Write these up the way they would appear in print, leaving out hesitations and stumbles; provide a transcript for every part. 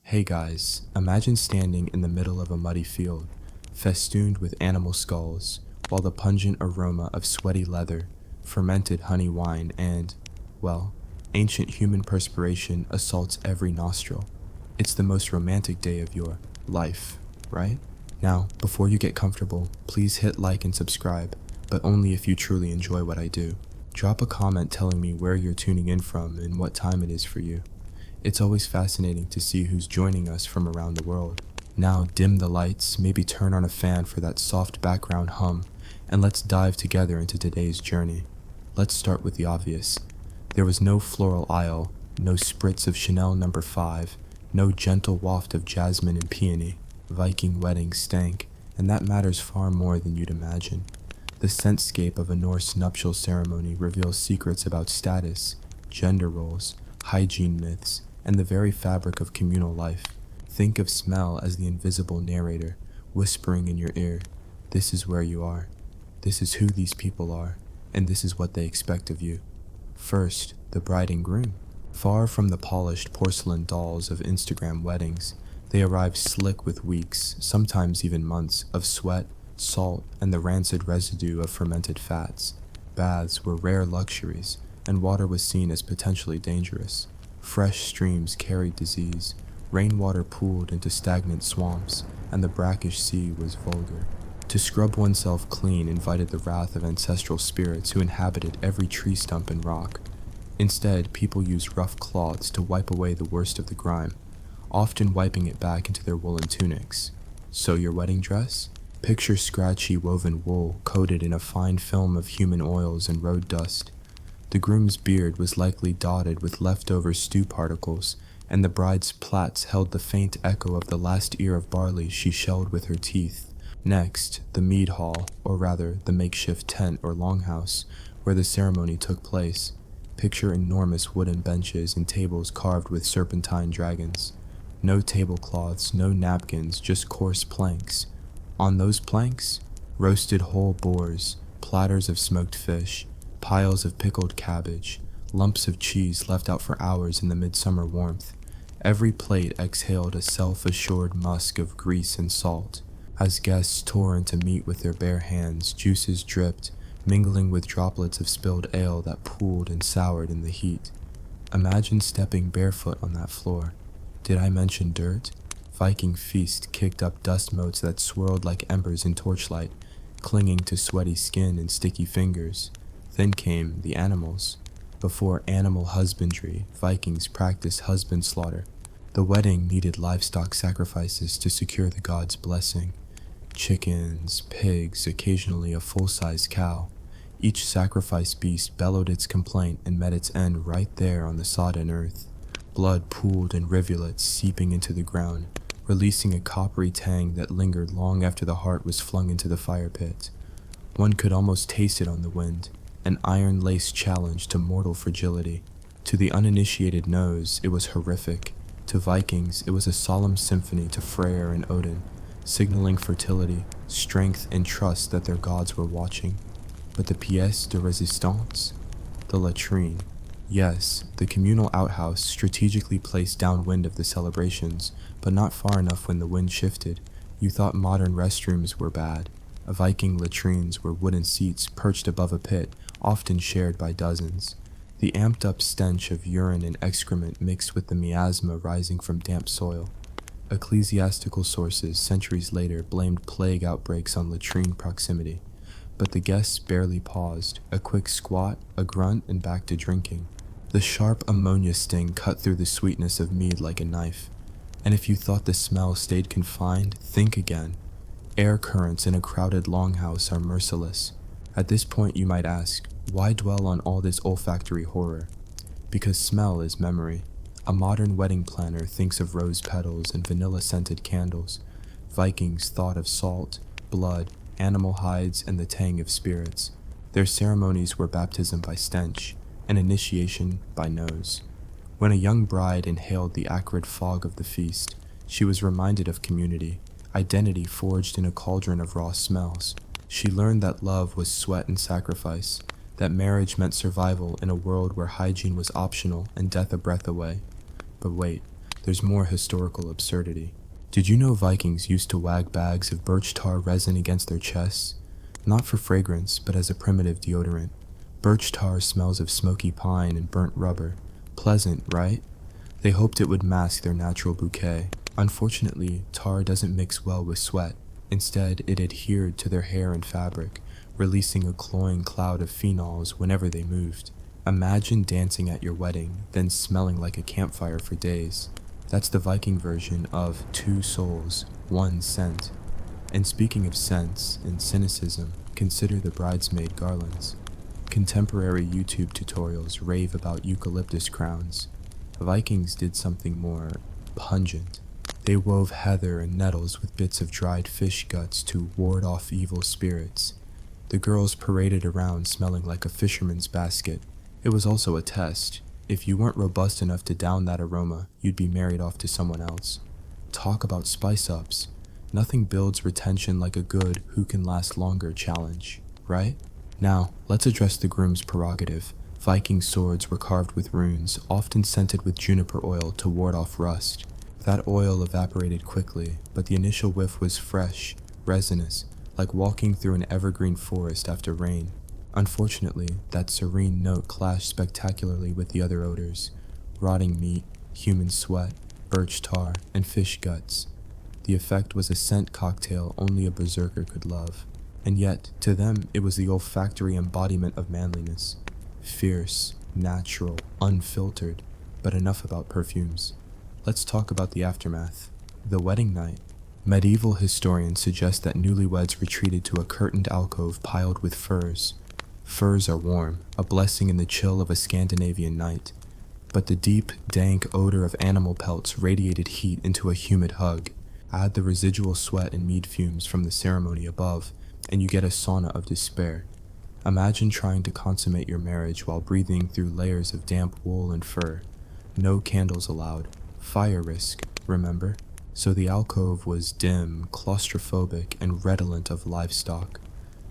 Hey guys, imagine standing in the middle of a muddy field, festooned with animal skulls, while the pungent aroma of sweaty leather, fermented honey wine, and, well, ancient human perspiration assaults every nostril. It's the most romantic day of your life, right? Now, before you get comfortable, please hit like and subscribe, but only if you truly enjoy what I do. Drop a comment telling me where you're tuning in from and what time it is for you. It's always fascinating to see who's joining us from around the world. Now dim the lights, maybe turn on a fan for that soft background hum, and let's dive together into today's journey. Let's start with the obvious. There was no floral aisle, no spritz of Chanel No. 5, no gentle waft of jasmine and peony. Viking weddings stank, and that matters far more than you'd imagine. The scentscape of a Norse nuptial ceremony reveals secrets about status, gender roles, hygiene myths, and the very fabric of communal life. Think of smell as the invisible narrator, whispering in your ear, this is where you are, this is who these people are, and this is what they expect of you. First, the bride and groom. Far from the polished porcelain dolls of Instagram weddings, they arrive slick with weeks, sometimes even months, of sweat, salt, and the rancid residue of fermented fats. Baths were rare luxuries, and water was seen as potentially dangerous. Fresh streams carried disease, rainwater pooled into stagnant swamps, and the brackish sea was vulgar. To scrub oneself clean invited the wrath of ancestral spirits who inhabited every tree stump and rock. Instead, people used rough cloths to wipe away the worst of the grime, often wiping it back into their woolen tunics. So your wedding dress? Picture scratchy woven wool coated in a fine film of human oils and road dust. The groom's beard was likely dotted with leftover stew particles, and the bride's plaits held the faint echo of the last ear of barley she shelled with her teeth. Next, the mead hall, or rather the makeshift tent or longhouse, where the ceremony took place. Picture enormous wooden benches and tables carved with serpentine dragons. No tablecloths, no napkins, just coarse planks. On those planks, roasted whole boars, platters of smoked fish, piles of pickled cabbage, lumps of cheese left out for hours in the midsummer warmth. Every plate exhaled a self-assured musk of grease and salt. As guests tore into meat with their bare hands, juices dripped, mingling with droplets of spilled ale that pooled and soured in the heat. Imagine stepping barefoot on that floor. Did I mention dirt? Viking feast kicked up dust motes that swirled like embers in torchlight, clinging to sweaty skin and sticky fingers. Then came the animals. Before animal husbandry, Vikings practiced husband slaughter. The wedding needed livestock sacrifices to secure the gods' blessing. Chickens, pigs, occasionally a full-size cow. Each sacrifice beast bellowed its complaint and met its end right there on the sodden earth. Blood pooled in rivulets seeping into the ground, releasing a coppery tang that lingered long after the heart was flung into the fire pit. One could almost taste it on the wind. An iron-laced challenge to mortal fragility. To the uninitiated nose, it was horrific. To Vikings, it was a solemn symphony to Freyr and Odin, signaling fertility, strength, and trust that their gods were watching. But the pièce de résistance? The latrine. Yes, the communal outhouse strategically placed downwind of the celebrations, but not far enough when the wind shifted. You thought modern restrooms were bad. Viking latrines were wooden seats perched above a pit, often shared by dozens. The amped-up stench of urine and excrement mixed with the miasma rising from damp soil. Ecclesiastical sources centuries later blamed plague outbreaks on latrine proximity. But the guests barely paused, a quick squat, a grunt, and back to drinking. The sharp ammonia sting cut through the sweetness of mead like a knife. And if you thought the smell stayed confined, think again. Air currents in a crowded longhouse are merciless. At this point you might ask, why dwell on all this olfactory horror? Because smell is memory. A modern wedding planner thinks of rose petals and vanilla-scented candles. Vikings thought of salt, blood, animal hides, and the tang of spirits. Their ceremonies were baptism by stench, and initiation by nose. When a young bride inhaled the acrid fog of the feast, she was reminded of community, identity forged in a cauldron of raw smells. She learned that love was sweat and sacrifice, that marriage meant survival in a world where hygiene was optional and death a breath away. But wait, there's more historical absurdity. Did you know Vikings used to wag bags of birch tar resin against their chests? Not for fragrance, but as a primitive deodorant. Birch tar smells of smoky pine and burnt rubber. Pleasant, right? They hoped it would mask their natural bouquet. Unfortunately, tar doesn't mix well with sweat. Instead, it adhered to their hair and fabric, releasing a cloying cloud of phenols whenever they moved. Imagine dancing at your wedding, then smelling like a campfire for days. That's the Viking version of two souls, one scent. And speaking of scents and cynicism, consider the bridesmaid garlands. Contemporary YouTube tutorials rave about eucalyptus crowns. Vikings did something more pungent. They wove heather and nettles with bits of dried fish guts to ward off evil spirits. The girls paraded around smelling like a fisherman's basket. It was also a test. If you weren't robust enough to down that aroma, you'd be married off to someone else. Talk about spice-ups. Nothing builds retention like a good who can last longer challenge, right? Now, let's address the groom's prerogative. Viking swords were carved with runes, often scented with juniper oil to ward off rust. That oil evaporated quickly, but the initial whiff was fresh, resinous, like walking through an evergreen forest after rain. Unfortunately, that serene note clashed spectacularly with the other odors: rotting meat, human sweat, birch tar, and fish guts. The effect was a scent cocktail only a berserker could love. And yet, to them, it was the olfactory embodiment of manliness. Fierce, natural, unfiltered, but enough about perfumes. Let's talk about the aftermath. The wedding night. Medieval historians suggest that newlyweds retreated to a curtained alcove piled with furs. Furs are warm, a blessing in the chill of a Scandinavian night. But the deep, dank odor of animal pelts radiated heat into a humid hug. Add the residual sweat and mead fumes from the ceremony above, and you get a sauna of despair. Imagine trying to consummate your marriage while breathing through layers of damp wool and fur. No candles allowed. Fire risk, remember? So the alcove was dim, claustrophobic, and redolent of livestock.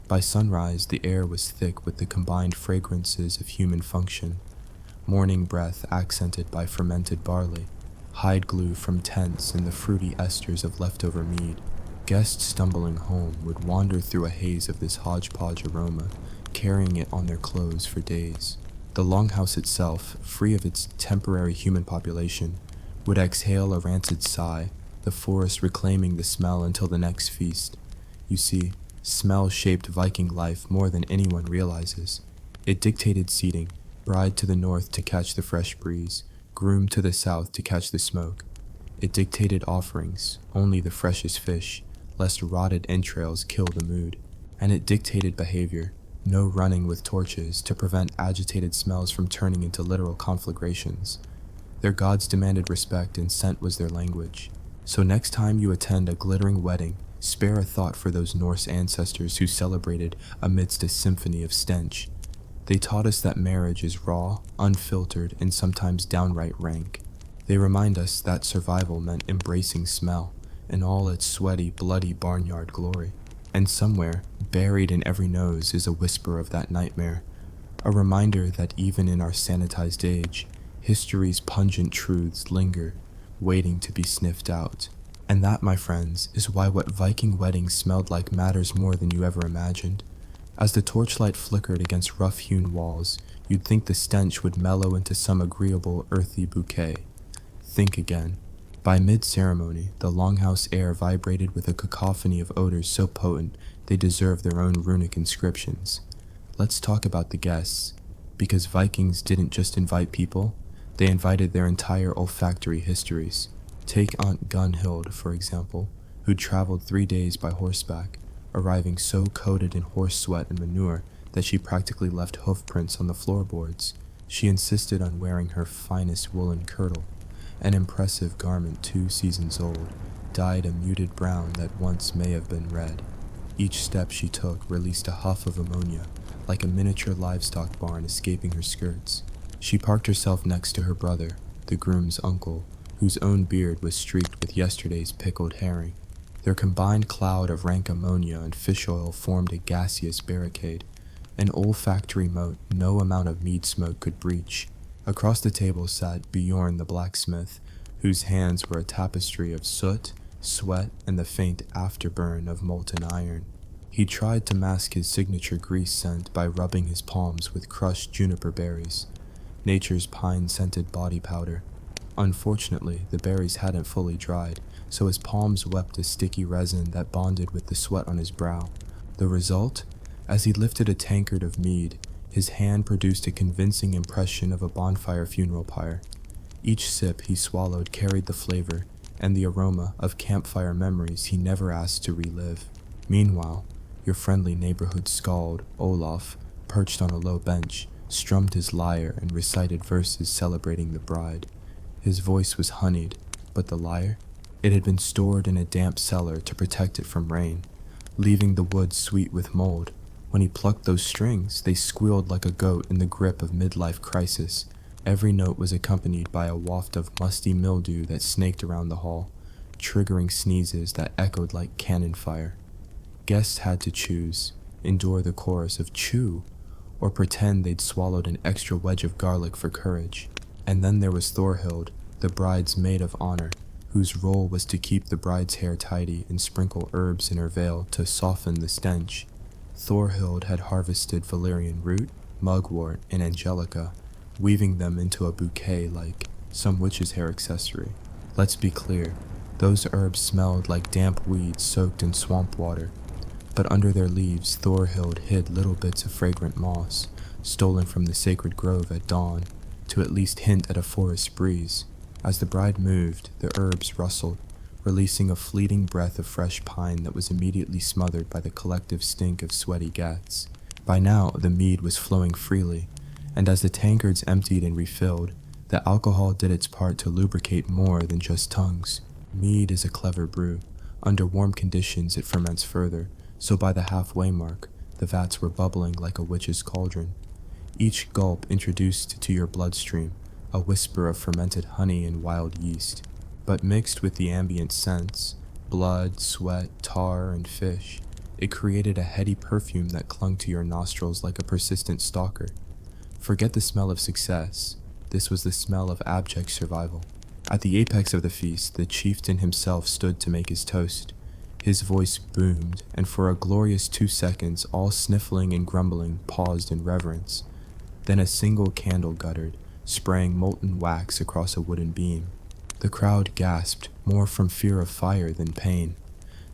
By sunrise, the air was thick with the combined fragrances of human function. Morning breath accented by fermented barley, hide glue from tents, and the fruity esters of leftover mead. Guests stumbling home would wander through a haze of this hodgepodge aroma, carrying it on their clothes for days. The longhouse itself, free of its temporary human population, would exhale a rancid sigh, the forest reclaiming the smell until the next feast. You see, smell shaped Viking life more than anyone realizes. It dictated seating: bride to the north to catch the fresh breeze, groom to the south to catch the smoke. It dictated offerings: only the freshest fish, lest rotted entrails kill the mood. And it dictated behavior: no running with torches to prevent agitated smells from turning into literal conflagrations. Their gods demanded respect, and scent was their language. So next time you attend a glittering wedding, spare a thought for those Norse ancestors who celebrated amidst a symphony of stench. They taught us that marriage is raw, unfiltered, and sometimes downright rank. They remind us that survival meant embracing smell in all its sweaty, bloody barnyard glory. And somewhere, buried in every nose, is a whisper of that nightmare, a reminder that even in our sanitized age, history's pungent truths linger, waiting to be sniffed out. And that, my friends, is why what Viking weddings smelled like matters more than you ever imagined. As the torchlight flickered against rough-hewn walls, you'd think the stench would mellow into some agreeable, earthy bouquet. Think again. By mid-ceremony, the longhouse air vibrated with a cacophony of odors so potent they deserve their own runic inscriptions. Let's talk about the guests. Because Vikings didn't just invite people, they invited their entire olfactory histories. Take Aunt Gunhild, for example, who traveled 3 days by horseback, arriving so coated in horse sweat and manure that she practically left hoofprints on the floorboards. She insisted on wearing her finest woolen kirtle, an impressive garment 2 seasons old, dyed a muted brown that once may have been red. Each step she took released a huff of ammonia, like a miniature livestock barn escaping her skirts. She parked herself next to her brother, the groom's uncle, whose own beard was streaked with yesterday's pickled herring. Their combined cloud of rank ammonia and fish oil formed a gaseous barricade, an olfactory moat no amount of mead smoke could breach. Across the table sat Bjorn the blacksmith, whose hands were a tapestry of soot, sweat, and the faint afterburn of molten iron. He tried to mask his signature grease scent by rubbing his palms with crushed juniper berries, nature's pine-scented body powder. Unfortunately, the berries hadn't fully dried, so his palms wept a sticky resin that bonded with the sweat on his brow. The result? As he lifted a tankard of mead, his hand produced a convincing impression of a bonfire funeral pyre. Each sip he swallowed carried the flavor and the aroma of campfire memories he never asked to relive. Meanwhile, your friendly neighborhood skald, Olaf, perched on a low bench, strummed his lyre and recited verses celebrating the bride. His voice was honeyed, but the lyre? It had been stored in a damp cellar to protect it from rain, leaving the wood sweet with mold. When he plucked those strings, they squealed like a goat in the grip of midlife crisis. Every note was accompanied by a waft of musty mildew that snaked around the hall, triggering sneezes that echoed like cannon fire. Guests had to choose, endure the chorus of chew, or pretend they'd swallowed an extra wedge of garlic for courage. And then there was Thorhild, the bride's maid of honor, whose role was to keep the bride's hair tidy and sprinkle herbs in her veil to soften the stench. Thorhild had harvested valerian root, mugwort, and angelica, weaving them into a bouquet like some witch's hair accessory. Let's be clear, those herbs smelled like damp weeds soaked in swamp water, but under their leaves Thorhild hid little bits of fragrant moss, stolen from the sacred grove at dawn, to at least hint at a forest breeze. As the bride moved, the herbs rustled, releasing a fleeting breath of fresh pine that was immediately smothered by the collective stink of sweaty gats. By now, the mead was flowing freely, and as the tankards emptied and refilled, the alcohol did its part to lubricate more than just tongues. Mead is a clever brew. Under warm conditions, it ferments further, so by the halfway mark, the vats were bubbling like a witch's cauldron. Each gulp introduced to your bloodstream a whisper of fermented honey and wild yeast, but mixed with the ambient scents, blood, sweat, tar, and fish, it created a heady perfume that clung to your nostrils like a persistent stalker. Forget the smell of success. This was the smell of abject survival. At the apex of the feast, the chieftain himself stood to make his toast. His voice boomed, and for a glorious 2 seconds, all sniffling and grumbling paused in reverence. Then a single candle guttered, spraying molten wax across a wooden beam. The crowd gasped, more from fear of fire than pain.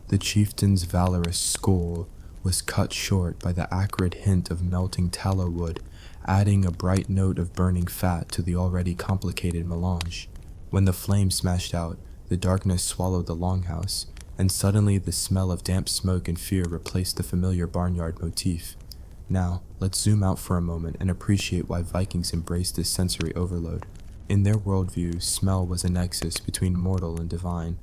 The chieftain's valorous skull was cut short by the acrid hint of melting tallow wood, adding a bright note of burning fat to the already complicated melange. When the flame smashed out, the darkness swallowed the longhouse, and suddenly the smell of damp smoke and fear replaced the familiar barnyard motif. Now, let's zoom out for a moment and appreciate why Vikings embraced this sensory overload. In their worldview, smell was a nexus between mortal and divine.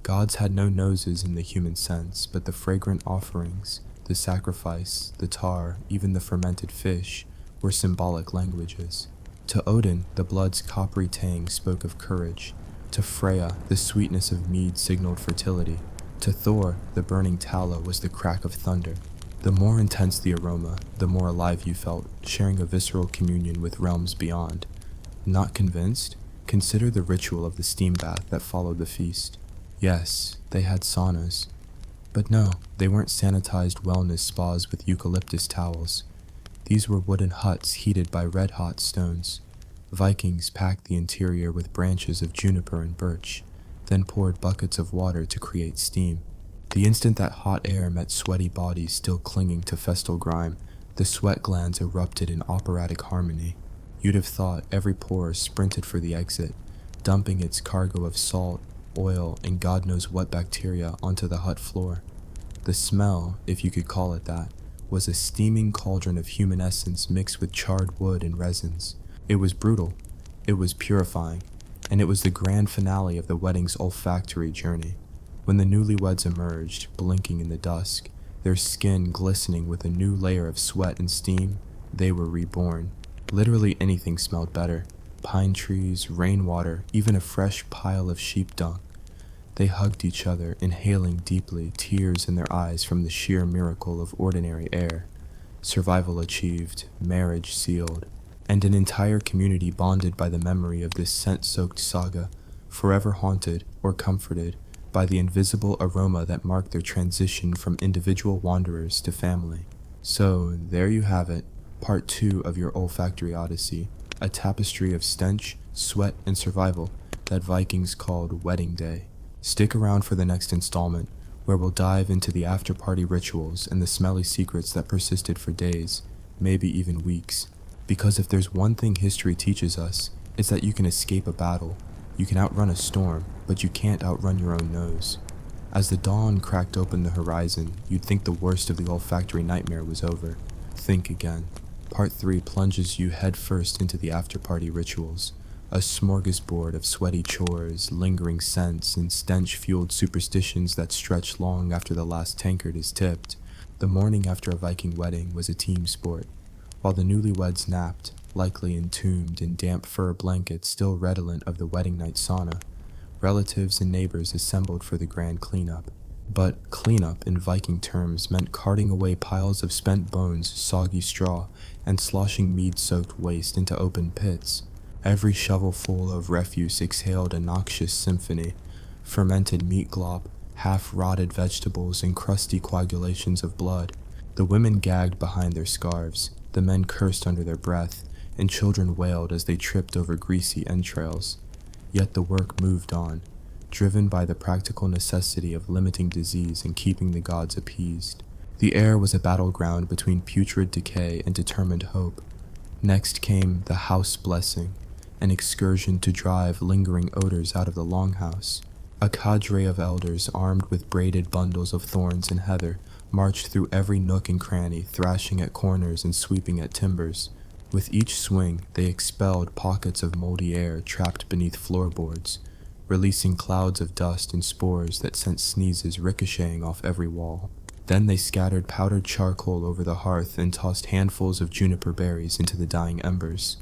Gods had no noses in the human sense, but the fragrant offerings, the sacrifice, the tar, even the fermented fish, were symbolic languages. To Odin, the blood's coppery tang spoke of courage. To Freya, the sweetness of mead signaled fertility. To Thor, the burning tallow was the crack of thunder. The more intense the aroma, the more alive you felt, sharing a visceral communion with realms beyond. Not convinced? Consider the ritual of the steam bath that followed the feast. Yes, they had saunas. But no, they weren't sanitized wellness spas with eucalyptus towels. These were wooden huts heated by red-hot stones. Vikings packed the interior with branches of juniper and birch, then poured buckets of water to create steam. The instant that hot air met sweaty bodies still clinging to festal grime, the sweat glands erupted in operatic harmony. You'd have thought every pore sprinted for the exit, dumping its cargo of salt, oil, and God knows what bacteria onto the hut floor. The smell, if you could call it that, was a steaming cauldron of human essence mixed with charred wood and resins. It was brutal, it was purifying, and it was the grand finale of the wedding's olfactory journey. When the newlyweds emerged, blinking in the dusk, their skin glistening with a new layer of sweat and steam, they were reborn. Literally anything smelled better. Pine trees, rainwater, even a fresh pile of sheep dung. They hugged each other, inhaling deeply, tears in their eyes from the sheer miracle of ordinary air. Survival achieved, marriage sealed, and an entire community bonded by the memory of this scent-soaked saga, forever haunted or comforted by the invisible aroma that marked their transition from individual wanderers to family. So, there you have it, part 2 of your olfactory odyssey, a tapestry of stench, sweat, and survival that Vikings called Wedding Day. Stick around for the next installment, where we'll dive into the after-party rituals and the smelly secrets that persisted for days, maybe even weeks. Because if there's one thing history teaches us, it's that you can escape a battle, you can outrun a storm, but you can't outrun your own nose. As the dawn cracked open the horizon, you'd think the worst of the olfactory nightmare was over. Think again. Part 3 plunges you headfirst into the after-party rituals, a smorgasbord of sweaty chores, lingering scents, and stench-fueled superstitions that stretch long after the last tankard is tipped. The morning after a Viking wedding was a team sport. While the newlyweds napped, likely entombed in damp fur blankets still redolent of the wedding night sauna, relatives and neighbors assembled for the grand cleanup. But cleanup in Viking terms meant carting away piles of spent bones, soggy straw, and sloshing mead-soaked waste into open pits. Every shovelful of refuse exhaled a noxious symphony: fermented meat glop, half-rotted vegetables, and crusty coagulations of blood. The women gagged behind their scarves, the men cursed under their breath, and children wailed as they tripped over greasy entrails. Yet the work moved on, driven by the practical necessity of limiting disease and keeping the gods appeased. The air was a battleground between putrid decay and determined hope. Next came the house blessing, an excursion to drive lingering odors out of the longhouse. A cadre of elders armed with braided bundles of thorns and heather marched through every nook and cranny, thrashing at corners and sweeping at timbers. With each swing, they expelled pockets of moldy air trapped beneath floorboards, releasing clouds of dust and spores that sent sneezes ricocheting off every wall. Then they scattered powdered charcoal over the hearth and tossed handfuls of juniper berries into the dying embers.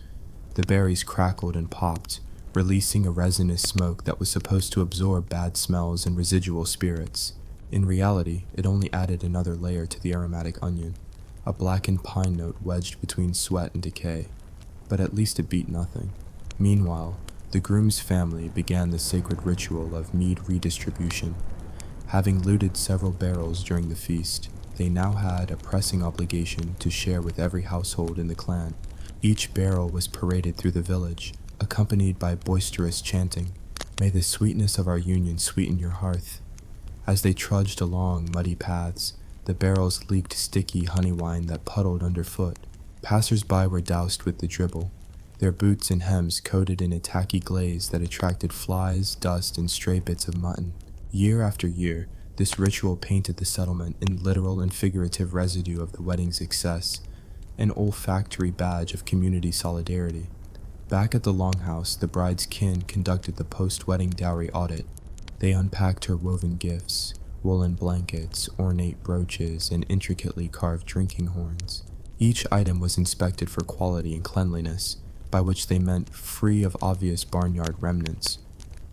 The berries crackled and popped, releasing a resinous smoke that was supposed to absorb bad smells and residual spirits. In reality, it only added another layer to the aromatic onion, a blackened pine note wedged between sweat and decay. But at least it beat nothing. Meanwhile, the groom's family began the sacred ritual of mead redistribution. Having looted several barrels during the feast, they now had a pressing obligation to share with every household in the clan. Each barrel was paraded through the village, accompanied by boisterous chanting, "May the sweetness of our union sweeten your hearth." As they trudged along muddy paths, the barrels leaked sticky honey wine that puddled underfoot. Passers-by were doused with the dribble, their boots and hems coated in a tacky glaze that attracted flies, dust, and stray bits of mutton. Year after year, this ritual painted the settlement in literal and figurative residue of the wedding's success, an olfactory badge of community solidarity. Back at the longhouse, the bride's kin conducted the post-wedding dowry audit. They unpacked her woven gifts, woolen blankets, ornate brooches, and intricately carved drinking horns. Each item was inspected for quality and cleanliness, by which they meant free of obvious barnyard remnants.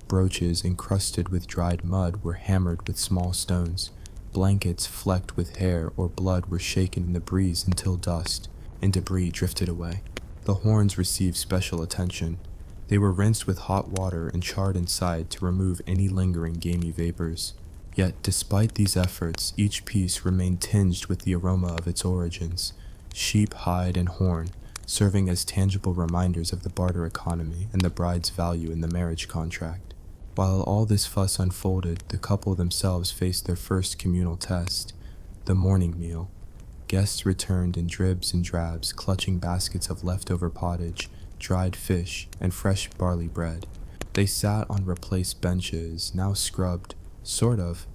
Brooches encrusted with dried mud were hammered with small stones. Blankets flecked with hair or blood were shaken in the breeze until dust and debris drifted away. The horns received special attention. They were rinsed with hot water and charred inside to remove any lingering gamey vapors. Yet, despite these efforts, each piece remained tinged with the aroma of its origins, sheep, hide, and horn, serving as tangible reminders of the barter economy and the bride's value in the marriage contract. While all this fuss unfolded, the couple themselves faced their first communal test, the morning meal. Guests returned in dribs and drabs, clutching baskets of leftover pottage, dried fish, and fresh barley bread. They sat on replaced benches, now scrubbed, sort of,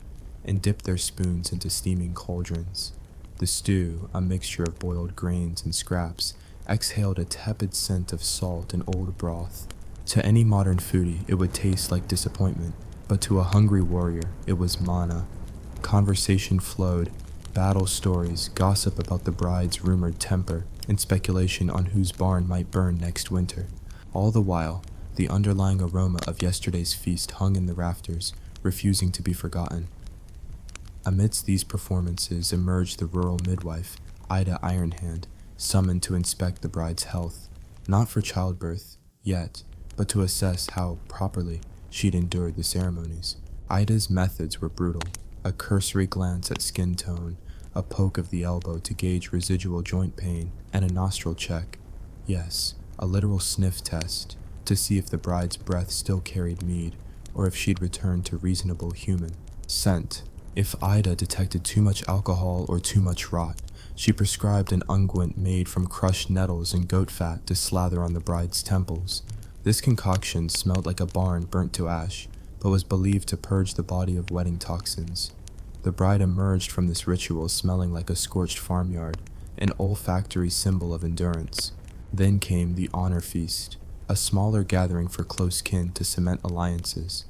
and dipped their spoons into steaming cauldrons. The stew, a mixture of boiled grains and scraps, exhaled a tepid scent of salt and old broth. To any modern foodie, it would taste like disappointment, but to a hungry warrior, it was manna. Conversation flowed, battle stories, gossip about the bride's rumored temper, and speculation on whose barn might burn next winter. All the while, the underlying aroma of yesterday's feast hung in the rafters, refusing to be forgotten. Amidst these performances emerged the rural midwife, Ida Ironhand, summoned to inspect the bride's health, not for childbirth, yet, but to assess how, properly, she'd endured the ceremonies. Ida's methods were brutal. A cursory glance at skin tone, a poke of the elbow to gauge residual joint pain, and a nostril check. Yes, a literal sniff test to see if the bride's breath still carried mead, or if she'd returned to reasonable human. Scent. If Ida detected too much alcohol or too much rot, she prescribed an unguent made from crushed nettles and goat fat to slather on the bride's temples. This concoction smelled like a barn burnt to ash, but was believed to purge the body of wedding toxins. The bride emerged from this ritual smelling like a scorched farmyard, an olfactory symbol of endurance. Then came the honor feast, a smaller gathering for close kin to cement alliances.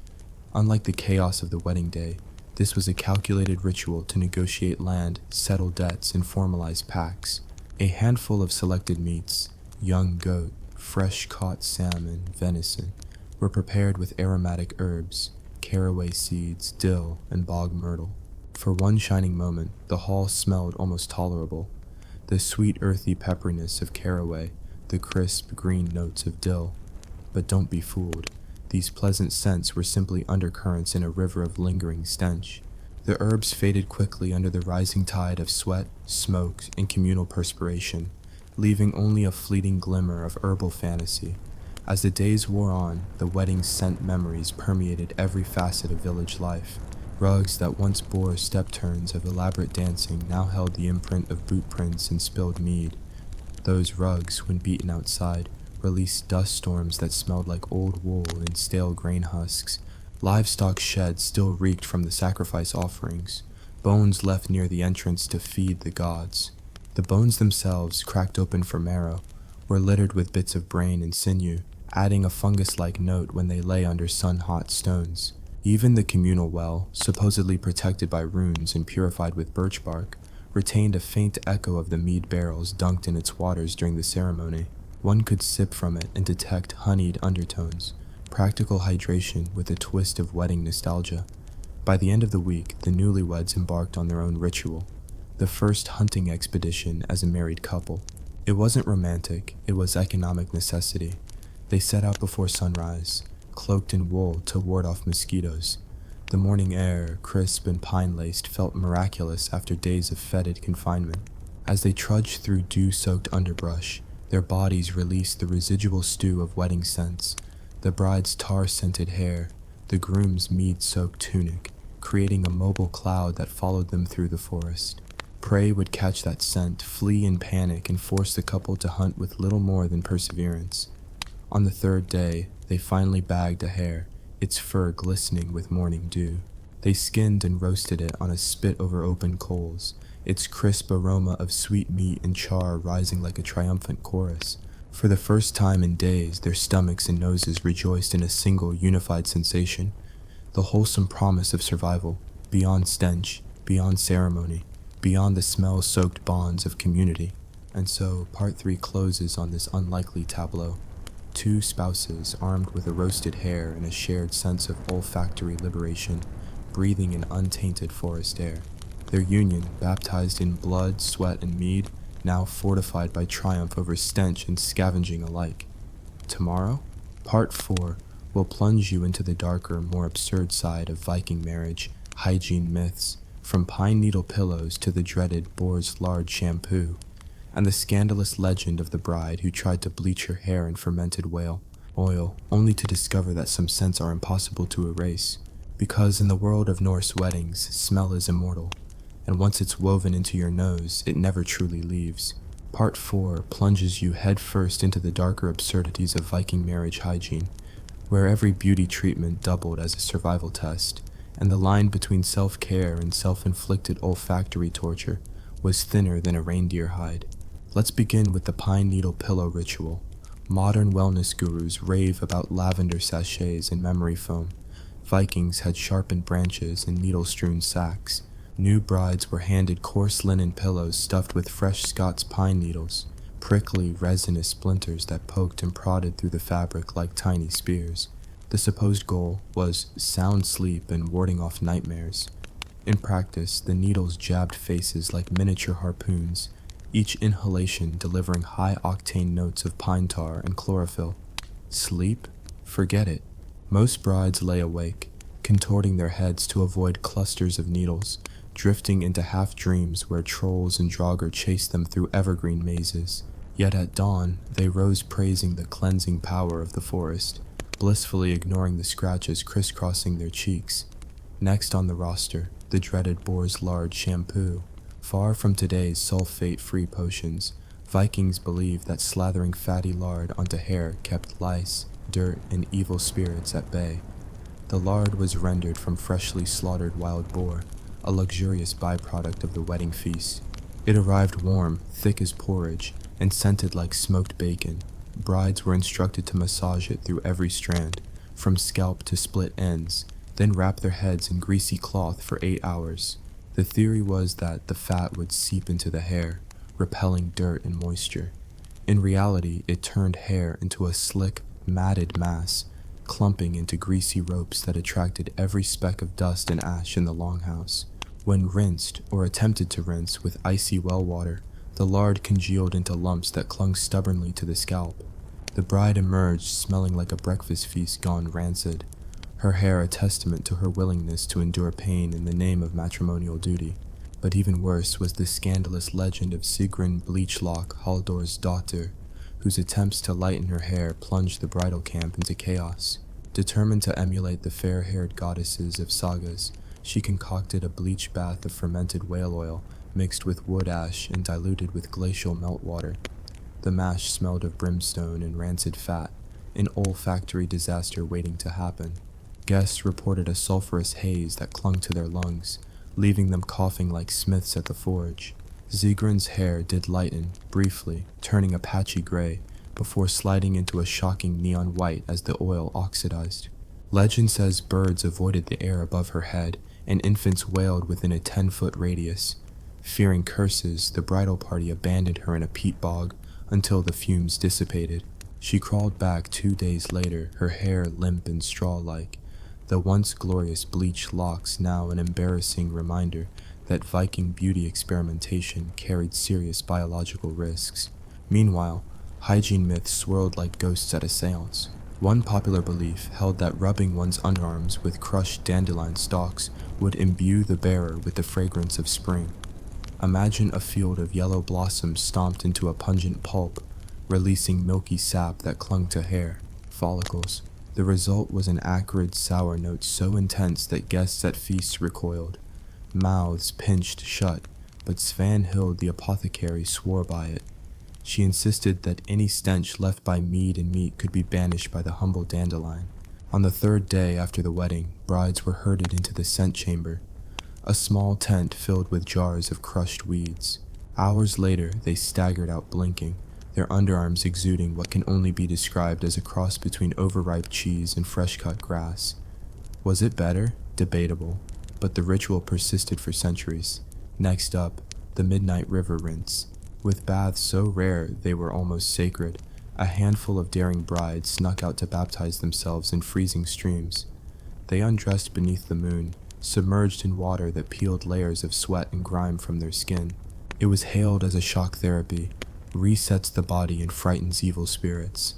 Unlike the chaos of the wedding day, this was a calculated ritual to negotiate land, settle debts, and formalize pacts. A handful of selected meats, young goat, fresh-caught salmon, venison, were prepared with aromatic herbs, caraway seeds, dill, and bog myrtle. For one shining moment, the hall smelled almost tolerable. The sweet earthy pepperiness of caraway, the crisp green notes of dill. But don't be fooled. These pleasant scents were simply undercurrents in a river of lingering stench. The herbs faded quickly under the rising tide of sweat, smoke, and communal perspiration, leaving only a fleeting glimmer of herbal fantasy. As the days wore on, the wedding's scent memories permeated every facet of village life. Rugs that once bore step turns of elaborate dancing now held the imprint of boot prints and spilled mead. Those rugs, when beaten outside, released dust storms that smelled like old wool and stale grain husks. Livestock sheds still reeked from the sacrifice offerings, bones left near the entrance to feed the gods. The bones themselves, cracked open for marrow, were littered with bits of brain and sinew, adding a fungus-like note when they lay under sun-hot stones. Even the communal well, supposedly protected by runes and purified with birch bark, retained a faint echo of the mead barrels dunked in its waters during the ceremony. One could sip from it and detect honeyed undertones, practical hydration with a twist of wedding nostalgia. By the end of the week, the newlyweds embarked on their own ritual, the first hunting expedition as a married couple. It wasn't romantic, it was economic necessity. They set out before sunrise, cloaked in wool to ward off mosquitoes. The morning air, crisp and pine-laced, felt miraculous after days of fetid confinement. As they trudged through dew-soaked underbrush, their bodies released the residual stew of wedding scents, the bride's tar-scented hair, the groom's mead-soaked tunic, creating a mobile cloud that followed them through the forest. Prey would catch that scent, flee in panic, and force the couple to hunt with little more than perseverance. On the third day, they finally bagged a hare, its fur glistening with morning dew. They skinned and roasted it on a spit over open coals, its crisp aroma of sweet meat and char rising like a triumphant chorus. For the first time in days, their stomachs and noses rejoiced in a single unified sensation, the wholesome promise of survival, beyond stench, beyond ceremony, beyond the smell-soaked bonds of community. And so, part 3 closes on this unlikely tableau. Two spouses, armed with a roasted hare and a shared sense of olfactory liberation, breathing in untainted forest air. Their union, baptized in blood, sweat, and mead, now fortified by triumph over stench and scavenging alike. Tomorrow, part 4 will plunge you into the darker, more absurd side of Viking marriage, hygiene myths, from pine needle pillows to the dreaded boar's lard shampoo, and the scandalous legend of the bride who tried to bleach her hair in fermented whale oil, only to discover that some scents are impossible to erase. Because in the world of Norse weddings, smell is immortal, and once it's woven into your nose, it never truly leaves. Part 4 plunges you headfirst into the darker absurdities of Viking marriage hygiene, where every beauty treatment doubled as a survival test, and the line between self-care and self-inflicted olfactory torture was thinner than a reindeer hide. Let's begin with the pine needle pillow ritual. Modern wellness gurus rave about lavender sachets and memory foam. Vikings had sharpened branches and needle-strewn sacks. New brides were handed coarse linen pillows stuffed with fresh Scots pine needles, prickly, resinous splinters that poked and prodded through the fabric like tiny spears. The supposed goal was sound sleep and warding off nightmares. In practice, the needles jabbed faces like miniature harpoons, each inhalation delivering high-octane notes of pine tar and chlorophyll. Sleep? Forget it. Most brides lay awake, contorting their heads to avoid clusters of needles, drifting into half-dreams where trolls and draugr chased them through evergreen mazes. Yet at dawn, they rose praising the cleansing power of the forest, blissfully ignoring the scratches crisscrossing their cheeks. Next on the roster, the dreaded boar's lard shampoo. Far from today's sulfate-free potions, Vikings believed that slathering fatty lard onto hair kept lice, dirt, and evil spirits at bay. The lard was rendered from freshly slaughtered wild boar, a luxurious byproduct of the wedding feast. It arrived warm, thick as porridge, and scented like smoked bacon. Brides were instructed to massage it through every strand, from scalp to split ends, then wrap their heads in greasy cloth for 8 hours. The theory was that the fat would seep into the hair, repelling dirt and moisture. In reality, it turned hair into a slick, matted mass, clumping into greasy ropes that attracted every speck of dust and ash in the longhouse. When rinsed, or attempted to rinse, with icy well water, the lard congealed into lumps that clung stubbornly to the scalp. The bride emerged smelling like a breakfast feast gone rancid, her hair a testament to her willingness to endure pain in the name of matrimonial duty. But even worse was the scandalous legend of Sigrun Bleachlock Haldor's daughter, whose attempts to lighten her hair plunged the bridal camp into chaos. Determined to emulate the fair-haired goddesses of sagas, she concocted a bleach bath of fermented whale oil mixed with wood ash and diluted with glacial meltwater. The mash smelled of brimstone and rancid fat, an olfactory disaster waiting to happen. Guests reported a sulfurous haze that clung to their lungs, leaving them coughing like smiths at the forge. Sigrun's hair did lighten, briefly, turning a patchy gray, before sliding into a shocking neon white as the oil oxidized. Legend says birds avoided the air above her head, and infants wailed within a 10-foot radius. Fearing curses, the bridal party abandoned her in a peat bog until the fumes dissipated. She crawled back 2 days later, her hair limp and straw-like, the once glorious bleached locks now an embarrassing reminder that Viking beauty experimentation carried serious biological risks. Meanwhile, hygiene myths swirled like ghosts at a seance. One popular belief held that rubbing one's underarms with crushed dandelion stalks would imbue the bearer with the fragrance of spring. Imagine a field of yellow blossoms stomped into a pungent pulp, releasing milky sap that clung to hair, follicles. The result was an acrid, sour note so intense that guests at feasts recoiled, mouths pinched shut, but Svanhild the apothecary swore by it. She insisted that any stench left by mead and meat could be banished by the humble dandelion. On the 3rd day after the wedding, brides were herded into the scent chamber, a small tent filled with jars of crushed weeds. Hours later, they staggered out blinking, their underarms exuding what can only be described as a cross between overripe cheese and fresh-cut grass. Was it better? Debatable, but the ritual persisted for centuries. Next up, the midnight river rinse. With baths so rare they were almost sacred, a handful of daring brides snuck out to baptize themselves in freezing streams. They undressed beneath the moon, submerged in water that peeled layers of sweat and grime from their skin. It was hailed as a shock therapy, resets the body and frightens evil spirits.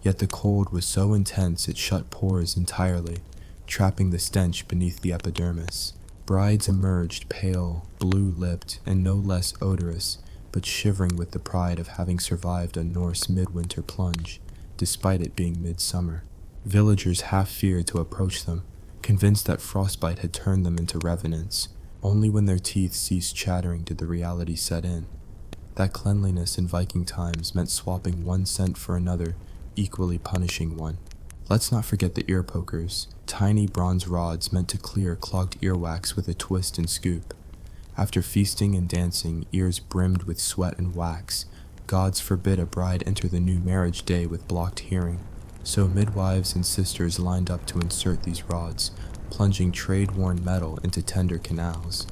Yet the cold was so intense it shut pores entirely, trapping the stench beneath the epidermis. Brides emerged pale, blue-lipped, and no less odorous, but shivering with the pride of having survived a Norse midwinter plunge, despite it being midsummer. Villagers half feared to approach them, convinced that frostbite had turned them into revenants. Only when their teeth ceased chattering did the reality set in. That cleanliness in Viking times meant swapping one scent for another, equally punishing one. Let's not forget the ear pokers, tiny bronze rods meant to clear clogged earwax with a twist and scoop. After feasting and dancing, ears brimmed with sweat and wax, gods forbid a bride enter the new marriage day with blocked hearing. So midwives and sisters lined up to insert these rods, plunging trade-worn metal into tender canals.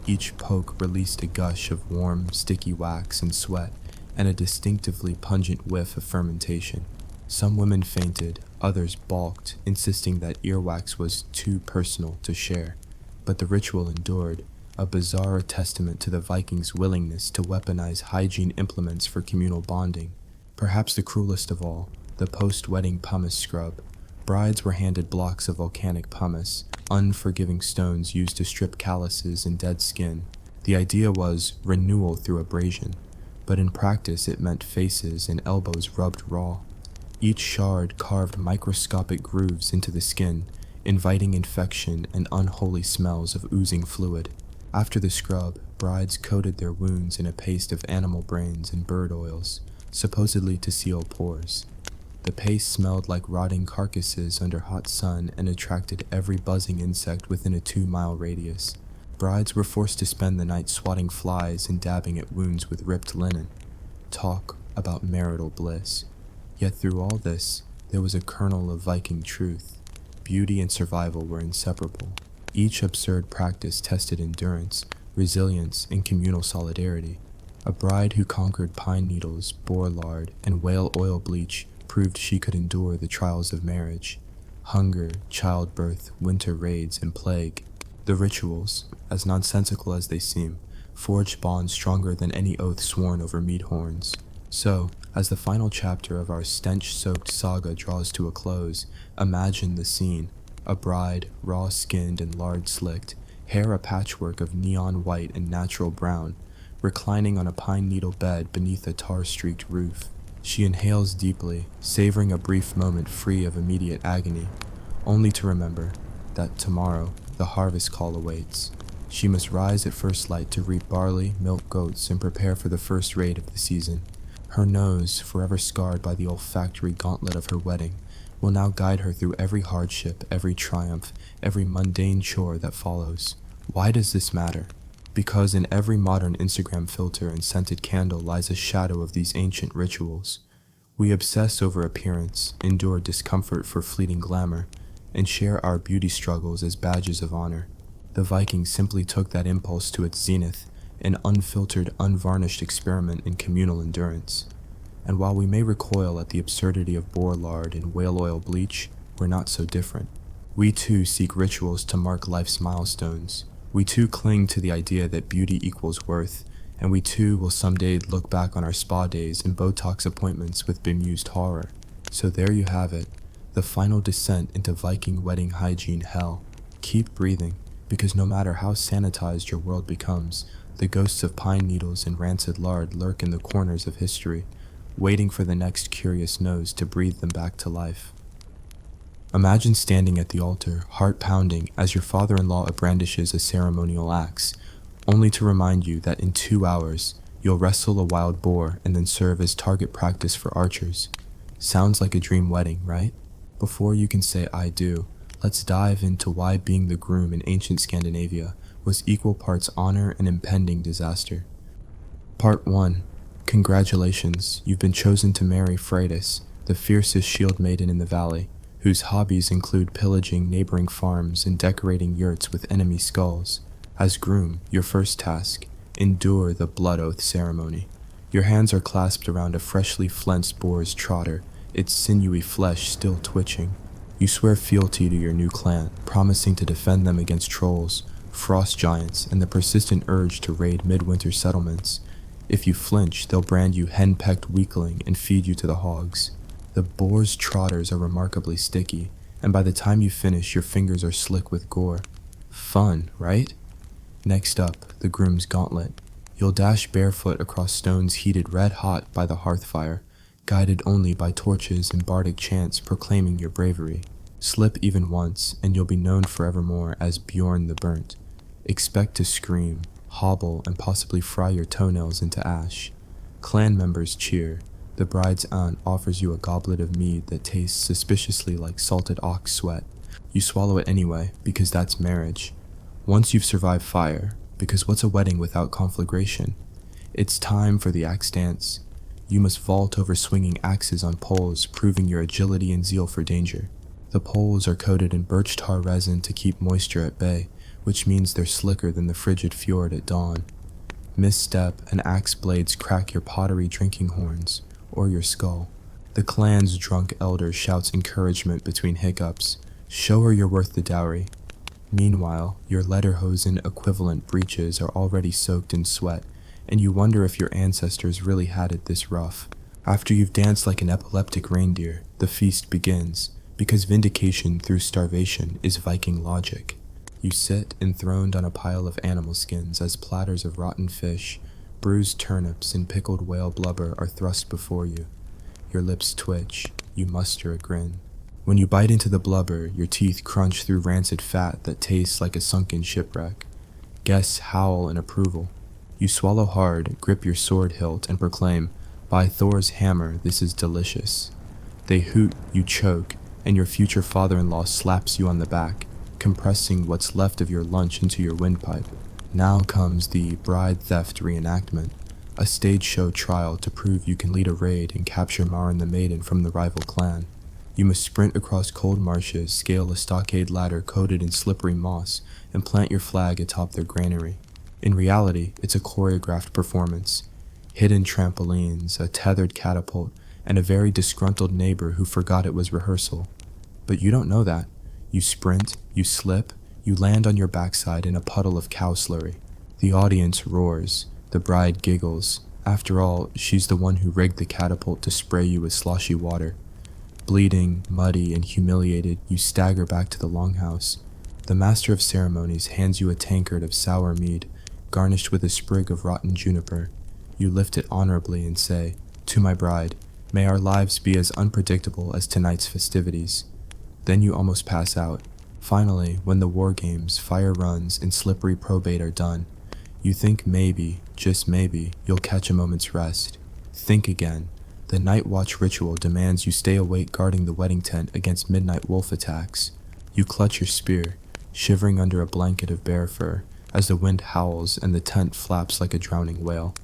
Each poke released a gush of warm, sticky wax and sweat, and a distinctively pungent whiff of fermentation. Some women fainted, others balked, insisting that earwax was too personal to share. But the ritual endured, a bizarre testament to the Vikings' willingness to weaponize hygiene implements for communal bonding. Perhaps the cruelest of all, the post-wedding pumice scrub, Brides were handed blocks of volcanic pumice, unforgiving stones used to strip calluses and dead skin. The idea was renewal through abrasion, but in practice it meant faces and elbows rubbed raw. Each shard carved microscopic grooves into the skin, inviting infection and unholy smells of oozing fluid. After the scrub, brides coated their wounds in a paste of animal brains and bird oils, supposedly to seal pores. The paste smelled like rotting carcasses under hot sun and attracted every buzzing insect within a 2-mile radius. Brides were forced to spend the night swatting flies and dabbing at wounds with ripped linen. Talk about marital bliss. Yet through all this, there was a kernel of Viking truth. Beauty and survival were inseparable. Each absurd practice tested endurance, resilience, and communal solidarity. A bride who conquered pine needles, boar lard, and whale oil bleach proved she could endure the trials of marriage. Hunger, childbirth, winter raids, and plague. The rituals, as nonsensical as they seem, forged bonds stronger than any oath sworn over meat horns. So, as the final chapter of our stench-soaked saga draws to a close, imagine the scene. A bride, raw-skinned and lard-slicked, hair a patchwork of neon white and natural brown, reclining on a pine needle bed beneath a tar-streaked roof. She inhales deeply, savoring a brief moment free of immediate agony, only to remember that tomorrow the harvest call awaits. She must rise at first light to reap barley, milk goats, and prepare for the first raid of the season. Her nose, forever scarred by the olfactory gauntlet of her wedding, will now guide her through every hardship, every triumph, every mundane chore that follows. Why does this matter? Because in every modern Instagram filter and scented candle lies a shadow of these ancient rituals. We obsess over appearance, endure discomfort for fleeting glamour, and share our beauty struggles as badges of honor. The Vikings simply took that impulse to its zenith, an unfiltered, unvarnished experiment in communal endurance. And while we may recoil at the absurdity of boar lard and whale oil bleach, we're not so different. We too seek rituals to mark life's milestones. We too cling to the idea that beauty equals worth, and we too will someday look back on our spa days and Botox appointments with bemused horror. So there you have it, the final descent into Viking wedding hygiene hell. Keep breathing, because no matter how sanitized your world becomes, the ghosts of pine needles and rancid lard lurk in the corners of history, waiting for the next curious nose to breathe them back to life. Imagine standing at the altar, heart pounding, as your father-in-law brandishes a ceremonial axe, only to remind you that in 2 hours, you'll wrestle a wild boar and then serve as target practice for archers. Sounds like a dream wedding, right? Before you can say I do, let's dive into why being the groom in ancient Scandinavia was equal parts honor and impending disaster. Part 1. Congratulations, you've been chosen to marry Freydis, the fiercest shield maiden in the valley, whose hobbies include pillaging neighboring farms and decorating yurts with enemy skulls. As groom, your first task, endure the blood oath ceremony. Your hands are clasped around a freshly flensed boar's trotter, its sinewy flesh still twitching. You swear fealty to your new clan, promising to defend them against trolls, frost giants, and the persistent urge to raid midwinter settlements. If you flinch, they'll brand you hen-pecked weakling and feed you to the hogs. The boar's trotters are remarkably sticky, and by the time you finish, your fingers are slick with gore. Fun, right? Next up, the groom's gauntlet. You'll dash barefoot across stones heated red hot by the hearth fire, guided only by torches and bardic chants proclaiming your bravery. Slip even once, and you'll be known forevermore as Bjorn the Burnt. Expect to scream, hobble, and possibly fry your toenails into ash. Clan members cheer. The bride's aunt offers you a goblet of mead that tastes suspiciously like salted ox sweat. You swallow it anyway, because that's marriage. Once you've survived fire, because what's a wedding without conflagration? It's time for the axe dance. You must vault over swinging axes on poles, proving your agility and zeal for danger. The poles are coated in birch tar resin to keep moisture at bay, which means they're slicker than the frigid fjord at dawn. Misstep and axe blades crack your pottery drinking horns, or your skull. The clan's drunk elder shouts encouragement between hiccups. Show her you're worth the dowry. Meanwhile, your lederhosen equivalent breeches are already soaked in sweat, and you wonder if your ancestors really had it this rough. After you've danced like an epileptic reindeer, the feast begins. Because vindication through starvation is Viking logic. You sit enthroned on a pile of animal skins as platters of rotten fish, bruised turnips, and pickled whale blubber are thrust before you. Your lips twitch, you muster a grin. When you bite into the blubber, your teeth crunch through rancid fat that tastes like a sunken shipwreck. Guests howl in approval. You swallow hard, grip your sword hilt, and proclaim, "By Thor's hammer, this is delicious." They hoot, you choke, and your future father-in-law slaps you on the back, compressing what's left of your lunch into your windpipe. Now comes the bride theft reenactment, a stage show trial to prove you can lead a raid and capture Marin the Maiden from the rival clan. You must sprint across cold marshes, scale a stockade ladder coated in slippery moss, and plant your flag atop their granary. In reality, it's a choreographed performance. Hidden trampolines, a tethered catapult, and a very disgruntled neighbor who forgot it was rehearsal. But you don't know that. You sprint, you slip, you land on your backside in a puddle of cow slurry. The audience roars. The bride giggles. After all, she's the one who rigged the catapult to spray you with sloshy water. Bleeding, muddy, and humiliated, you stagger back to the longhouse. The master of ceremonies hands you a tankard of sour mead, garnished with a sprig of rotten juniper. You lift it honorably and say, "To my bride, may our lives be as unpredictable as tonight's festivities." Then you almost pass out. Finally, when the war games, fire runs, and slippery probate are done, you think maybe, just maybe, you'll catch a moment's rest. Think again. The night watch ritual demands you stay awake guarding the wedding tent against midnight wolf attacks. You clutch your spear, shivering under a blanket of bear fur, as the wind howls and the tent flaps like a drowning whale.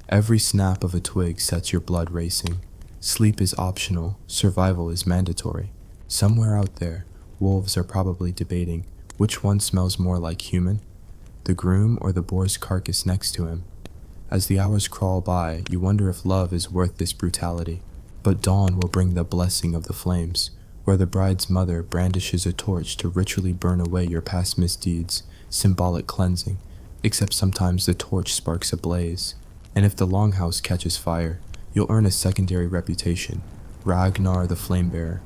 Every snap of a twig sets your blood racing. Sleep is optional, survival is mandatory. Somewhere out there, wolves are probably debating which one smells more like human, the groom or the boar's carcass next to him. As the hours crawl by, you wonder if love is worth this brutality. But dawn will bring the blessing of the flames, where the bride's mother brandishes a torch to ritually burn away your past misdeeds, symbolic cleansing, except sometimes the torch sparks a blaze. And if the longhouse catches fire, you'll earn a secondary reputation, Ragnar the Flamebearer.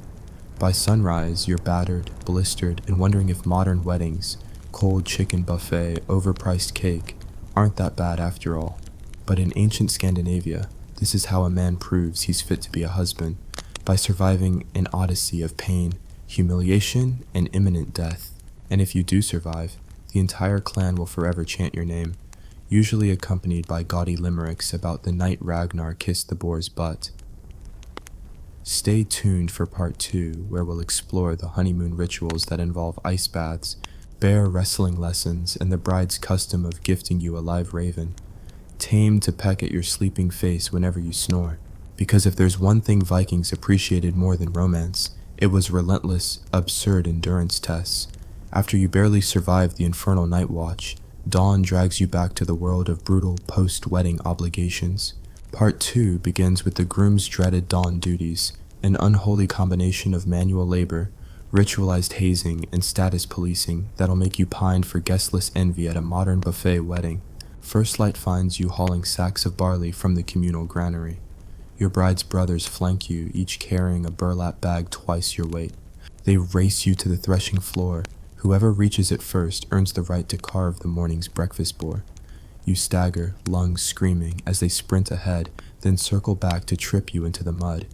By sunrise, you're battered, blistered, and wondering if modern weddings, cold chicken buffet, overpriced cake, aren't that bad after all. But in ancient Scandinavia, this is how a man proves he's fit to be a husband, by surviving an odyssey of pain, humiliation, and imminent death. And if you do survive, the entire clan will forever chant your name, usually accompanied by gaudy limericks about the night Ragnar kissed the boar's butt. Stay tuned for part 2, where we'll explore the honeymoon rituals that involve ice baths, bear wrestling lessons, and the bride's custom of gifting you a live raven, tamed to peck at your sleeping face whenever you snore. Because if there's one thing Vikings appreciated more than romance, it was relentless, absurd endurance tests. After you barely survive the infernal night watch, dawn drags you back to the world of brutal post-wedding obligations. Part 2 begins with the groom's dreaded dawn duties, an unholy combination of manual labor, ritualized hazing, and status policing that'll make you pine for guestless envy at a modern buffet wedding. First light finds you hauling sacks of barley from the communal granary. Your bride's brothers flank you, each carrying a burlap bag twice your weight. They race you to the threshing floor. Whoever reaches it first earns the right to carve the morning's breakfast boar. You stagger, lungs screaming, as they sprint ahead, then circle back to trip you into the mud.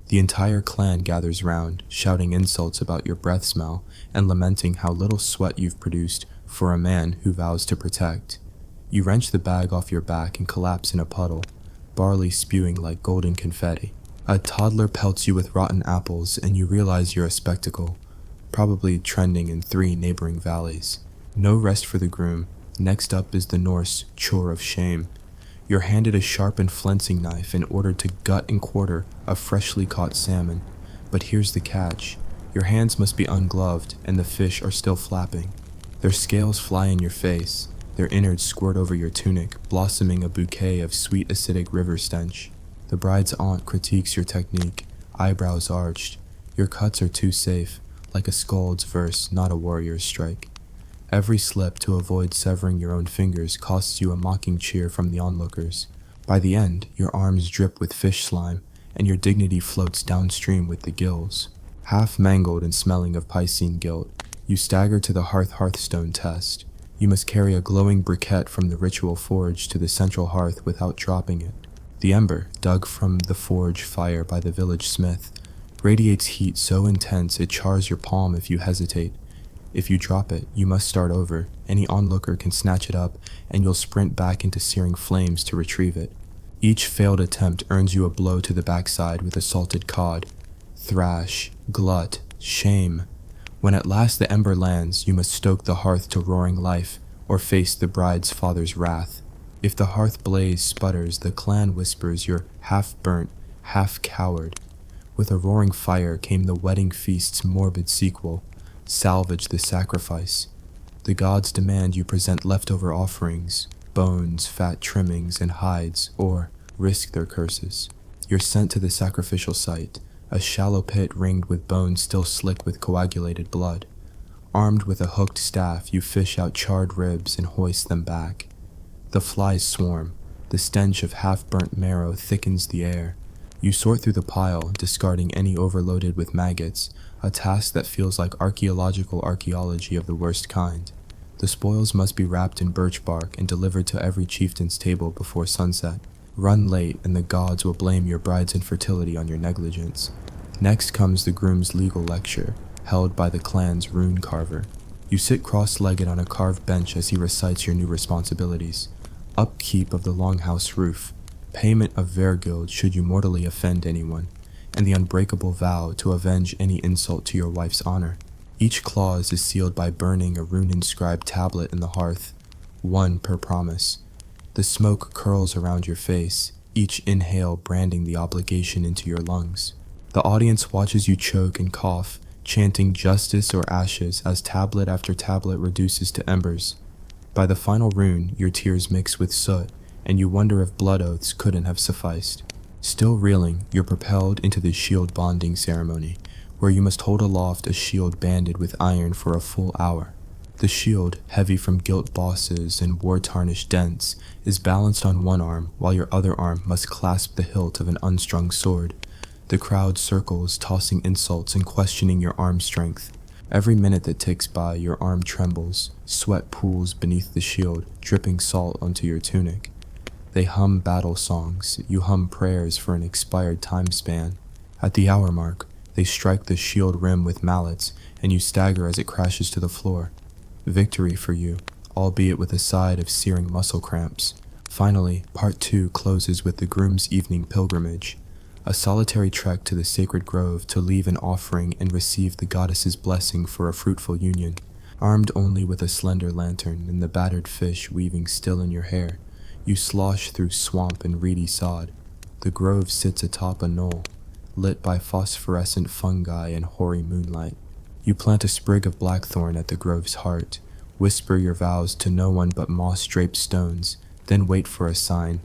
The entire clan gathers round, shouting insults about your breath smell and lamenting how little sweat you've produced for a man who vows to protect. You wrench the bag off your back and collapse in a puddle, barley spewing like golden confetti. A toddler pelts you with rotten apples and you realize you're a spectacle, probably trending in 3 neighboring valleys. No rest for the groom. Next up is the Norse chore of shame. You're handed a sharpened flensing knife and ordered to gut and quarter a freshly caught salmon. But here's the catch. Your hands must be ungloved and the fish are still flapping. Their scales fly in your face. Their innards squirt over your tunic, blossoming a bouquet of sweet acidic river stench. The bride's aunt critiques your technique, eyebrows arched. Your cuts are too safe, like a skald's verse, not a warrior's strike. Every slip to avoid severing your own fingers costs you a mocking cheer from the onlookers. By the end, your arms drip with fish slime, and your dignity floats downstream with the gills. Half mangled and smelling of Piscean guilt, you stagger to the hearthstone test. You must carry a glowing briquette from the ritual forge to the central hearth without dropping it. The ember, dug from the forge fire by the village smith, radiates heat so intense it chars your palm if you hesitate. If you drop it, you must start over. Any onlooker can snatch it up, and you'll sprint back into searing flames to retrieve it. Each failed attempt earns you a blow to the backside with a salted cod. Thrash, glut, shame. When at last the ember lands, you must stoke the hearth to roaring life, or face the bride's father's wrath. If the hearth blaze sputters, the clan whispers you're half-burnt, half-coward. With a roaring fire came the wedding feast's morbid sequel. Salvage the sacrifice. The gods demand you present leftover offerings, bones, fat trimmings, and hides, or risk their curses. You're sent to the sacrificial site, a shallow pit ringed with bones still slick with coagulated blood. Armed with a hooked staff, you fish out charred ribs and hoist them back. The flies swarm. The stench of half-burnt marrow thickens the air. You sort through the pile, discarding any overloaded with maggots, a task that feels like archaeology of the worst kind. The spoils must be wrapped in birch bark and delivered to every chieftain's table before sunset. Run late and the gods will blame your bride's infertility on your negligence. Next comes the groom's legal lecture, held by the clan's rune carver. You sit cross-legged on a carved bench as he recites your new responsibilities. Upkeep of the longhouse roof, payment of vergild should you mortally offend anyone, and the unbreakable vow to avenge any insult to your wife's honor. Each clause is sealed by burning a rune-inscribed tablet in the hearth, one per promise. The smoke curls around your face, each inhale branding the obligation into your lungs. The audience watches you choke and cough, chanting justice or ashes as tablet after tablet reduces to embers. By the final rune, your tears mix with soot, and you wonder if blood oaths couldn't have sufficed. Still reeling, you're propelled into the shield bonding ceremony, where you must hold aloft a shield banded with iron for a full hour. The shield, heavy from gilt bosses and war-tarnished dents, is balanced on one arm, while your other arm must clasp the hilt of an unstrung sword. The crowd circles, tossing insults and questioning your arm strength. Every minute that ticks by, your arm trembles, sweat pools beneath the shield, dripping salt onto your tunic. They hum battle songs, you hum prayers for an expired time span. At the hour mark, they strike the shield rim with mallets, and you stagger as it crashes to the floor. Victory for you, albeit with a side of searing muscle cramps. Finally, part 2 closes with the groom's evening pilgrimage, a solitary trek to the sacred grove to leave an offering and receive the goddess's blessing for a fruitful union. Armed only with a slender lantern and the battered fish weaving still in your hair, you slosh through swamp and reedy sod. The grove sits atop a knoll, lit by phosphorescent fungi and hoary moonlight. You plant a sprig of blackthorn at the grove's heart, whisper your vows to no one but moss-draped stones, then wait for a sign.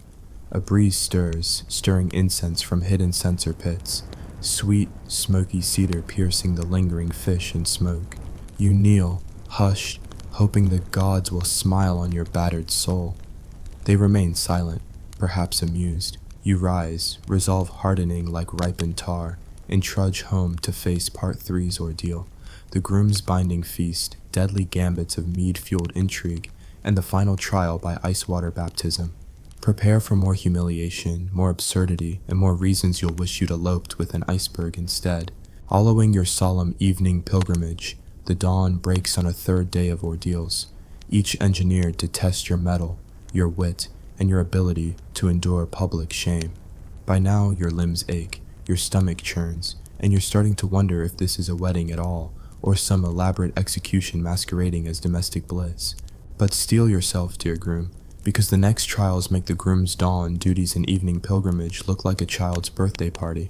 A breeze stirs, stirring incense from hidden censer pits, sweet, smoky cedar piercing the lingering fish and smoke. You kneel, hushed, hoping the gods will smile on your battered soul. They remain silent, perhaps amused. You rise, resolve hardening like ripened tar, and trudge home to face part 3's ordeal, the groom's binding feast, deadly gambits of mead-fueled intrigue, and the final trial by ice water baptism. Prepare for more humiliation, more absurdity, and more reasons you'll wish you'd eloped with an iceberg instead. Following your solemn evening pilgrimage, the dawn breaks on a third day of ordeals, each engineered to test your mettle, your wit, and your ability to endure public shame. By now, your limbs ache, your stomach churns, and you're starting to wonder if this is a wedding at all, or some elaborate execution masquerading as domestic bliss. But steel yourself, dear groom, because the next trials make the groom's dawn, duties, and evening pilgrimage look like a child's birthday party.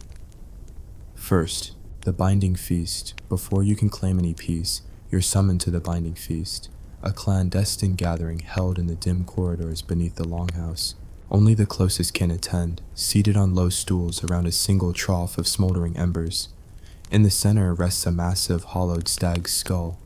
First, the binding feast. Before you can claim any peace, you're summoned to the binding feast, a clandestine gathering held in the dim corridors beneath the longhouse. Only the closest can attend, seated on low stools around a single trough of smoldering embers. In the center rests a massive hollowed stag's skull,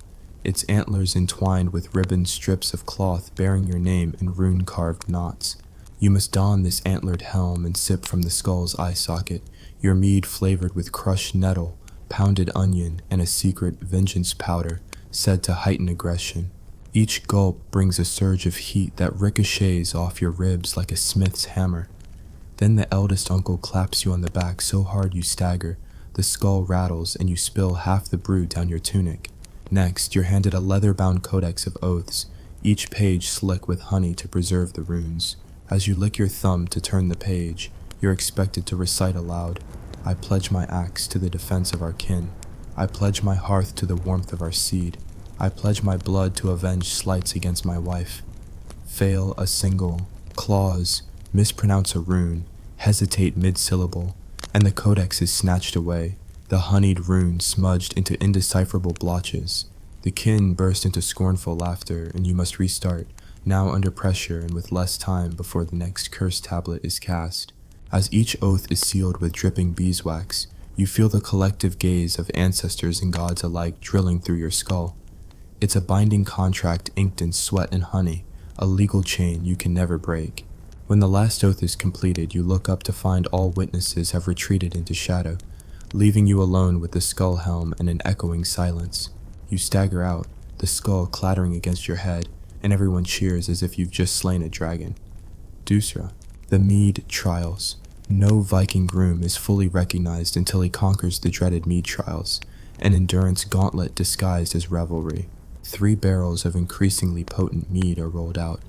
its antlers entwined with ribbon strips of cloth bearing your name in rune-carved knots. You must don this antlered helm and sip from the skull's eye socket, your mead flavored with crushed nettle, pounded onion, and a secret vengeance powder said to heighten aggression. Each gulp brings a surge of heat that ricochets off your ribs like a smith's hammer. Then the eldest uncle claps you on the back so hard you stagger, the skull rattles, and you spill half the brew down your tunic. Next, you're handed a leather-bound codex of oaths, each page slick with honey to preserve the runes. As you lick your thumb to turn the page, you're expected to recite aloud, "I pledge my axe to the defense of our kin. I pledge my hearth to the warmth of our seed. I pledge my blood to avenge slights against my wife." Fail a single clause, mispronounce a rune, hesitate mid-syllable, and the codex is snatched away, the honeyed rune smudged into indecipherable blotches. The kin burst into scornful laughter, and you must restart, now under pressure and with less time before the next curse tablet is cast. As each oath is sealed with dripping beeswax, you feel the collective gaze of ancestors and gods alike drilling through your skull. It's a binding contract inked in sweat and honey, a legal chain you can never break. When the last oath is completed, you look up to find all witnesses have retreated into shadow, leaving you alone with the skull helm and an echoing silence. You stagger out, the skull clattering against your head, and everyone cheers as if you've just slain a dragon. Dusra, the Mead Trials. No Viking groom is fully recognized until he conquers the dreaded Mead Trials, an endurance gauntlet disguised as revelry. 3 barrels of increasingly potent mead are rolled out,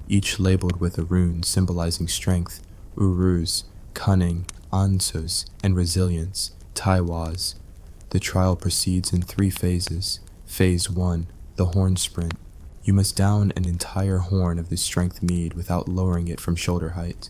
each labeled with a rune symbolizing strength, uruz, cunning, ansos, and resilience, taiwas. The trial proceeds in 3 phases. Phase 1, the horn sprint. You must down an entire horn of the strength mead without lowering it from shoulder height.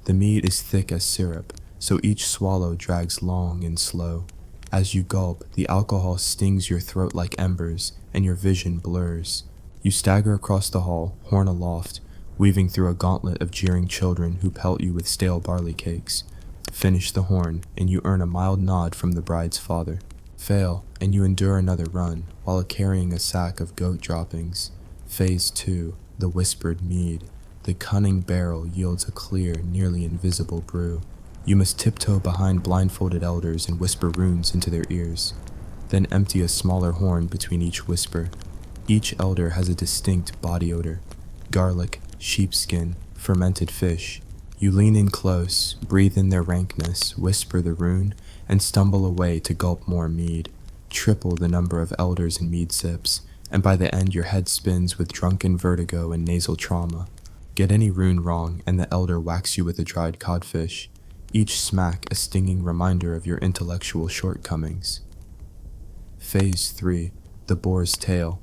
The mead is thick as syrup, so each swallow drags long and slow. As you gulp, the alcohol stings your throat like embers, and your vision blurs. You stagger across the hall, horn aloft, weaving through a gauntlet of jeering children who pelt you with stale barley cakes. Finish the horn, and you earn a mild nod from the bride's father. Fail, and you endure another run, while carrying a sack of goat droppings. Phase 2, the whispered mead. The cunning barrel yields a clear, nearly invisible brew. You must tiptoe behind blindfolded elders and whisper runes into their ears. Then empty a smaller horn between each whisper. Each elder has a distinct body odor: garlic, sheepskin, fermented fish. You lean in close, breathe in their rankness, whisper the rune, and stumble away to gulp more mead. Triple the number of elders and mead sips, and by the end your head spins with drunken vertigo and nasal trauma. Get any rune wrong, and the elder whacks you with a dried codfish, each smack a stinging reminder of your intellectual shortcomings. Phase 3, the boar's tail.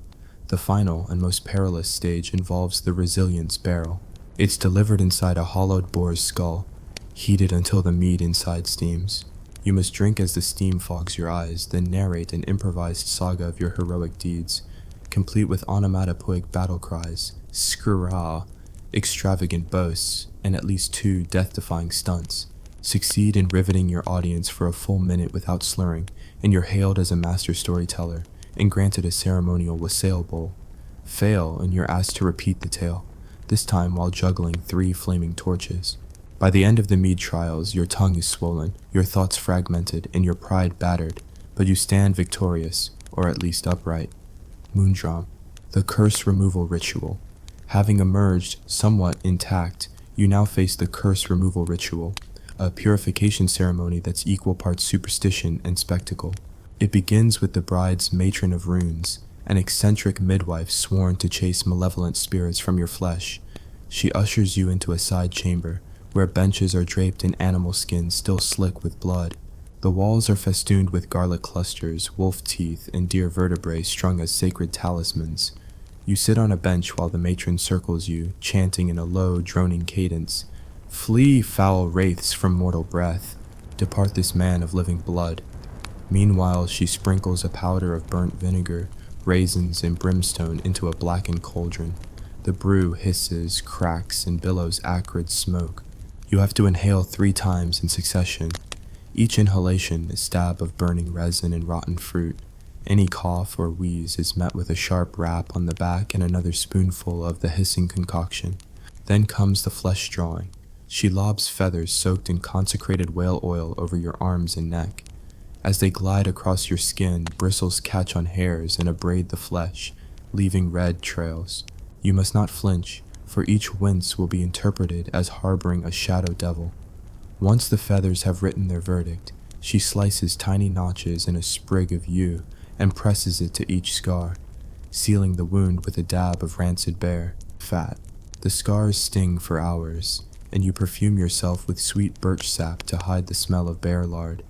The final and most perilous stage involves the resilience barrel. It's delivered inside a hollowed boar's skull, heated until the mead inside steams. You must drink as the steam fogs your eyes, then narrate an improvised saga of your heroic deeds, complete with onomatopoeic battle cries, skirah, extravagant boasts, and at least 2 death-defying stunts. Succeed in riveting your audience for a full minute without slurring, and you're hailed as a master storyteller and granted a ceremonial wassail bowl. Fail, and you're asked to repeat the tale, this time while juggling 3 flaming torches. By the end of the mead trials, your tongue is swollen, your thoughts fragmented, and your pride battered, but you stand victorious, or at least upright. Moondram, the curse removal ritual. Having emerged somewhat intact, you now face the curse removal ritual, a purification ceremony that's equal parts superstition and spectacle. It begins with the bride's matron of runes, an eccentric midwife sworn to chase malevolent spirits from your flesh. She ushers you into a side chamber, where benches are draped in animal skins still slick with blood. The walls are festooned with garlic clusters, wolf teeth, and deer vertebrae strung as sacred talismans. You sit on a bench while the matron circles you, chanting in a low, droning cadence, "Flee, foul wraiths from mortal breath. Depart this man of living blood." Meanwhile, she sprinkles a powder of burnt vinegar, raisins, and brimstone into a blackened cauldron. The brew hisses, cracks, and billows acrid smoke. You have to inhale 3 times in succession. Each inhalation a stab of burning resin and rotten fruit. Any cough or wheeze is met with a sharp rap on the back and another spoonful of the hissing concoction. Then comes the flesh drawing. She lobs feathers soaked in consecrated whale oil over your arms and neck. As they glide across your skin, bristles catch on hairs and abrade the flesh, leaving red trails. You must not flinch, for each wince will be interpreted as harboring a shadow devil. Once the feathers have written their verdict, she slices tiny notches in a sprig of yew and presses it to each scar, sealing the wound with a dab of rancid bear fat. The scars sting for hours, and you perfume yourself with sweet birch sap to hide the smell of bear lard,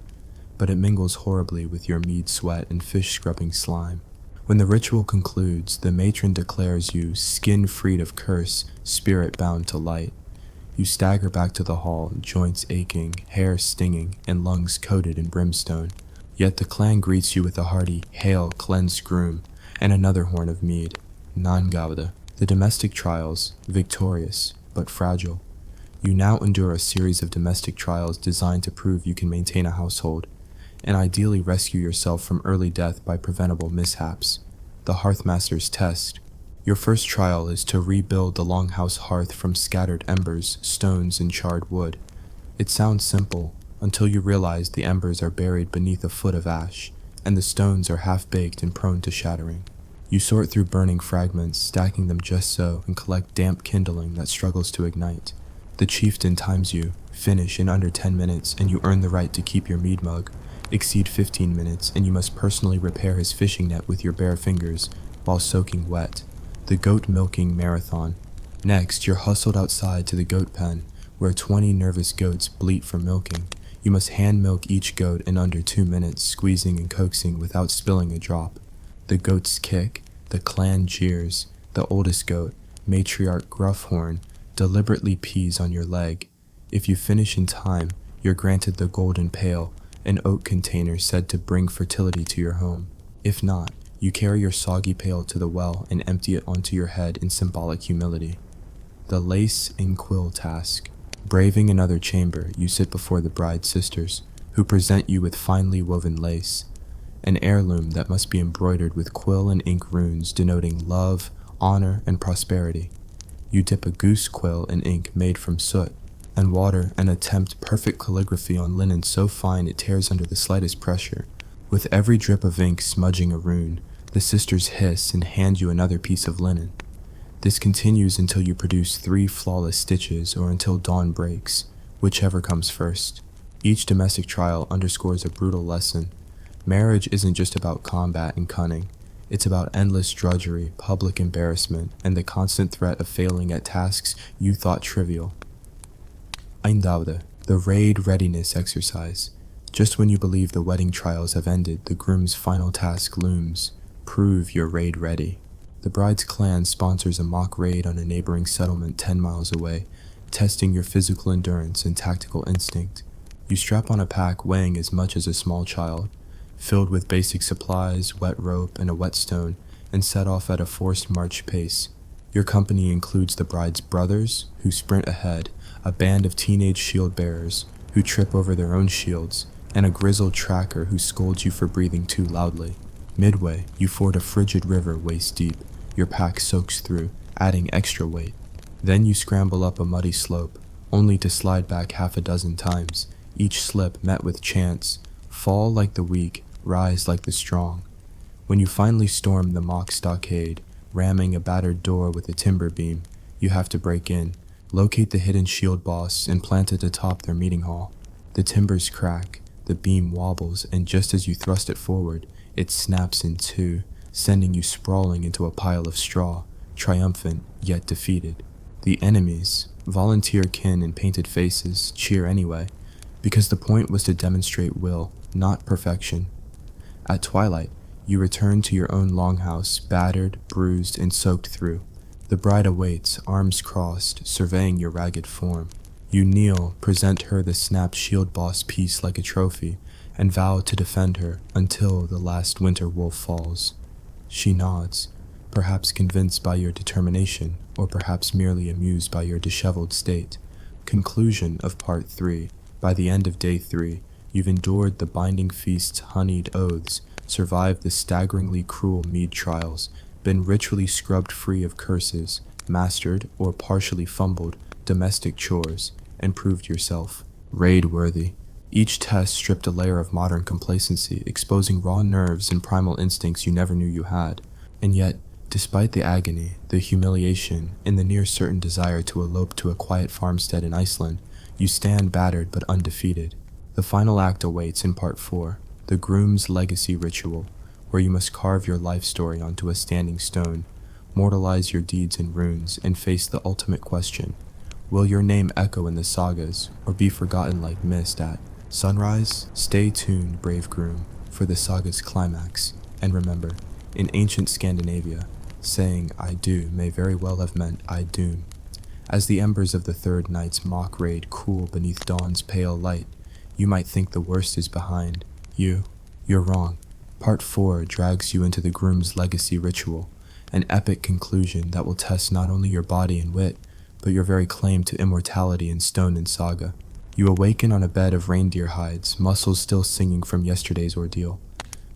but it mingles horribly with your mead sweat and fish-scrubbing slime. When the ritual concludes, the matron declares you skin-freed of curse, spirit-bound to light. You stagger back to the hall, joints aching, hair stinging, and lungs coated in brimstone. Yet the clan greets you with a hearty, "Hail, cleansed groom," and another horn of mead, Nangavda. The domestic trials, victorious, but fragile. You now endure a series of domestic trials designed to prove you can maintain a household, and ideally rescue yourself from early death by preventable mishaps. The Hearthmaster's Test. Your first trial is to rebuild the longhouse hearth from scattered embers, stones, and charred wood. It sounds simple, until you realize the embers are buried beneath a foot of ash, and the stones are half-baked and prone to shattering. You sort through burning fragments, stacking them just so, and collect damp kindling that struggles to ignite. The chieftain times you, finish in under 10 minutes, and you earn the right to keep your mead mug. Exceed 15 minutes, and you must personally repair his fishing net with your bare fingers, while soaking wet. The goat milking marathon. Next, you're hustled outside to the goat pen, where 20 nervous goats bleat for milking. You must hand milk each goat in under 2 minutes, squeezing and coaxing without spilling a drop. The goats kick, the clan jeers, the oldest goat, matriarch Gruffhorn, deliberately pees on your leg. If you finish in time, you're granted the golden pail, an oak container said to bring fertility to your home. If not, you carry your soggy pail to the well and empty it onto your head in symbolic humility. The lace and quill task. Braving another chamber, you sit before the bride's sisters, who present you with finely woven lace, an heirloom that must be embroidered with quill and ink runes denoting love, honor, and prosperity. You dip a goose quill in ink made from soot and water and attempt perfect calligraphy on linen so fine it tears under the slightest pressure. With every drip of ink smudging a rune, the sisters hiss and hand you another piece of linen. This continues until you produce 3 flawless stitches or until dawn breaks, whichever comes first. Each domestic trial underscores a brutal lesson. Marriage isn't just about combat and cunning. It's about endless drudgery, public embarrassment, and the constant threat of failing at tasks you thought trivial. Eindaude, the raid readiness exercise. Just when you believe the wedding trials have ended, the groom's final task looms. Prove you're raid ready. The bride's clan sponsors a mock raid on a neighboring settlement 10 miles away, testing your physical endurance and tactical instinct. You strap on a pack weighing as much as a small child, filled with basic supplies, wet rope, and a whetstone, and set off at a forced march pace. Your company includes the bride's brothers, who sprint ahead, a band of teenage shield bearers, who trip over their own shields, and a grizzled tracker who scolds you for breathing too loudly. Midway, you ford a frigid river waist deep. Your pack soaks through, adding extra weight. Then you scramble up a muddy slope, only to slide back half a dozen times, each slip met with chance. Fall like the weak, rise like the strong. When you finally storm the mock stockade, ramming a battered door with a timber beam, you have to break in, locate the hidden shield boss, and plant it atop their meeting hall. The timbers crack, the beam wobbles, and just as you thrust it forward, it snaps in two, sending you sprawling into a pile of straw, triumphant yet defeated. The enemies, volunteer kin in painted faces, cheer anyway, because the point was to demonstrate will, not perfection. At twilight, you return to your own longhouse, battered, bruised, and soaked through. The bride awaits, arms crossed, surveying your ragged form. You kneel, present her the snapped shield boss piece like a trophy, and vow to defend her until the last winter wolf falls. She nods, perhaps convinced by your determination, or perhaps merely amused by your disheveled state. Conclusion of Part 3. By the end of Day 3, you've endured the binding feast's honeyed oaths, survived the staggeringly cruel mead trials, been ritually scrubbed free of curses, mastered or partially fumbled domestic chores, and proved yourself raid-worthy. Each test stripped a layer of modern complacency, exposing raw nerves and primal instincts you never knew you had. And yet, despite the agony, the humiliation, and the near certain desire to elope to a quiet farmstead in Iceland, you stand battered but undefeated. The final act awaits in Part 4, the Groom's Legacy Ritual, where you must carve your life story onto a standing stone, mortalize your deeds in runes, and face the ultimate question: will your name echo in the sagas, or be forgotten like mist at sunrise? Stay tuned, brave Groom, for the saga's climax, and remember, in ancient Scandinavia, saying "I do" may very well have meant "I doom." As the embers of the third night's mock raid cool beneath dawn's pale light, you might think the worst is behind. You're wrong. Part 4 drags you into the Groom's Legacy Ritual, an epic conclusion that will test not only your body and wit, but your very claim to immortality in stone and saga. You awaken on a bed of reindeer hides, muscles still singing from yesterday's ordeal.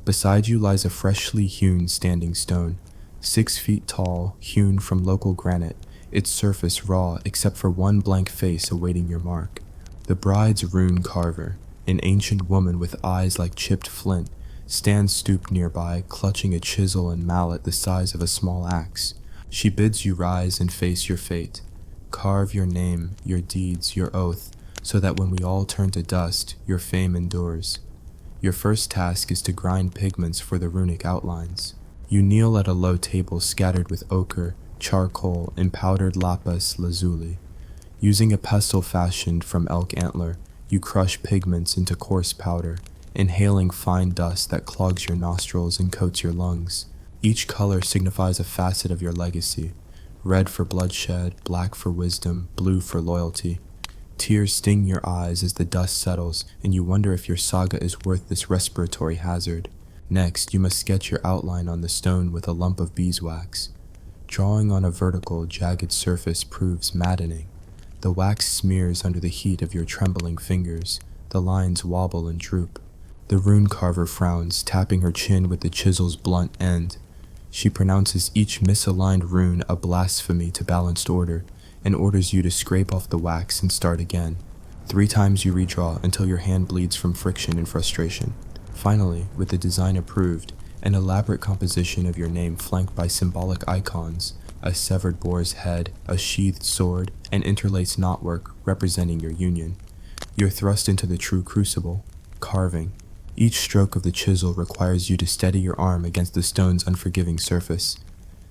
Beside you lies a freshly hewn standing stone, 6 feet tall, hewn from local granite, its surface raw except for one blank face awaiting your mark. The bride's rune carver, an ancient woman with eyes like chipped flint, stands stooped nearby, clutching a chisel and mallet the size of a small axe. She bids you rise and face your fate. Carve your name, your deeds, your oath, so that when we all turn to dust, your fame endures. Your first task is to grind pigments for the runic outlines. You kneel at a low table scattered with ochre, charcoal, and powdered lapis lazuli. Using a pestle fashioned from elk antler, you crush pigments into coarse powder, inhaling fine dust that clogs your nostrils and coats your lungs. Each color signifies a facet of your legacy: red for bloodshed, black for wisdom, blue for loyalty. Tears sting your eyes as the dust settles, and you wonder if your saga is worth this respiratory hazard. Next, you must sketch your outline on the stone with a lump of beeswax. Drawing on a vertical, jagged surface proves maddening. The wax smears under the heat of your trembling fingers. The lines wobble and droop. The rune carver frowns, tapping her chin with the chisel's blunt end. She pronounces each misaligned rune a blasphemy to balanced order, and orders you to scrape off the wax and start again. 3 times you redraw until your hand bleeds from friction and frustration. Finally, with the design approved, an elaborate composition of your name flanked by symbolic icons, a severed boar's head, a sheathed sword, and interlaced knotwork representing your union. You're thrust into the true crucible, carving. Each stroke of the chisel requires you to steady your arm against the stone's unforgiving surface.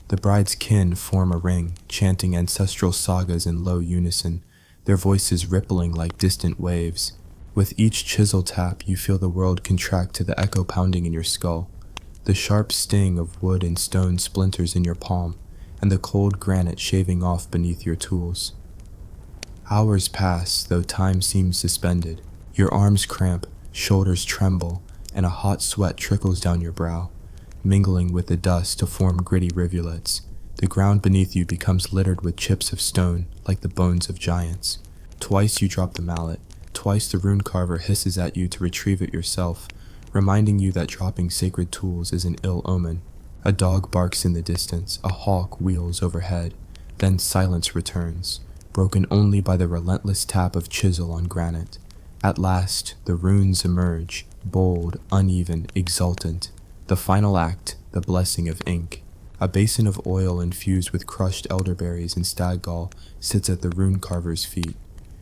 The bride's kin form a ring, chanting ancestral sagas in low unison, their voices rippling like distant waves. With each chisel tap, you feel the world contract to the echo pounding in your skull. The sharp sting of wood and stone splinters in your palm, and the cold granite shaving off beneath your tools. Hours pass, though time seems suspended. Your arms cramp, shoulders tremble, and a hot sweat trickles down your brow, mingling with the dust to form gritty rivulets. The ground beneath you becomes littered with chips of stone, like the bones of giants. Twice you drop the mallet. Twice the rune carver hisses at you to retrieve it yourself, reminding you that dropping sacred tools is an ill omen. A dog barks in the distance, a hawk wheels overhead, then silence returns, broken only by the relentless tap of chisel on granite. At last, the runes emerge, bold, uneven, exultant. The final act, the blessing of ink. A basin of oil infused with crushed elderberries and stag gall sits at the rune carver's feet.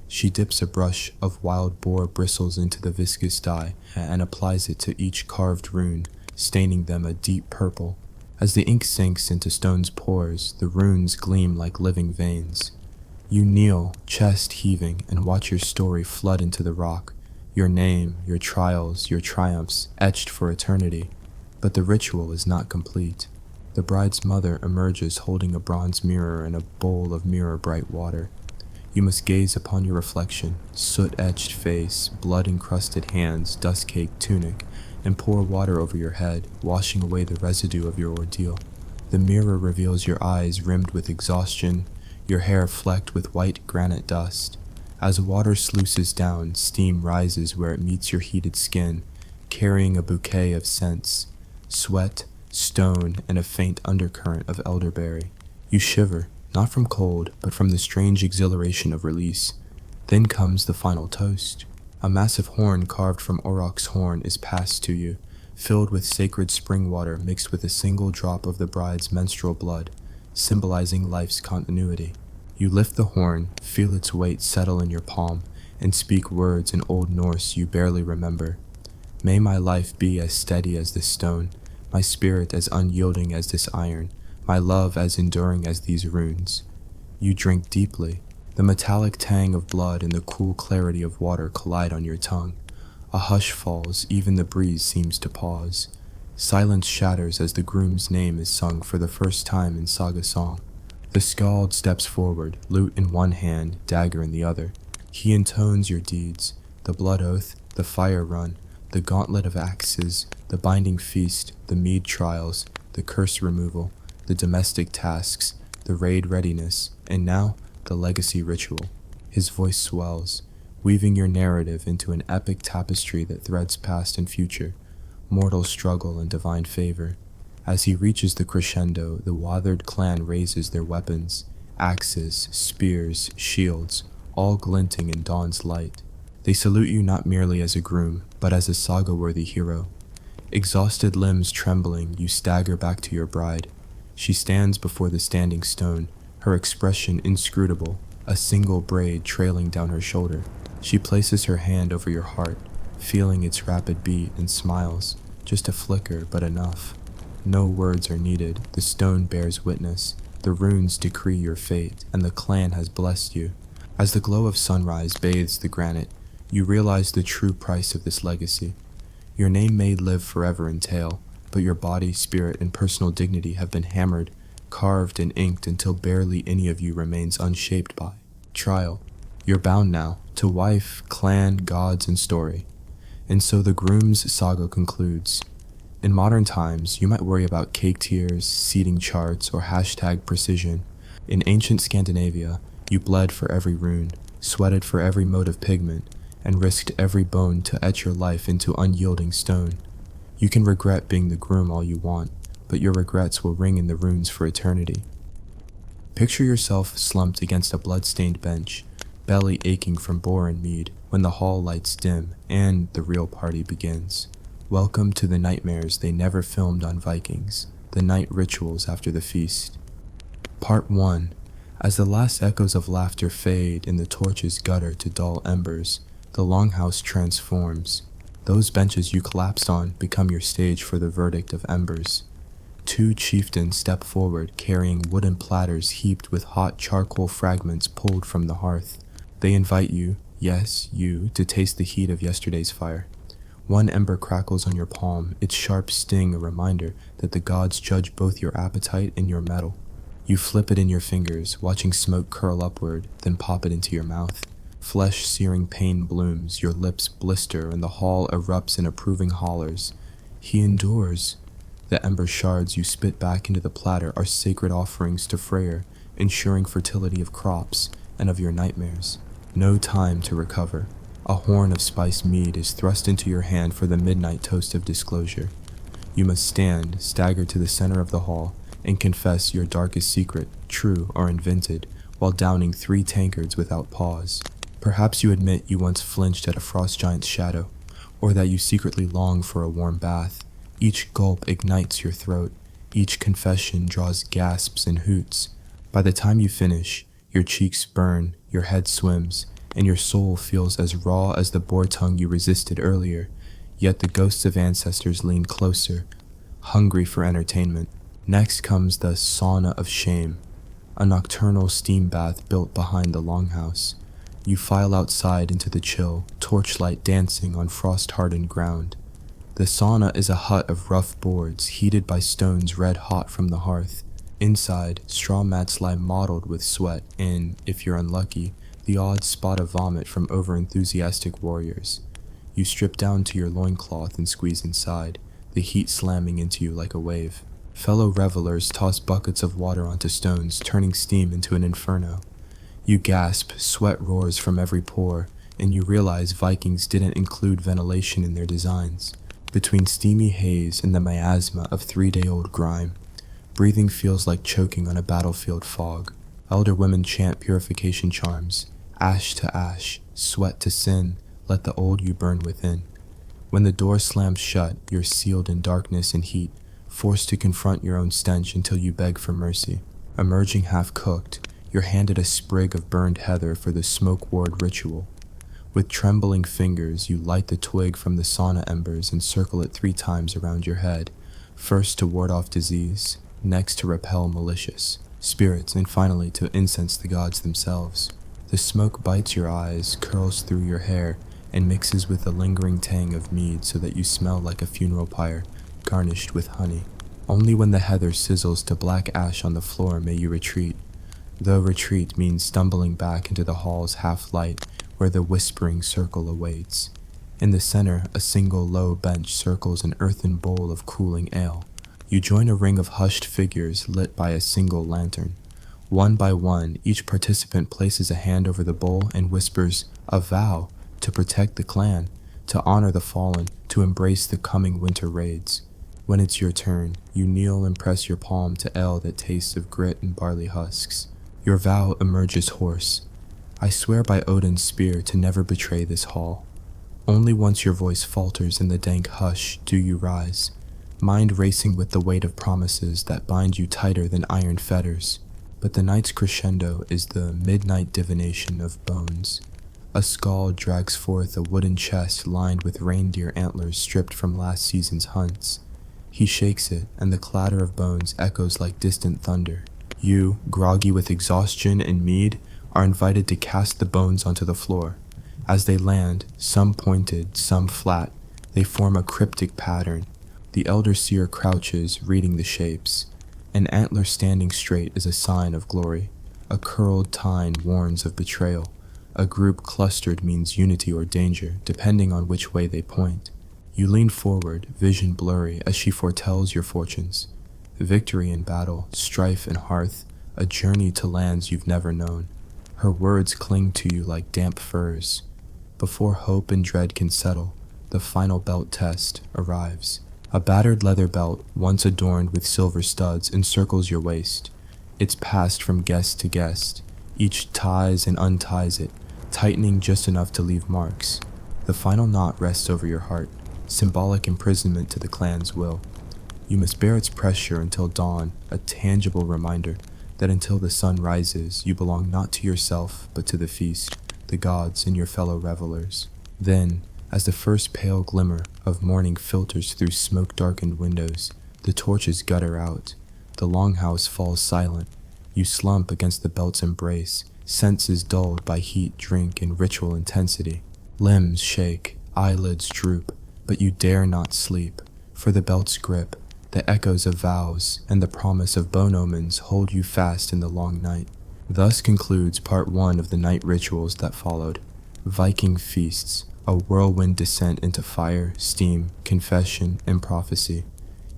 She dips a brush of wild boar bristles into the viscous dye and applies it to each carved rune, staining them a deep purple. As the ink sinks into stone's pores, the runes gleam like living veins. You kneel, chest heaving, and watch your story flood into the rock, your name, your trials, your triumphs, etched for eternity. But the ritual is not complete. The bride's mother emerges holding a bronze mirror and a bowl of mirror-bright water. You must gaze upon your reflection, soot-etched face, blood-encrusted hands, dust-caked tunic, and pour water over your head, washing away the residue of your ordeal. The mirror reveals your eyes rimmed with exhaustion, your hair flecked with white granite dust. As water sluices down, steam rises where it meets your heated skin, carrying a bouquet of scents: sweat, stone, and a faint undercurrent of elderberry. You shiver, not from cold, but from the strange exhilaration of release. Then comes the final toast. A massive horn carved from aurochs horn is passed to you, filled with sacred spring water mixed with a single drop of the bride's menstrual blood, symbolizing life's continuity. You lift the horn, feel its weight settle in your palm, and speak words in Old Norse you barely remember. May my life be as steady as this stone, my spirit as unyielding as this iron, my love as enduring as these runes. You drink deeply. The metallic tang of blood and the cool clarity of water collide on your tongue. A hush falls, even the breeze seems to pause. Silence shatters as the groom's name is sung for the first time in saga song. The skald steps forward, lute in one hand, dagger in the other. He intones your deeds, the blood oath, the fire run, the gauntlet of axes, the binding feast, the mead trials, the curse removal, the domestic tasks, the raid readiness, and now, the legacy ritual. His voice swells, weaving your narrative into an epic tapestry that threads past and future, mortal struggle and divine favor. As he reaches the crescendo, the Wathered clan raises their weapons, axes, spears, shields, all glinting in dawn's light. They salute you not merely as a groom, but as a saga-worthy hero. Exhausted limbs trembling, you stagger back to your bride. She stands before the standing stone, her expression inscrutable, a single braid trailing down her shoulder. She places her hand over your heart, feeling its rapid beat, and smiles, just a flicker, but enough. No words are needed, the stone bears witness, the runes decree your fate, and the clan has blessed you. As the glow of sunrise bathes the granite, you realize the true price of this legacy. Your name may live forever in tale, but your body, spirit, and personal dignity have been hammered, carved and inked until barely any of you remains unshaped by trial. You're bound now to wife, clan, gods, and story. And so the groom's saga concludes. In modern times, you might worry about cake tiers, seating charts, or hashtag precision. In ancient Scandinavia, you bled for every rune, sweated for every mote of pigment, and risked every bone to etch your life into unyielding stone. You can regret being the groom all you want, but your regrets will ring in the runes for eternity. Picture yourself slumped against a blood-stained bench, belly aching from boar and mead, when the hall lights dim and the real party begins. Welcome to the nightmares they never filmed on Vikings, the night rituals after the feast. Part 1. As the last echoes of laughter fade and the torches gutter to dull embers, the longhouse transforms. Those benches you collapsed on become your stage for the verdict of embers. Two chieftains step forward carrying wooden platters heaped with hot charcoal fragments pulled from the hearth. They invite you, yes, you, to taste the heat of yesterday's fire. One ember crackles on your palm, its sharp sting a reminder that the gods judge both your appetite and your mettle. You flip it in your fingers, watching smoke curl upward, then pop it into your mouth. Flesh-searing pain blooms, your lips blister, and the hall erupts in approving hollers. He endures. The ember shards you spit back into the platter are sacred offerings to Freyr, ensuring fertility of crops and of your nightmares. No time to recover. A horn of spiced mead is thrust into your hand for the midnight toast of disclosure. You must stand, stagger to the center of the hall, and confess your darkest secret, true or invented, while downing 3 tankards without pause. Perhaps you admit you once flinched at a frost giant's shadow, or that you secretly long for a warm bath. Each gulp ignites your throat. Each confession draws gasps and hoots. By the time you finish, your cheeks burn, your head swims, and your soul feels as raw as the boar tongue you resisted earlier. Yet the ghosts of ancestors lean closer, hungry for entertainment. Next comes the sauna of shame, a nocturnal steam bath built behind the longhouse. You file outside into the chill, torchlight dancing on frost-hardened ground. The sauna is a hut of rough boards, heated by stones red hot from the hearth. Inside, straw mats lie mottled with sweat and, if you're unlucky, the odd spot of vomit from over-enthusiastic warriors. You strip down to your loincloth and squeeze inside, the heat slamming into you like a wave. Fellow revelers toss buckets of water onto stones, turning steam into an inferno. You gasp, sweat roars from every pore, and you realize Vikings didn't include ventilation in their designs. Between steamy haze and the miasma of 3-day-old grime, breathing feels like choking on a battlefield fog. Elder women chant purification charms, ash to ash, sweat to sin, let the old you burn within. When the door slams shut, you're sealed in darkness and heat, forced to confront your own stench until you beg for mercy. Emerging half-cooked, you're handed a sprig of burned heather for the smoke ward ritual. With trembling fingers, you light the twig from the sauna embers and circle it 3 times around your head, first to ward off disease, next to repel malicious spirits, and finally to incense the gods themselves. The smoke bites your eyes, curls through your hair, and mixes with the lingering tang of mead so that you smell like a funeral pyre, garnished with honey. Only when the heather sizzles to black ash on the floor may you retreat, though retreat means stumbling back into the hall's half-light where the whispering circle awaits. In the center, a single low bench circles an earthen bowl of cooling ale. You join a ring of hushed figures lit by a single lantern. One by one, each participant places a hand over the bowl and whispers a vow to protect the clan, to honor the fallen, to embrace the coming winter raids. When it's your turn, you kneel and press your palm to ale that tastes of grit and barley husks. Your vow emerges hoarse. I swear by Odin's spear to never betray this hall. Only once your voice falters in the dank hush do you rise, mind racing with the weight of promises that bind you tighter than iron fetters. But the night's crescendo is the midnight divination of bones. A skald drags forth a wooden chest lined with reindeer antlers stripped from last season's hunts. He shakes it, and the clatter of bones echoes like distant thunder. You, groggy with exhaustion and mead, are invited to cast the bones onto the floor. As they land, some pointed, some flat, they form a cryptic pattern. The elder seer crouches, reading the shapes. An antler standing straight is a sign of glory. A curled tine warns of betrayal. A group clustered means unity or danger, depending on which way they point. You lean forward, vision blurry, as she foretells your fortunes. Victory in battle, strife in hearth, a journey to lands you've never known. Her words cling to you like damp furs. Before hope and dread can settle, the final belt test arrives. A battered leather belt, once adorned with silver studs, encircles your waist. It's passed from guest to guest. Each ties and unties it, tightening just enough to leave marks. The final knot rests over your heart, symbolic imprisonment to the clan's will. You must bear its pressure until dawn, a tangible reminder that until the sun rises, you belong not to yourself, but to the feast, the gods, and your fellow revelers. Then, as the first pale glimmer of morning filters through smoke-darkened windows, the torches gutter out. The longhouse falls silent. You slump against the belt's embrace, senses dulled by heat, drink, and ritual intensity. Limbs shake, eyelids droop, but you dare not sleep, for the belt's grip, the echoes of vows, and the promise of bone omens hold you fast in the long night. Thus concludes part 1 of the night rituals that followed. Viking feasts, a whirlwind descent into fire, steam, confession, and prophecy.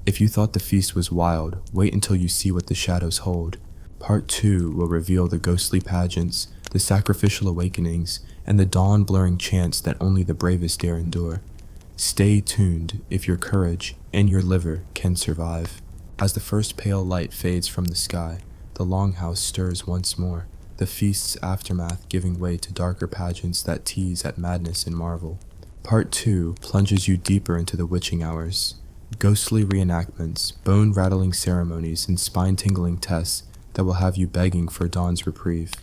If you thought the feast was wild, wait until you see what the shadows hold. Part 2 will reveal the ghostly pageants, the sacrificial awakenings, and the dawn-blurring chants that only the bravest dare endure. Stay tuned if your courage and your liver can survive. As the first pale light fades from the sky, the longhouse stirs once more, the feast's aftermath giving way to darker pageants that tease at madness and marvel. Part 2 plunges you deeper into the witching hours. Ghostly reenactments, bone-rattling ceremonies, and spine-tingling tests that will have you begging for dawn's reprieve.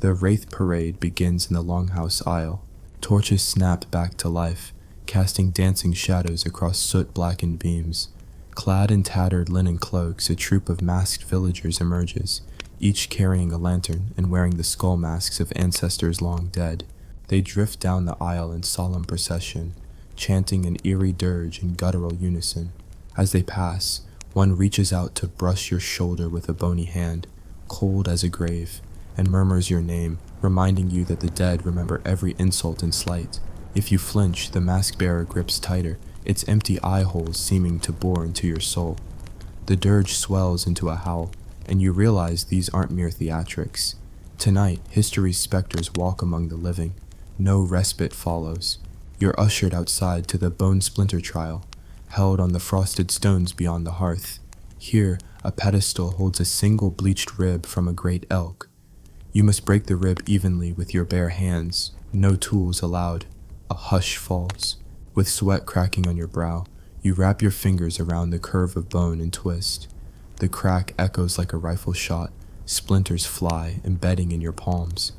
The Wraith Parade begins in the longhouse aisle. Torches snap back to life, casting dancing shadows across soot-blackened beams. Clad in tattered linen cloaks, a troop of masked villagers emerges, each carrying a lantern and wearing the skull masks of ancestors long dead. They drift down the aisle in solemn procession, chanting an eerie dirge in guttural unison. As they pass, one reaches out to brush your shoulder with a bony hand, cold as a grave, and murmurs your name, reminding you that the dead remember every insult and slight. If you flinch, the mask-bearer grips tighter, its empty eye holes seeming to bore into your soul. The dirge swells into a howl, and you realize these aren't mere theatrics. Tonight, history's specters walk among the living. No respite follows. You're ushered outside to the bone splinter trial, held on the frosted stones beyond the hearth. Here, a pedestal holds a single bleached rib from a great elk. You must break the rib evenly with your bare hands, no tools allowed. A hush falls. With sweat cracking on your brow, you wrap your fingers around the curve of bone and twist. The crack echoes like a rifle shot. Splinters fly, embedding in your palms.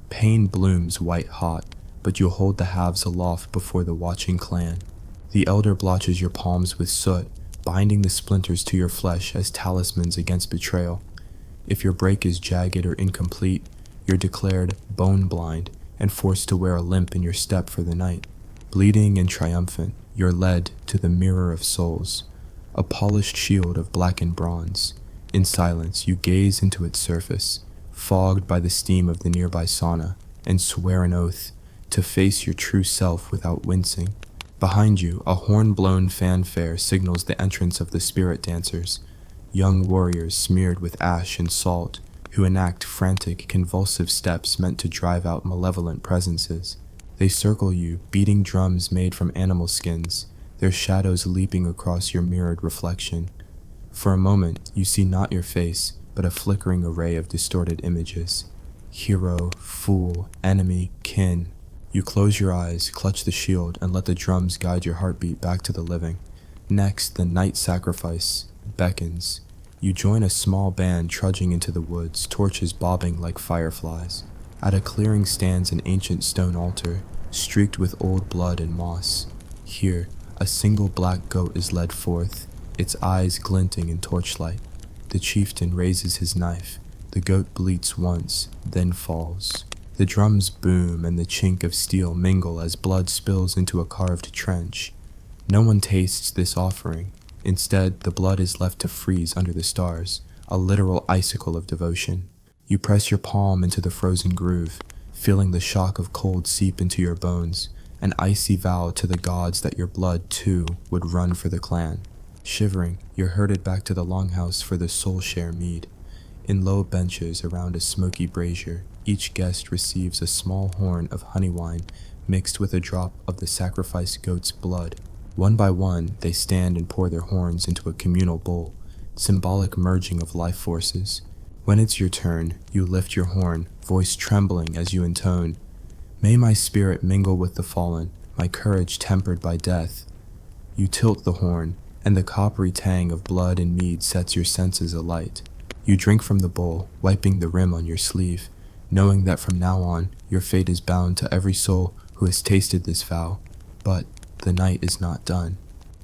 Pain blooms white hot, but you hold the halves aloft before the watching clan. The elder blotches your palms with soot, binding the splinters to your flesh as talismans against betrayal. If your break is jagged or incomplete, you're declared bone blind and forced to wear a limp in your step for the night. Bleeding and triumphant, you're led to the Mirror of Souls, a polished shield of blackened bronze. In silence, you gaze into its surface, fogged by the steam of the nearby sauna, and swear an oath to face your true self without wincing. Behind you, a horn-blown fanfare signals the entrance of the spirit dancers, young warriors smeared with ash and salt, who enact frantic, convulsive steps meant to drive out malevolent presences. They circle you, beating drums made from animal skins, their shadows leaping across your mirrored reflection. For a moment, you see not your face, but a flickering array of distorted images. Hero, fool, enemy, kin. You close your eyes, clutch the shield, and let the drums guide your heartbeat back to the living. Next, the night sacrifice beckons. You join a small band trudging into the woods, torches bobbing like fireflies. At a clearing stands an ancient stone altar, streaked with old blood and moss. Here, a single black goat is led forth, its eyes glinting in torchlight. The chieftain raises his knife. The goat bleats once, then falls. The drums boom and the chink of steel mingle as blood spills into a carved trench. No one tastes this offering. Instead, the blood is left to freeze under the stars, a literal icicle of devotion. You press your palm into the frozen groove, feeling the shock of cold seep into your bones, an icy vow to the gods that your blood, too, would run for the clan. Shivering, you're herded back to the longhouse for the soul share mead. In low benches around a smoky brazier, each guest receives a small horn of honey wine mixed with a drop of the sacrificed goat's blood. One by one, they stand and pour their horns into a communal bowl, symbolic merging of life forces. When it's your turn, you lift your horn, voice trembling as you intone, "May my spirit mingle with the fallen, my courage tempered by death." You tilt the horn, and the coppery tang of blood and mead sets your senses alight. You drink from the bowl, wiping the rim on your sleeve, knowing that from now on, your fate is bound to every soul who has tasted this vow. But the night is not done.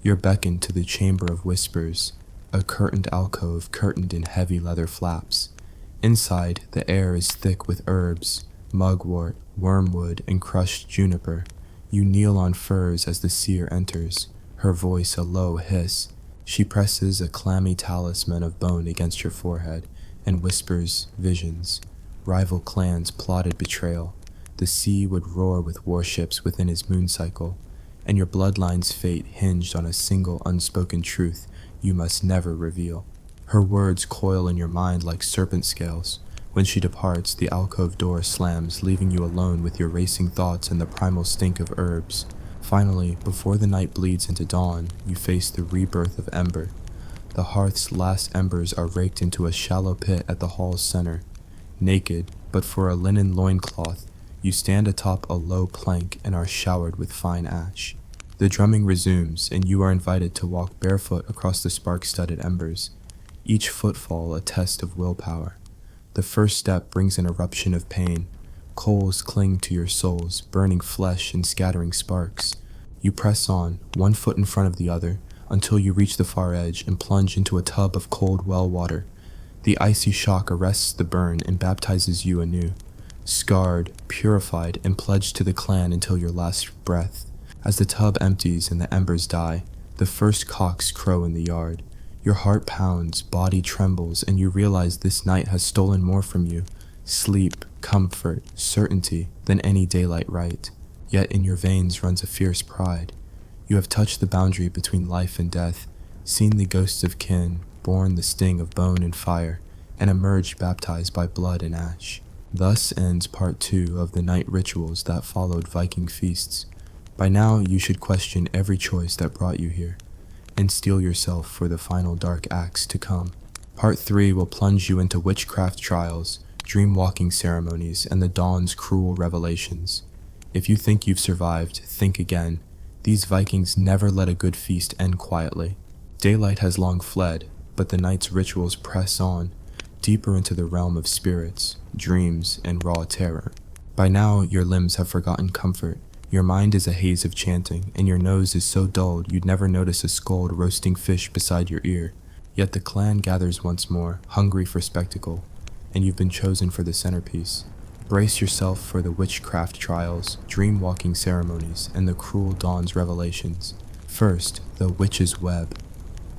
You're beckoned to the chamber of whispers, a curtained alcove curtained in heavy leather flaps. Inside, the air is thick with herbs, mugwort, wormwood, and crushed juniper. You kneel on furs as the seer enters, her voice a low hiss. She presses a clammy talisman of bone against your forehead and whispers visions. Rival clans plotted betrayal. The sea would roar with warships within his moon cycle, and your bloodline's fate hinged on a single unspoken truth you must never reveal. Her words coil in your mind like serpent scales. When she departs, the alcove door slams, leaving you alone with your racing thoughts and the primal stink of herbs. Finally, before the night bleeds into dawn, you face the rebirth of ember. The hearth's last embers are raked into a shallow pit at the hall's center. Naked, but for a linen loincloth, you stand atop a low plank and are showered with fine ash. The drumming resumes, and you are invited to walk barefoot across the spark-studded embers, each footfall a test of willpower. The first step brings an eruption of pain. Coals cling to your soles, burning flesh and scattering sparks. You press on, one foot in front of the other, until you reach the far edge and plunge into a tub of cold well water. The icy shock arrests the burn and baptizes you anew, scarred, purified, and pledged to the clan until your last breath. As the tub empties and the embers die, the first cocks crow in the yard. Your heart pounds, body trembles, and you realize this night has stolen more from you: sleep, comfort, certainty, than any daylight rite. Yet in your veins runs a fierce pride. You have touched the boundary between life and death, seen the ghosts of kin, borne the sting of bone and fire, and emerged baptized by blood and ash. Thus ends part 2 of the night rituals that followed Viking feasts. By now, you should question every choice that brought you here, and steel yourself for the final dark acts to come. Part 3 will plunge you into witchcraft trials, dream-walking ceremonies, and the dawn's cruel revelations. If you think you've survived, think again. These Vikings never let a good feast end quietly. Daylight has long fled, but the night's rituals press on, deeper into the realm of spirits, dreams, and raw terror. By now, your limbs have forgotten comfort. Your mind is a haze of chanting, and your nose is so dulled you'd never notice a scald roasting fish beside your ear. Yet the clan gathers once more, hungry for spectacle, and you've been chosen for the centerpiece. Brace yourself for the witchcraft trials, dream-walking ceremonies, and the cruel dawn's revelations. First, the witch's web.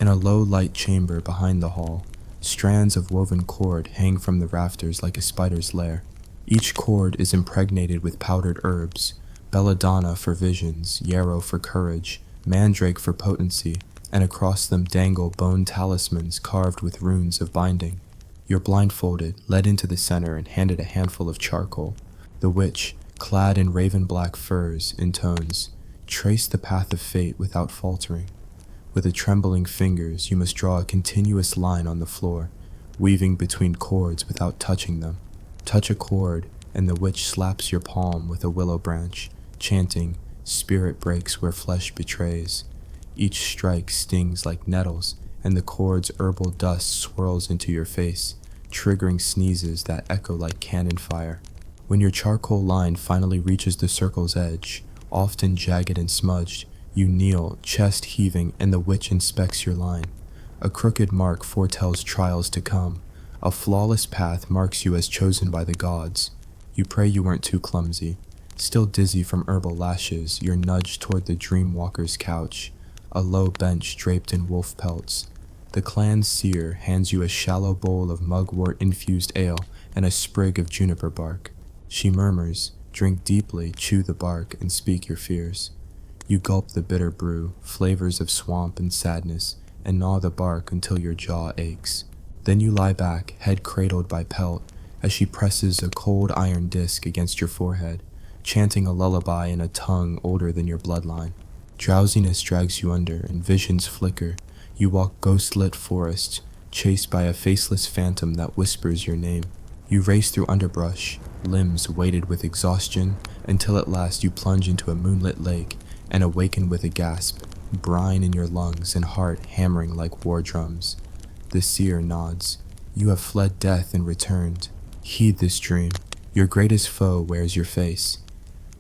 In a low-light chamber behind the hall, strands of woven cord hang from the rafters like a spider's lair. Each cord is impregnated with powdered herbs, belladonna for visions, yarrow for courage, mandrake for potency, and across them dangle bone talismans carved with runes of binding. You're blindfolded, led into the center, and handed a handful of charcoal. The witch, clad in raven-black furs, intones, "Trace the path of fate without faltering." With the trembling fingers, you must draw a continuous line on the floor, weaving between cords without touching them. Touch a cord, and the witch slaps your palm with a willow branch, chanting, "Spirit breaks where flesh betrays." Each strike stings like nettles, and the cord's herbal dust swirls into your face, triggering sneezes that echo like cannon fire. When your charcoal line finally reaches the circle's edge, often jagged and smudged, you kneel, chest heaving, and the witch inspects your line. A crooked mark foretells trials to come. A flawless path marks you as chosen by the gods. You pray you weren't too clumsy. Still dizzy from herbal lashes, you're nudged toward the dreamwalker's couch, a low bench draped in wolf pelts. The clan's seer hands you a shallow bowl of mugwort-infused ale and a sprig of juniper bark. She murmurs, "Drink deeply, chew the bark, and speak your fears." You gulp the bitter brew, flavors of swamp and sadness, and gnaw the bark until your jaw aches. Then you lie back, head cradled by pelt, as she presses a cold iron disc against your forehead, chanting a lullaby in a tongue older than your bloodline. Drowsiness drags you under, and visions flicker. You walk ghost-lit forests, chased by a faceless phantom that whispers your name. You race through underbrush, limbs weighted with exhaustion, until at last you plunge into a moonlit lake and awaken with a gasp, brine in your lungs and heart hammering like war drums. The seer nods. You have fled death and returned. Heed this dream. Your greatest foe wears your face.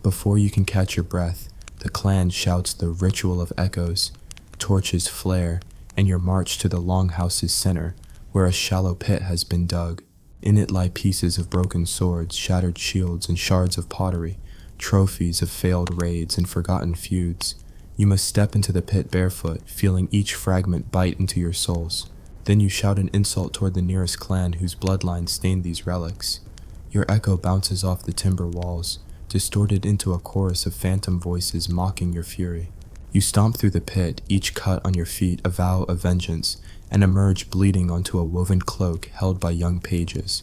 Before you can catch your breath, the clan shouts the ritual of echoes. Torches flare, and you're marched to the longhouses' center, where a shallow pit has been dug. In it lie pieces of broken swords, shattered shields, and shards of pottery, trophies of failed raids and forgotten feuds. You must step into the pit barefoot, feeling each fragment bite into your soles. Then you shout an insult toward the nearest clan whose bloodline stained these relics. Your echo bounces off the timber walls, distorted into a chorus of phantom voices mocking your fury. You stomp through the pit, each cut on your feet a vow of vengeance, and emerge bleeding onto a woven cloak held by young pages.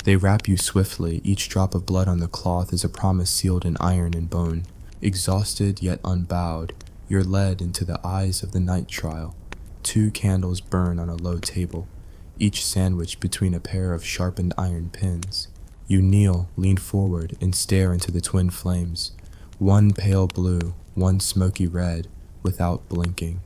They wrap you swiftly, each drop of blood on the cloth is a promise sealed in iron and bone. Exhausted yet unbowed, you're led into the eyes of the night trial. 2 candles burn on a low table, each sandwiched between a pair of sharpened iron pins. You kneel, lean forward, and stare into the twin flames. One pale blue, one smoky red, without blinking.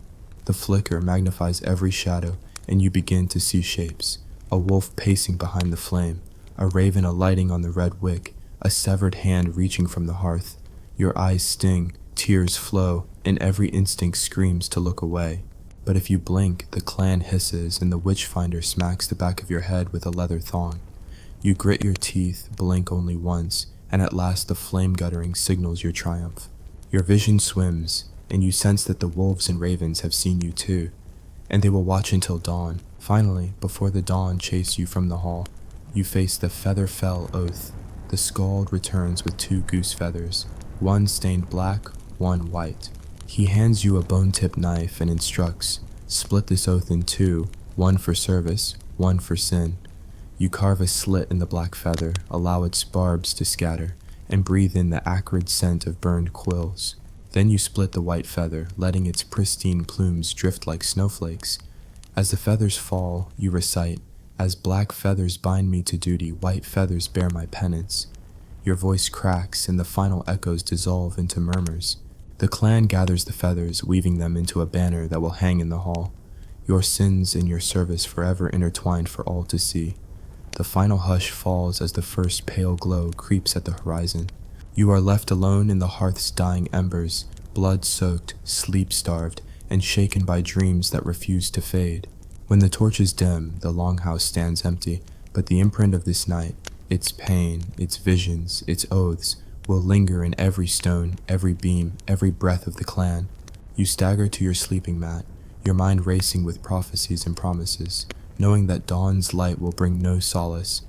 The flicker magnifies every shadow, and you begin to see shapes. A wolf pacing behind the flame, a raven alighting on the red wick, a severed hand reaching from the hearth. Your eyes sting, tears flow, and every instinct screams to look away. But if you blink, the clan hisses, and the witchfinder smacks the back of your head with a leather thong. You grit your teeth, blink only once, and at last the flame guttering signals your triumph. Your vision swims, and you sense that the wolves and ravens have seen you too, and they will watch until dawn. Finally, before the dawn chase you from the hall, you face the feather-fell oath. The skald returns with 2 goose feathers, one stained black, one white. He hands you a bone-tipped knife and instructs, "Split this oath in 2, one for service, one for sin." You carve a slit in the black feather, allow its barbs to scatter, and breathe in the acrid scent of burned quills. Then you split the white feather, letting its pristine plumes drift like snowflakes. As the feathers fall, you recite, "As black feathers bind me to duty, white feathers bear my penance." Your voice cracks and the final echoes dissolve into murmurs. The clan gathers the feathers, weaving them into a banner that will hang in the hall. Your sins and your service forever intertwined for all to see. The final hush falls as the first pale glow creeps at the horizon. You are left alone in the hearth's dying embers, blood-soaked, sleep-starved, and shaken by dreams that refuse to fade. When the torches dim, the longhouse stands empty, but the imprint of this night, its pain, its visions, its oaths, will linger in every stone, every beam, every breath of the clan. You stagger to your sleeping mat, your mind racing with prophecies and promises, knowing that dawn's light will bring no solace,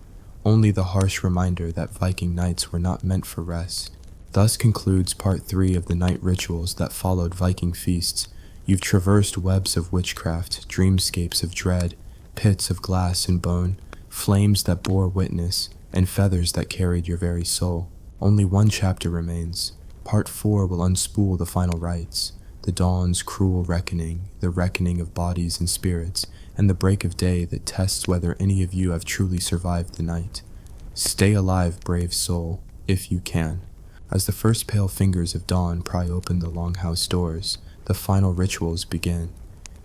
only the harsh reminder that Viking nights were not meant for rest. Thus concludes part 3 of the night rituals that followed Viking feasts. You've traversed webs of witchcraft, dreamscapes of dread, pits of glass and bone, flames that bore witness, and feathers that carried your very soul. Only one chapter remains. Part 4 will unspool the final rites, the dawn's cruel reckoning, the reckoning of bodies and spirits, and the break of day that tests whether any of you have truly survived the night. Stay alive, brave soul, if you can. As the first pale fingers of dawn pry open the longhouse doors, the final rituals begin,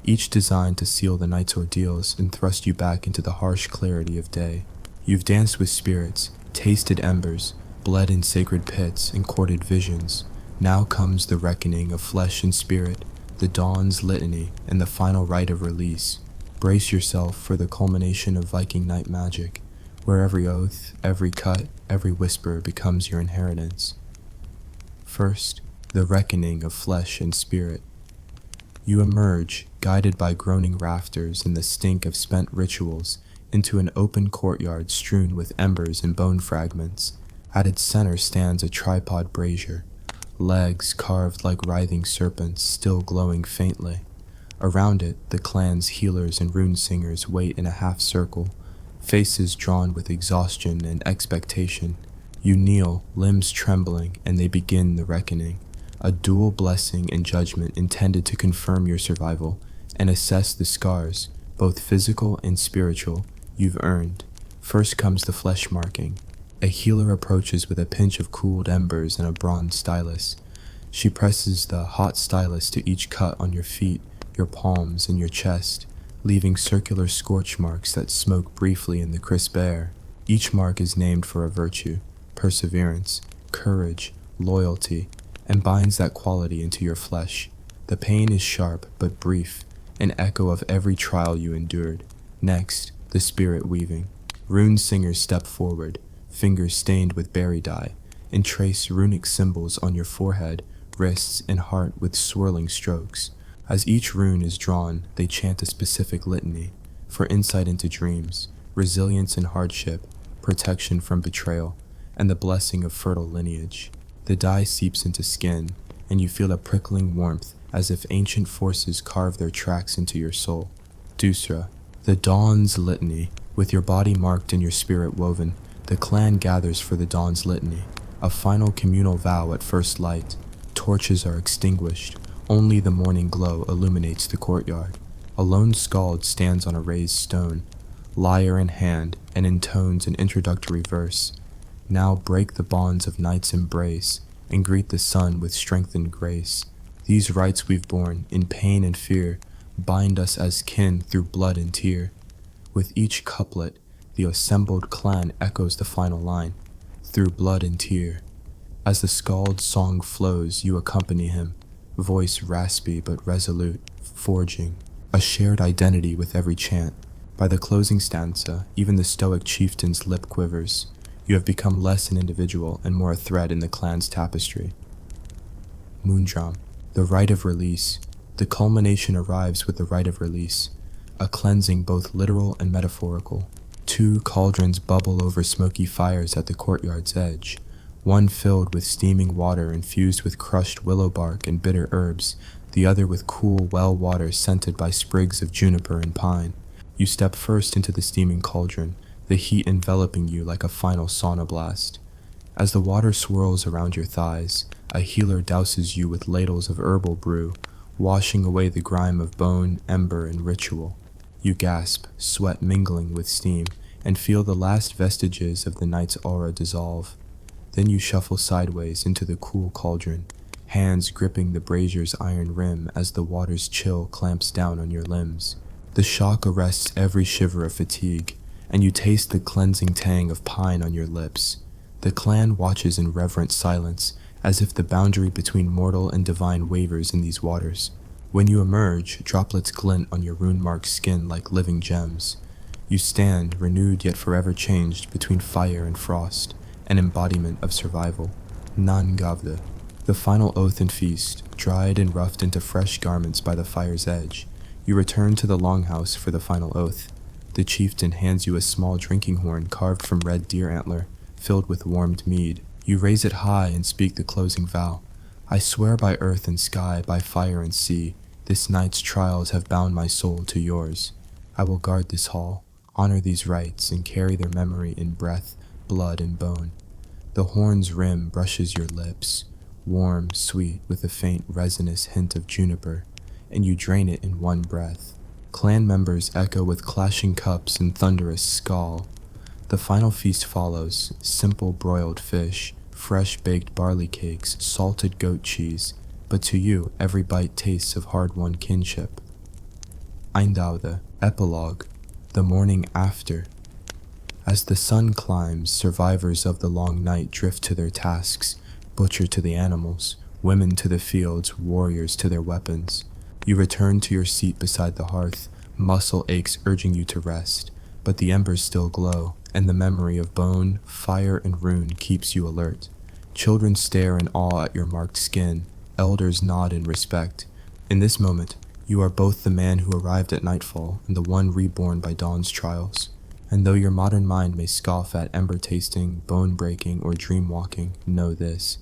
each designed to seal the night's ordeals and thrust you back into the harsh clarity of day. You've danced with spirits, tasted embers, bled in sacred pits, and courted visions. Now comes the reckoning of flesh and spirit, the dawn's litany, and the final rite of release. Brace yourself for the culmination of Viking night magic, where every oath, every cut, every whisper becomes your inheritance. First, the reckoning of flesh and spirit. You emerge, guided by groaning rafters and the stink of spent rituals, into an open courtyard strewn with embers and bone fragments. At its center stands a tripod brazier, legs carved like writhing serpents still glowing faintly. Around it, the clan's healers and rune singers wait in a half circle, faces drawn with exhaustion and expectation. You kneel, limbs trembling, and they begin the reckoning, a dual blessing and judgment intended to confirm your survival and assess the scars, both physical and spiritual, you've earned. First comes the flesh marking. A healer approaches with a pinch of cooled embers and a bronze stylus. She presses the hot stylus to each cut on your feet, your palms, and your chest, leaving circular scorch marks that smoke briefly in the crisp air. Each mark is named for a virtue, perseverance, courage, loyalty, and binds that quality into your flesh. The pain is sharp but brief, an echo of every trial you endured. Next, the spirit weaving. Rune singers step forward, fingers stained with berry dye, and trace runic symbols on your forehead, wrists, and heart with swirling strokes. As each rune is drawn, they chant a specific litany, for insight into dreams, resilience in hardship, protection from betrayal, and the blessing of fertile lineage. The dye seeps into skin, and you feel a prickling warmth as if ancient forces carve their tracks into your soul. Dusra, the dawn's litany. With your body marked and your spirit woven, the clan gathers for the dawn's litany, a final communal vow at first light. Torches are extinguished. Only the morning glow illuminates the courtyard. A lone skald stands on a raised stone, lyre in hand, and intones an introductory verse. Now break the bonds of night's embrace, and greet the sun with strengthened grace. These rites we've borne, in pain and fear, bind us as kin through blood and tear. With each couplet, the assembled clan echoes the final line, through blood and tear. As the skald's song flows, you accompany him, voice raspy but resolute, forging a shared identity with every chant. By the closing stanza, even the stoic chieftain's lip quivers. You have become less an individual and more a thread in the clan's tapestry. Moondrum, the rite of release. The culmination arrives with the rite of release, a cleansing both literal and metaphorical. 2 cauldrons bubble over smoky fires at the courtyard's edge, one filled with steaming water infused with crushed willow bark and bitter herbs, the other with cool well water scented by sprigs of juniper and pine. You step first into the steaming cauldron, the heat enveloping you like a final sauna blast. As the water swirls around your thighs, a healer douses you with ladles of herbal brew, washing away the grime of bone, ember, and ritual. You gasp, sweat mingling with steam, and feel the last vestiges of the night's aura dissolve. Then you shuffle sideways into the cool cauldron, hands gripping the brazier's iron rim as the water's chill clamps down on your limbs. The shock arrests every shiver of fatigue, and you taste the cleansing tang of pine on your lips. The clan watches in reverent silence, as if the boundary between mortal and divine wavers in these waters. When you emerge, droplets glint on your rune-marked skin like living gems. You stand, renewed yet forever changed, between fire and frost, an embodiment of survival. Nangavda, the final oath and feast, dried and roughed into fresh garments by the fire's edge. You return to the longhouse for the final oath. The chieftain hands you a small drinking horn carved from red deer antler, filled with warmed mead. You raise it high and speak the closing vow. I swear by earth and sky, by fire and sea, this night's trials have bound my soul to yours. I will guard this hall, honor these rites, and carry their memory in breath, blood, and bone. The horn's rim brushes your lips, warm, sweet, with a faint resinous hint of juniper, and you drain it in one breath. Clan members echo with clashing cups and thunderous scawl. The final feast follows: simple broiled fish, fresh baked barley cakes, salted goat cheese, but to you every bite tastes of hard-won kinship. Eindaude, epilogue, the morning after. As the sun climbs, survivors of the long night drift to their tasks, butcher to the animals, women to the fields, warriors to their weapons. You return to your seat beside the hearth, muscle aches urging you to rest, but the embers still glow, and the memory of bone, fire, and rune keeps you alert. Children stare in awe at your marked skin, elders nod in respect. In this moment, you are both the man who arrived at nightfall and the one reborn by dawn's trials. And though your modern mind may scoff at ember tasting, bone breaking, or dream walking, know this: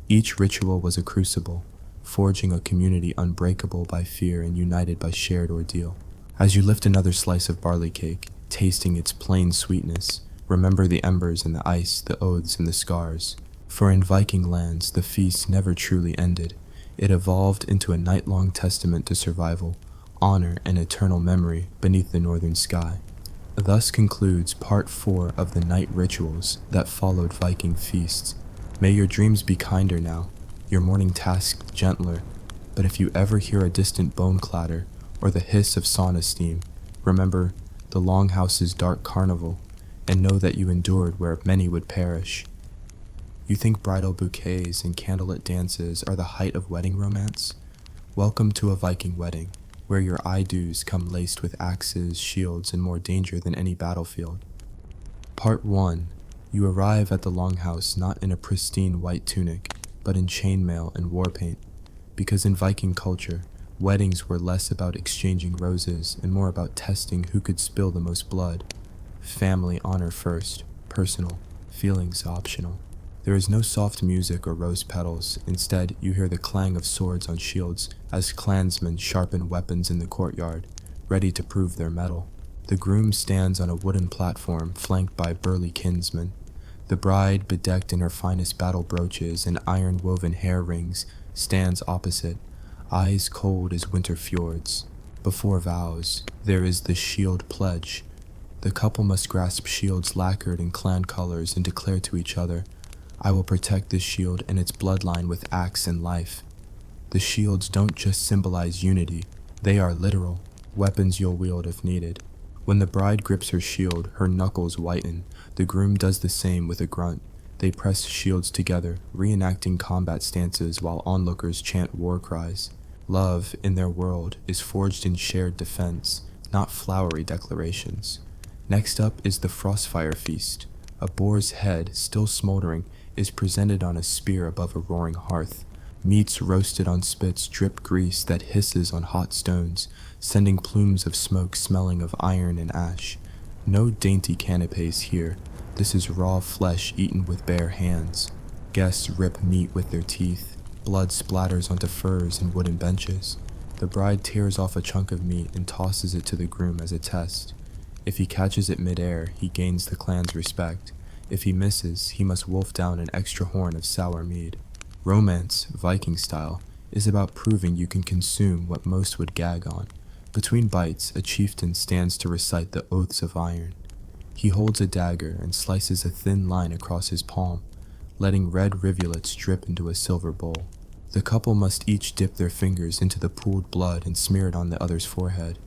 each ritual was a crucible, forging a community unbreakable by fear and united by shared ordeal. As you lift another slice of barley cake, tasting its plain sweetness, remember the embers and the ice, the oaths and the scars. For in Viking lands, the feast never truly ended. It evolved into a night-long testament to survival, honor, and eternal memory beneath the northern sky. Thus concludes Part 4 of the night rituals that followed Viking feasts. May your dreams be kinder now, your morning tasks gentler, but if you ever hear a distant bone clatter or the hiss of sauna steam, remember the longhouses' dark carnival, and know that you endured where many would perish. You think bridal bouquets and candlelit dances are the height of wedding romance? Welcome to a Viking wedding, where your I-do's come laced with axes, shields, and more danger than any battlefield. Part 1. You arrive at the longhouse not in a pristine white tunic, but in chainmail and war paint, because in Viking culture, weddings were less about exchanging roses and more about testing who could spill the most blood. Family honor first, personal, feelings optional. There is no soft music or rose petals. Instead, you hear the clang of swords on shields as clansmen sharpen weapons in the courtyard, ready to prove their mettle. The groom stands on a wooden platform flanked by burly kinsmen. The bride, bedecked in her finest battle brooches and iron-woven hair rings, stands opposite, eyes cold as winter fjords. Before vows, there is the shield pledge. The couple must grasp shields lacquered in clan colors and declare to each other, "I will protect this shield and its bloodline with axe and life." The shields don't just symbolize unity, they are literal, weapons you'll wield if needed. When the bride grips her shield, her knuckles whiten. The groom does the same with a grunt. They press shields together, reenacting combat stances while onlookers chant war cries. Love, in their world, is forged in shared defense, not flowery declarations. Next up is the Frostfire Feast. A boar's head, still smoldering, is presented on a spear above a roaring hearth. Meats roasted on spits drip grease that hisses on hot stones, sending plumes of smoke smelling of iron and ash. No dainty canapes here. This is raw flesh eaten with bare hands. Guests rip meat with their teeth. Blood splatters onto furs and wooden benches. The bride tears off a chunk of meat and tosses it to the groom as a test. If he catches it mid-air, he gains the clan's respect. If he misses, he must wolf down an extra horn of sour mead. Romance, Viking style, is about proving you can consume what most would gag on. Between bites, a chieftain stands to recite the oaths of iron. He holds a dagger and slices a thin line across his palm. letting red rivulets drip into a silver bowl. The couple must each dip their fingers into the pooled blood and smear it on the other's forehead.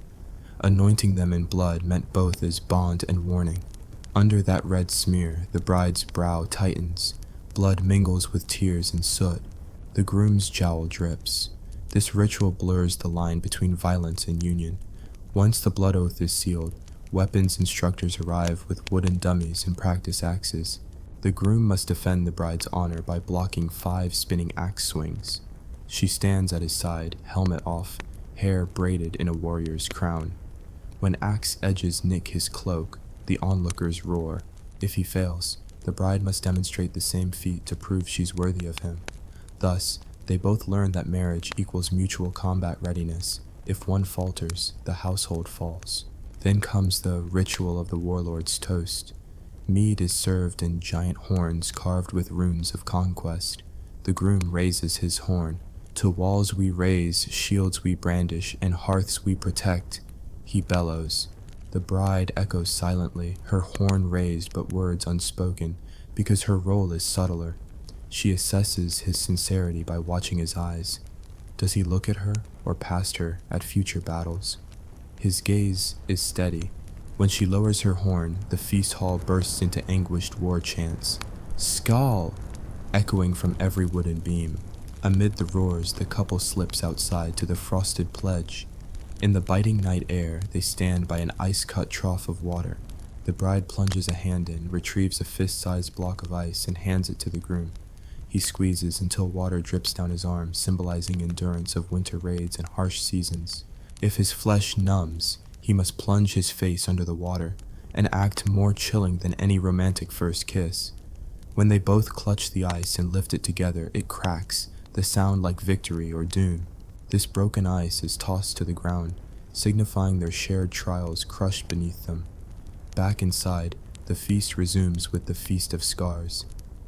Anointing them in blood meant both as bond and warning. Under that red smear, the bride's brow tightens. Blood mingles with tears and soot. The groom's jowl drips. This ritual blurs the line between violence and union. Once the blood oath is sealed, weapons instructors arrive with wooden dummies and practice axes. The groom must defend the bride's honor by blocking 5 spinning axe swings. She stands at his side, helmet off, hair braided in a warrior's crown. When axe edges nick his cloak, the onlookers roar. If he fails, the bride must demonstrate the same feat to prove she's worthy of him. Thus, they both learn that marriage equals mutual combat readiness. If one falters, the household falls. Then comes the ritual of the warlord's toast. Mead is served in giant horns carved with runes of conquest. The groom raises his horn. To walls we raise, shields we brandish, and hearths we protect. He bellows. The bride echoes silently, her horn raised but words unspoken, because her role is subtler. She assesses his sincerity by watching his eyes. Does he look at her or past her at future battles? His gaze is steady. When she lowers her horn, the feast hall bursts into anguished war chants. Skål! Echoing from every wooden beam. Amid the roars, the couple slips outside to the frosted pledge. In the biting night air, they stand by an ice-cut trough of water. The bride plunges a hand in, retrieves a fist-sized block of ice, and hands it to the groom. He squeezes until water drips down his arm, symbolizing endurance of winter raids and harsh seasons. If his flesh numbs, he must plunge his face under the water, an act more chilling than any romantic first kiss. When they both clutch the ice and lift it together, it cracks, the sound like victory or doom. This broken ice is tossed to the ground, signifying their shared trials crushed beneath them. Back inside, the feast resumes with the Feast of Scars.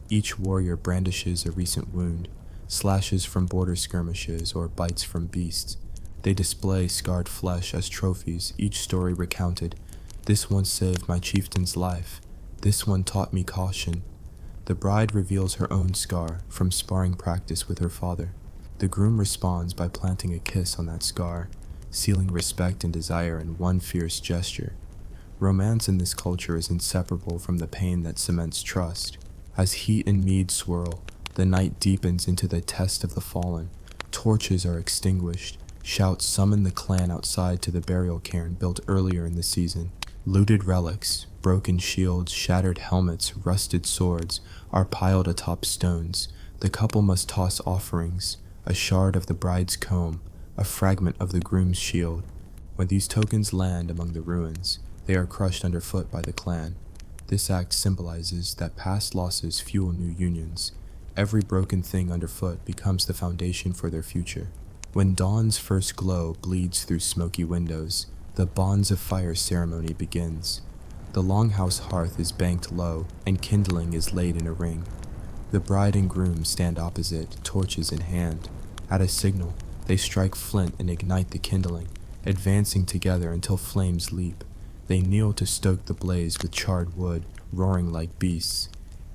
Each warrior brandishes a recent wound, slashes from border skirmishes or bites from beasts. They display scarred flesh as trophies, each story recounted. This one saved my chieftain's life. This one taught me caution. The bride reveals her own scar from sparring practice with her father. The groom responds by planting a kiss on that scar, sealing respect and desire in one fierce gesture. Romance in this culture is inseparable from the pain that cements trust. As heat and mead swirl, the night deepens into the test of the fallen. Torches are extinguished. Shouts summon the clan outside to the burial cairn built earlier in the season. Looted relics, broken shields, shattered helmets, rusted swords are piled atop stones. The couple must toss offerings, a shard of the bride's comb, a fragment of the groom's shield. When these tokens land among the ruins, they are crushed underfoot by the clan. This act symbolizes that past losses fuel new unions. Every broken thing underfoot becomes the foundation for their future. When dawn's first glow bleeds through smoky windows, the bonds of fire ceremony begins. The longhouse hearth is banked low, and kindling is laid in a ring. The bride and groom stand opposite, torches in hand. At a signal, they strike flint and ignite the kindling, advancing together until flames leap. They kneel to stoke the blaze with charred wood, roaring like beasts.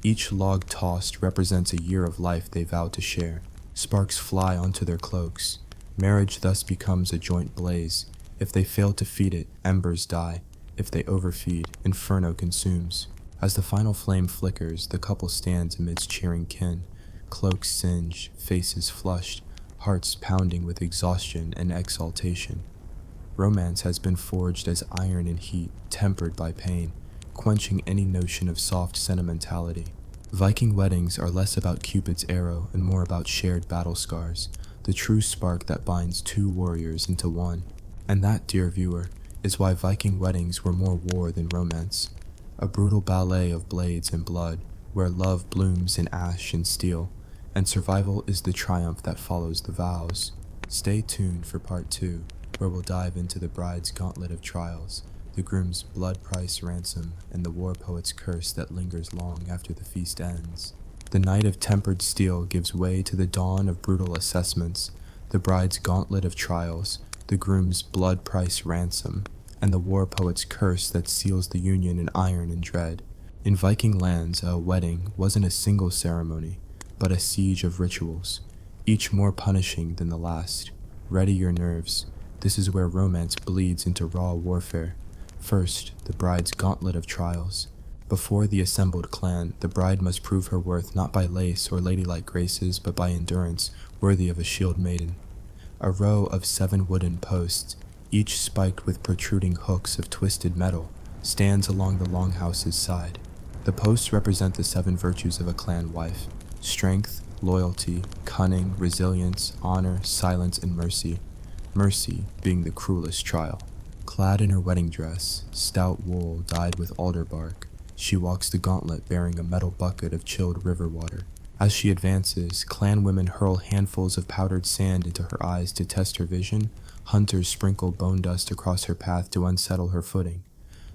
Each log tossed represents a year of life they vowed to share. Sparks fly onto their cloaks. Marriage thus becomes a joint blaze. If they fail to feed it, embers die. If they overfeed, inferno consumes. As the final flame flickers, the couple stands amidst cheering kin. Cloaks singe, faces flushed, hearts pounding with exhaustion and exaltation. Romance has been forged as iron and heat, tempered by pain, quenching any notion of soft sentimentality. Viking weddings are less about Cupid's arrow and more about shared battle scars, the true spark that binds two warriors into one. And that, dear viewer, is why Viking weddings were more war than romance. A brutal ballet of blades and blood, where love blooms in ash and steel, and survival is the triumph that follows the vows. Stay tuned for part 2, where we'll dive into the bride's gauntlet of trials, the groom's blood price ransom, and the war poet's curse that lingers long after the feast ends. The night of tempered steel gives way to the dawn of brutal assessments, the bride's gauntlet of trials, the groom's blood price ransom, and the war poet's curse that seals the union in iron and dread. In Viking lands, a wedding wasn't a single ceremony, but a siege of rituals, each more punishing than the last. Ready your nerves. This is where romance bleeds into raw warfare. First, the bride's gauntlet of trials. Before the assembled clan, the bride must prove her worth not by lace or ladylike graces, but by endurance worthy of a shield maiden. A row of 7 wooden posts, each spiked with protruding hooks of twisted metal, stands along the longhouses' side. The posts represent the 7 virtues of a clan wife: strength, loyalty, cunning, resilience, honor, silence, and mercy. Mercy being the cruelest trial. Clad in her wedding dress, stout wool dyed with alder bark, she walks the gauntlet bearing a metal bucket of chilled river water. As she advances, clan women hurl handfuls of powdered sand into her eyes to test her vision. Hunters sprinkle bone dust across her path to unsettle her footing.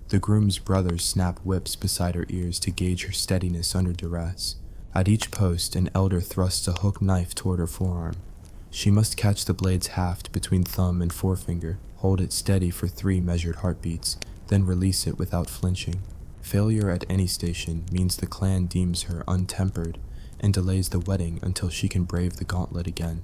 The groom's brothers snap whips beside her ears to gauge her steadiness under duress. At each post, an elder thrusts a hook knife toward her forearm. She must catch the blade's haft between thumb and forefinger, hold it steady for 3 measured heartbeats, then release it without flinching. Failure at any station means the clan deems her untempered and delays the wedding until she can brave the gauntlet again,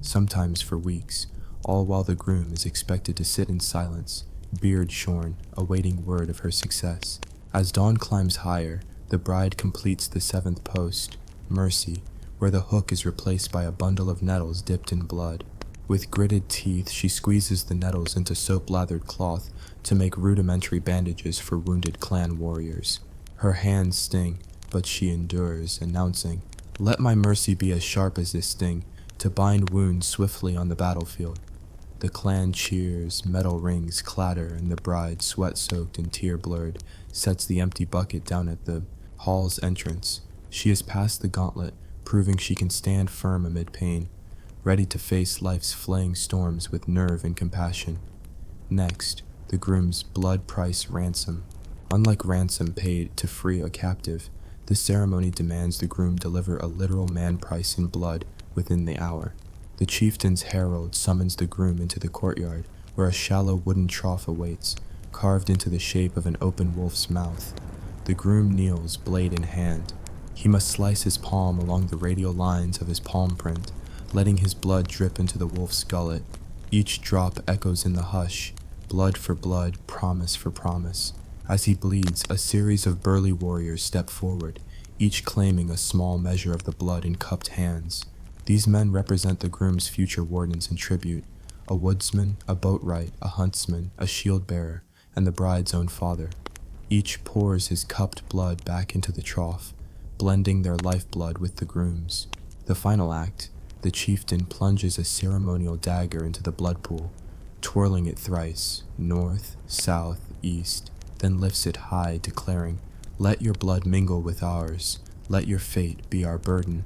sometimes for weeks, all while the groom is expected to sit in silence, beard shorn, awaiting word of her success. As dawn climbs higher, the bride completes the 7th post, mercy, where the hook is replaced by a bundle of nettles dipped in blood. With gritted teeth, she squeezes the nettles into soap-lathered cloth to make rudimentary bandages for wounded clan warriors. Her hands sting, but she endures, announcing, "Let my mercy be as sharp as this sting, to bind wounds swiftly on the battlefield." The clan cheers, metal rings clatter, and the bride, sweat-soaked and tear-blurred, sets the empty bucket down at the hall's entrance. She has passed the gauntlet, proving she can stand firm amid pain, ready to face life's flaying storms with nerve and compassion. Next, the groom's blood price ransom. Unlike ransom paid to free a captive, this ceremony demands the groom deliver a literal man price in blood within the hour. The chieftain's herald summons the groom into the courtyard, where a shallow wooden trough awaits, carved into the shape of an open wolf's mouth. The groom kneels, blade in hand. He must slice his palm along the radial lines of his palm print, letting his blood drip into the wolf's gullet. Each drop echoes in the hush, blood for blood, promise for promise. As he bleeds, a series of burly warriors step forward, each claiming a small measure of the blood in cupped hands. These men represent the groom's future wardens in tribute: a woodsman, a boatwright, a huntsman, a shield-bearer, and the bride's own father. Each pours his cupped blood back into the trough, blending their lifeblood with the groom's. The final act, the chieftain plunges a ceremonial dagger into the blood pool, twirling it thrice, north, south, east, then lifts it high, declaring, "Let your blood mingle with ours, let your fate be our burden."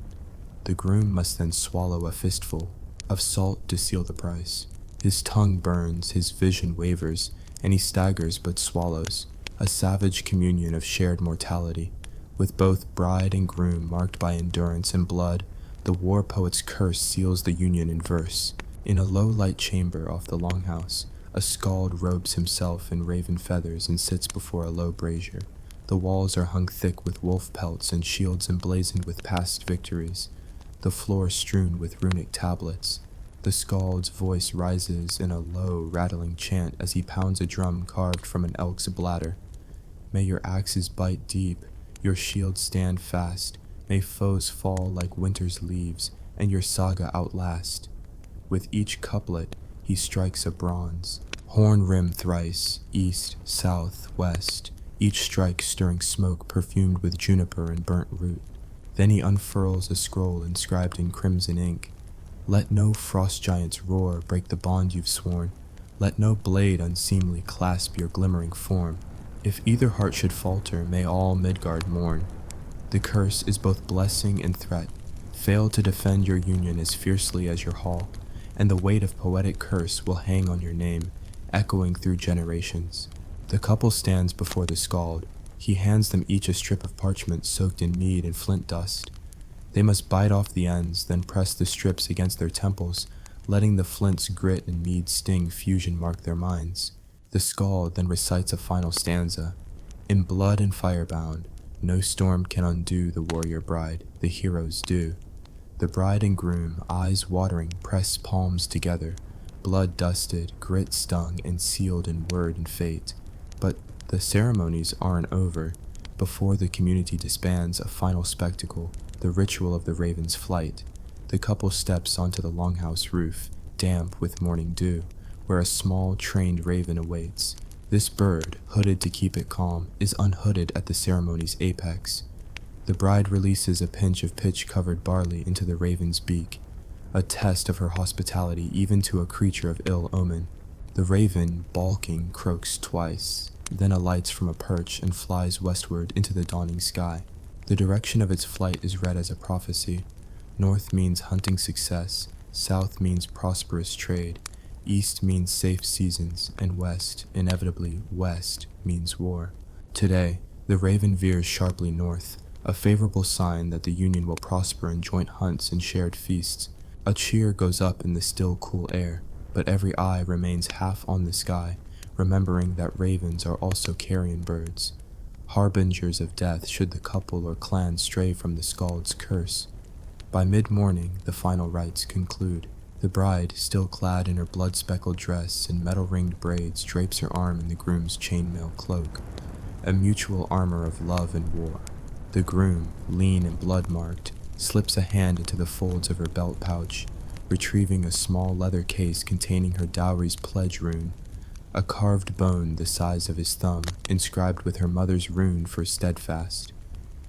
The groom must then swallow a fistful of salt to seal the price. His tongue burns, his vision wavers, and he staggers but swallows, a savage communion of shared mortality. With both bride and groom marked by endurance and blood, the war poet's curse seals the union in verse. In a low-light chamber off the longhouse, a skald robes himself in raven feathers and sits before a low brazier. The walls are hung thick with wolf pelts and shields emblazoned with past victories, the floor strewn with runic tablets. The skald's voice rises in a low, rattling chant as he pounds a drum carved from an elk's bladder. May your axes bite deep, your shields stand fast, may foes fall like winter's leaves, and your saga outlast. With each couplet, he strikes a bronze horn rim thrice, east, south, west, each strike stirring smoke perfumed with juniper and burnt root. Then he unfurls a scroll inscribed in crimson ink. Let no frost giant's roar break the bond you've sworn. Let no blade unseemly clasp your glimmering form. If either heart should falter, may all Midgard mourn. The curse is both blessing and threat. Fail to defend your union as fiercely as your hall, and the weight of poetic curse will hang on your name, echoing through generations. The couple stands before the skald. He hands them each a strip of parchment soaked in mead and flint dust. They must bite off the ends, then press the strips against their temples, letting the flint's grit and mead's sting fusion mark their minds. The skald then recites a final stanza. In blood and fire bound, No storm can undo the warrior bride, the heroes do. The bride and groom, eyes watering, press palms together, blood dusted, grit stung, and sealed in word and fate. But the ceremonies aren't over. Before the community disbands, a final spectacle, the ritual of the raven's flight. The couple steps onto the longhouse roof, damp with morning dew, where a small, trained raven awaits. This bird, hooded to keep it calm, is unhooded at the ceremony's apex. The bride releases a pinch of pitch-covered barley into the raven's beak, a test of her hospitality even to a creature of ill omen. The raven, balking, croaks twice, then alights from a perch and flies westward into the dawning sky. The direction of its flight is read as a prophecy. North means hunting success, south means prosperous trade, east means safe seasons, and west, inevitably west, means war. Today, the raven veers sharply north, a favorable sign that the union will prosper in joint hunts and shared feasts. A cheer goes up in the still, cool air, but every eye remains half on the sky, remembering that ravens are also carrion birds, harbingers of death should the couple or clan stray from the skald's curse. By mid-morning, the final rites conclude. The bride, still clad in her blood-speckled dress and metal-ringed braids, drapes her arm in the groom's chainmail cloak, a mutual armor of love and war. The groom, lean and blood-marked, slips a hand into the folds of her belt pouch, retrieving a small leather case containing her dowry's pledge rune, a carved bone the size of his thumb, inscribed with her mother's rune for steadfast.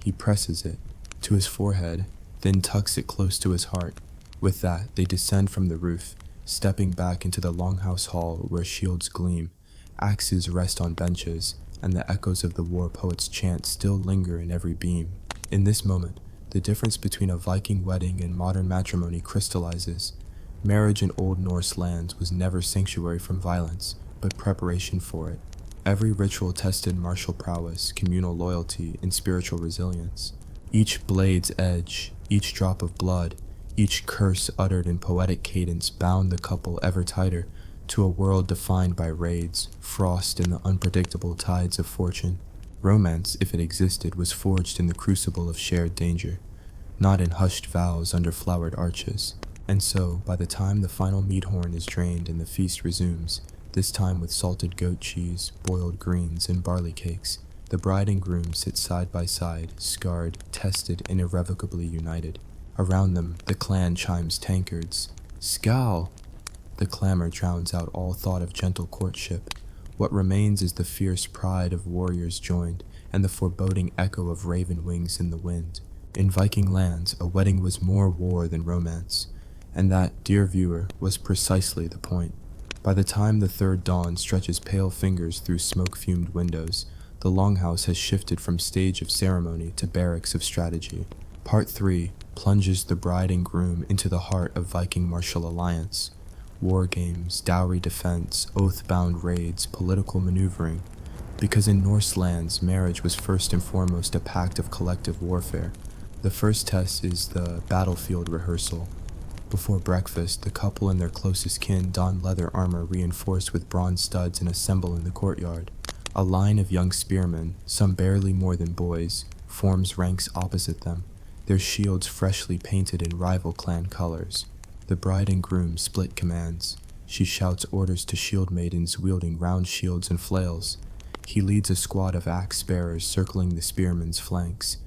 He presses it to his forehead, then tucks it close to his heart. With that, they descend from the roof, stepping back into the longhouse hall where shields gleam, axes rest on benches, and the echoes of the war poet's chant still linger in every beam. In this moment, the difference between a Viking wedding and modern matrimony crystallizes. Marriage in Old Norse lands was never sanctuary from violence, but preparation for it. Every ritual tested martial prowess, communal loyalty, and spiritual resilience. Each blade's edge, each drop of blood, each curse uttered in poetic cadence bound the couple ever tighter to a world defined by raids, frost, and the unpredictable tides of fortune. Romance, if it existed, was forged in the crucible of shared danger, not in hushed vows under flowered arches. And so, by the time the final mead horn is drained and the feast resumes, this time with salted goat cheese, boiled greens, and barley cakes, the bride and groom sit side by side, scarred, tested, and irrevocably united. Around them, the clan chimes tankards. Scowl! The clamor drowns out all thought of gentle courtship. What remains is the fierce pride of warriors joined, and the foreboding echo of raven wings in the wind. In Viking lands, a wedding was more war than romance, and that, dear viewer, was precisely the point. By the time the third dawn stretches pale fingers through smoke-fumed windows, the longhouse has shifted from stage of ceremony to barracks of strategy. Part 3 plunges the bride and groom into the heart of Viking martial alliance. War games, dowry defense, oath-bound raids, political maneuvering. Because in Norse lands, marriage was first and foremost a pact of collective warfare. The first test is the battlefield rehearsal. Before breakfast, the couple and their closest kin don leather armor reinforced with bronze studs and assemble in the courtyard. A line of young spearmen, some barely more than boys, forms ranks opposite them, their shields freshly painted in rival clan colors. The bride and groom split commands. She shouts orders to shield maidens wielding round shields and flails. He leads a squad of axe bearers circling the spearmen's flanks.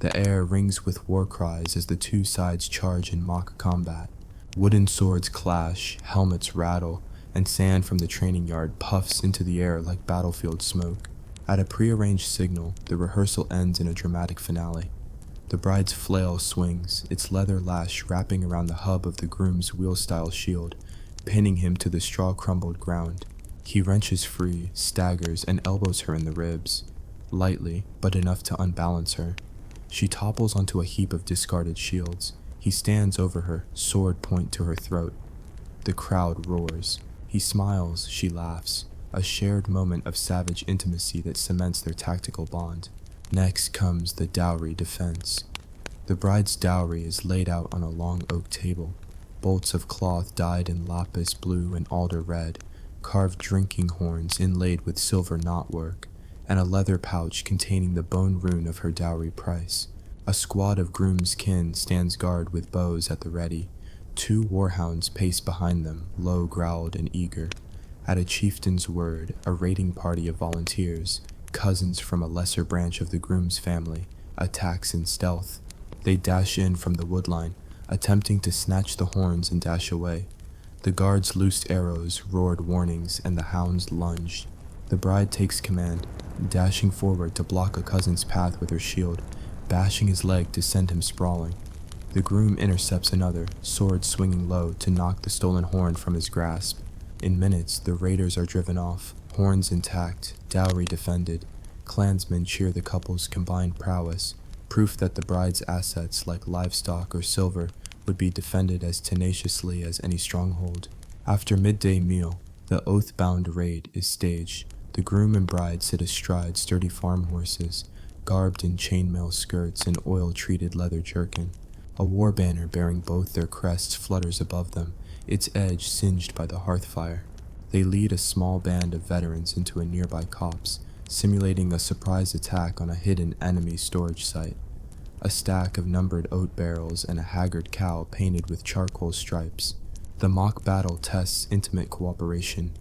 The air rings with war cries as the two sides charge in mock combat. Wooden swords clash, helmets rattle, and sand from the training yard puffs into the air like battlefield smoke. At a prearranged signal, the rehearsal ends in a dramatic finale. The bride's flail swings, its leather lash wrapping around the hub of the groom's wheel-style shield, pinning him to the straw-crumbled ground. He wrenches free, staggers, and elbows her in the ribs, lightly, but enough to unbalance her. She topples onto a heap of discarded shields. He stands over her, sword point to her throat. The crowd roars. He smiles, she laughs, a shared moment of savage intimacy that cements their tactical bond. Next comes the dowry defense. The bride's dowry is laid out on a long oak table. Bolts of cloth dyed in lapis blue and alder red, carved drinking horns inlaid with silver knotwork, and a leather pouch containing the bone rune of her dowry price. A squad of Groom's kin stands guard with bows at the ready. 2 warhounds pace behind them, low-growled and eager. At a chieftain's word, a raiding party of volunteers, cousins from a lesser branch of the Groom's family, attacks in stealth. They dash in from the woodline, attempting to snatch the horns and dash away. The guards loosed arrows, roared warnings, and the hounds lunged. The bride takes command, dashing forward to block a cousin's path with her shield, bashing his leg to send him sprawling. The groom intercepts another, sword swinging low to knock the stolen horn from his grasp. In minutes, the raiders are driven off, horns intact, dowry defended. Clansmen cheer the couple's combined prowess, proof that the bride's assets, like livestock or silver, would be defended as tenaciously as any stronghold. After midday meal, the oath-bound raid is staged. The groom and bride sit astride sturdy farm horses, garbed in chainmail skirts and oil-treated leather jerkin. A war banner bearing both their crests flutters above them, its edge singed by the hearth fire. They lead a small band of veterans into a nearby copse, simulating a surprise attack on a hidden enemy storage site. A stack of numbered oat barrels and a haggard cow painted with charcoal stripes. The mock battle tests intimate cooperation.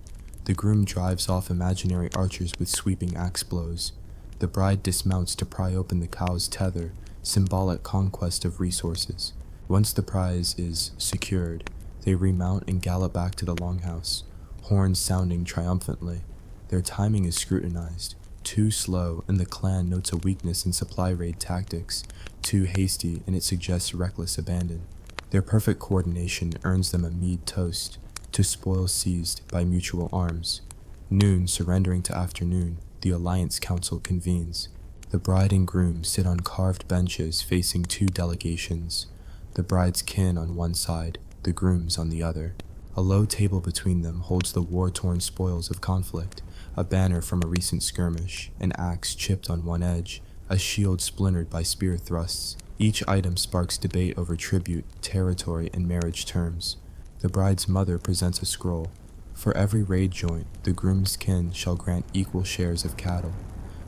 The groom drives off imaginary archers with sweeping axe blows. The bride dismounts to pry open the cow's tether, symbolic conquest of resources. Once the prize is secured, they remount and gallop back to the longhouse, horns sounding triumphantly. Their timing is scrutinized. Too slow, and the clan notes a weakness in supply raid tactics. Too hasty, and it suggests reckless abandon. Their perfect coordination earns them a mead toast, to spoil seized by mutual arms. Noon surrendering to afternoon, the Alliance Council convenes. The bride and groom sit on carved benches facing 2 delegations. The bride's kin on one side, the groom's on the other. A low table between them holds the war-torn spoils of conflict, a banner from a recent skirmish, an axe chipped on one edge, a shield splintered by spear thrusts. Each item sparks debate over tribute, territory, and marriage terms. The bride's mother presents a scroll. For every raid joint, the groom's kin shall grant equal shares of cattle.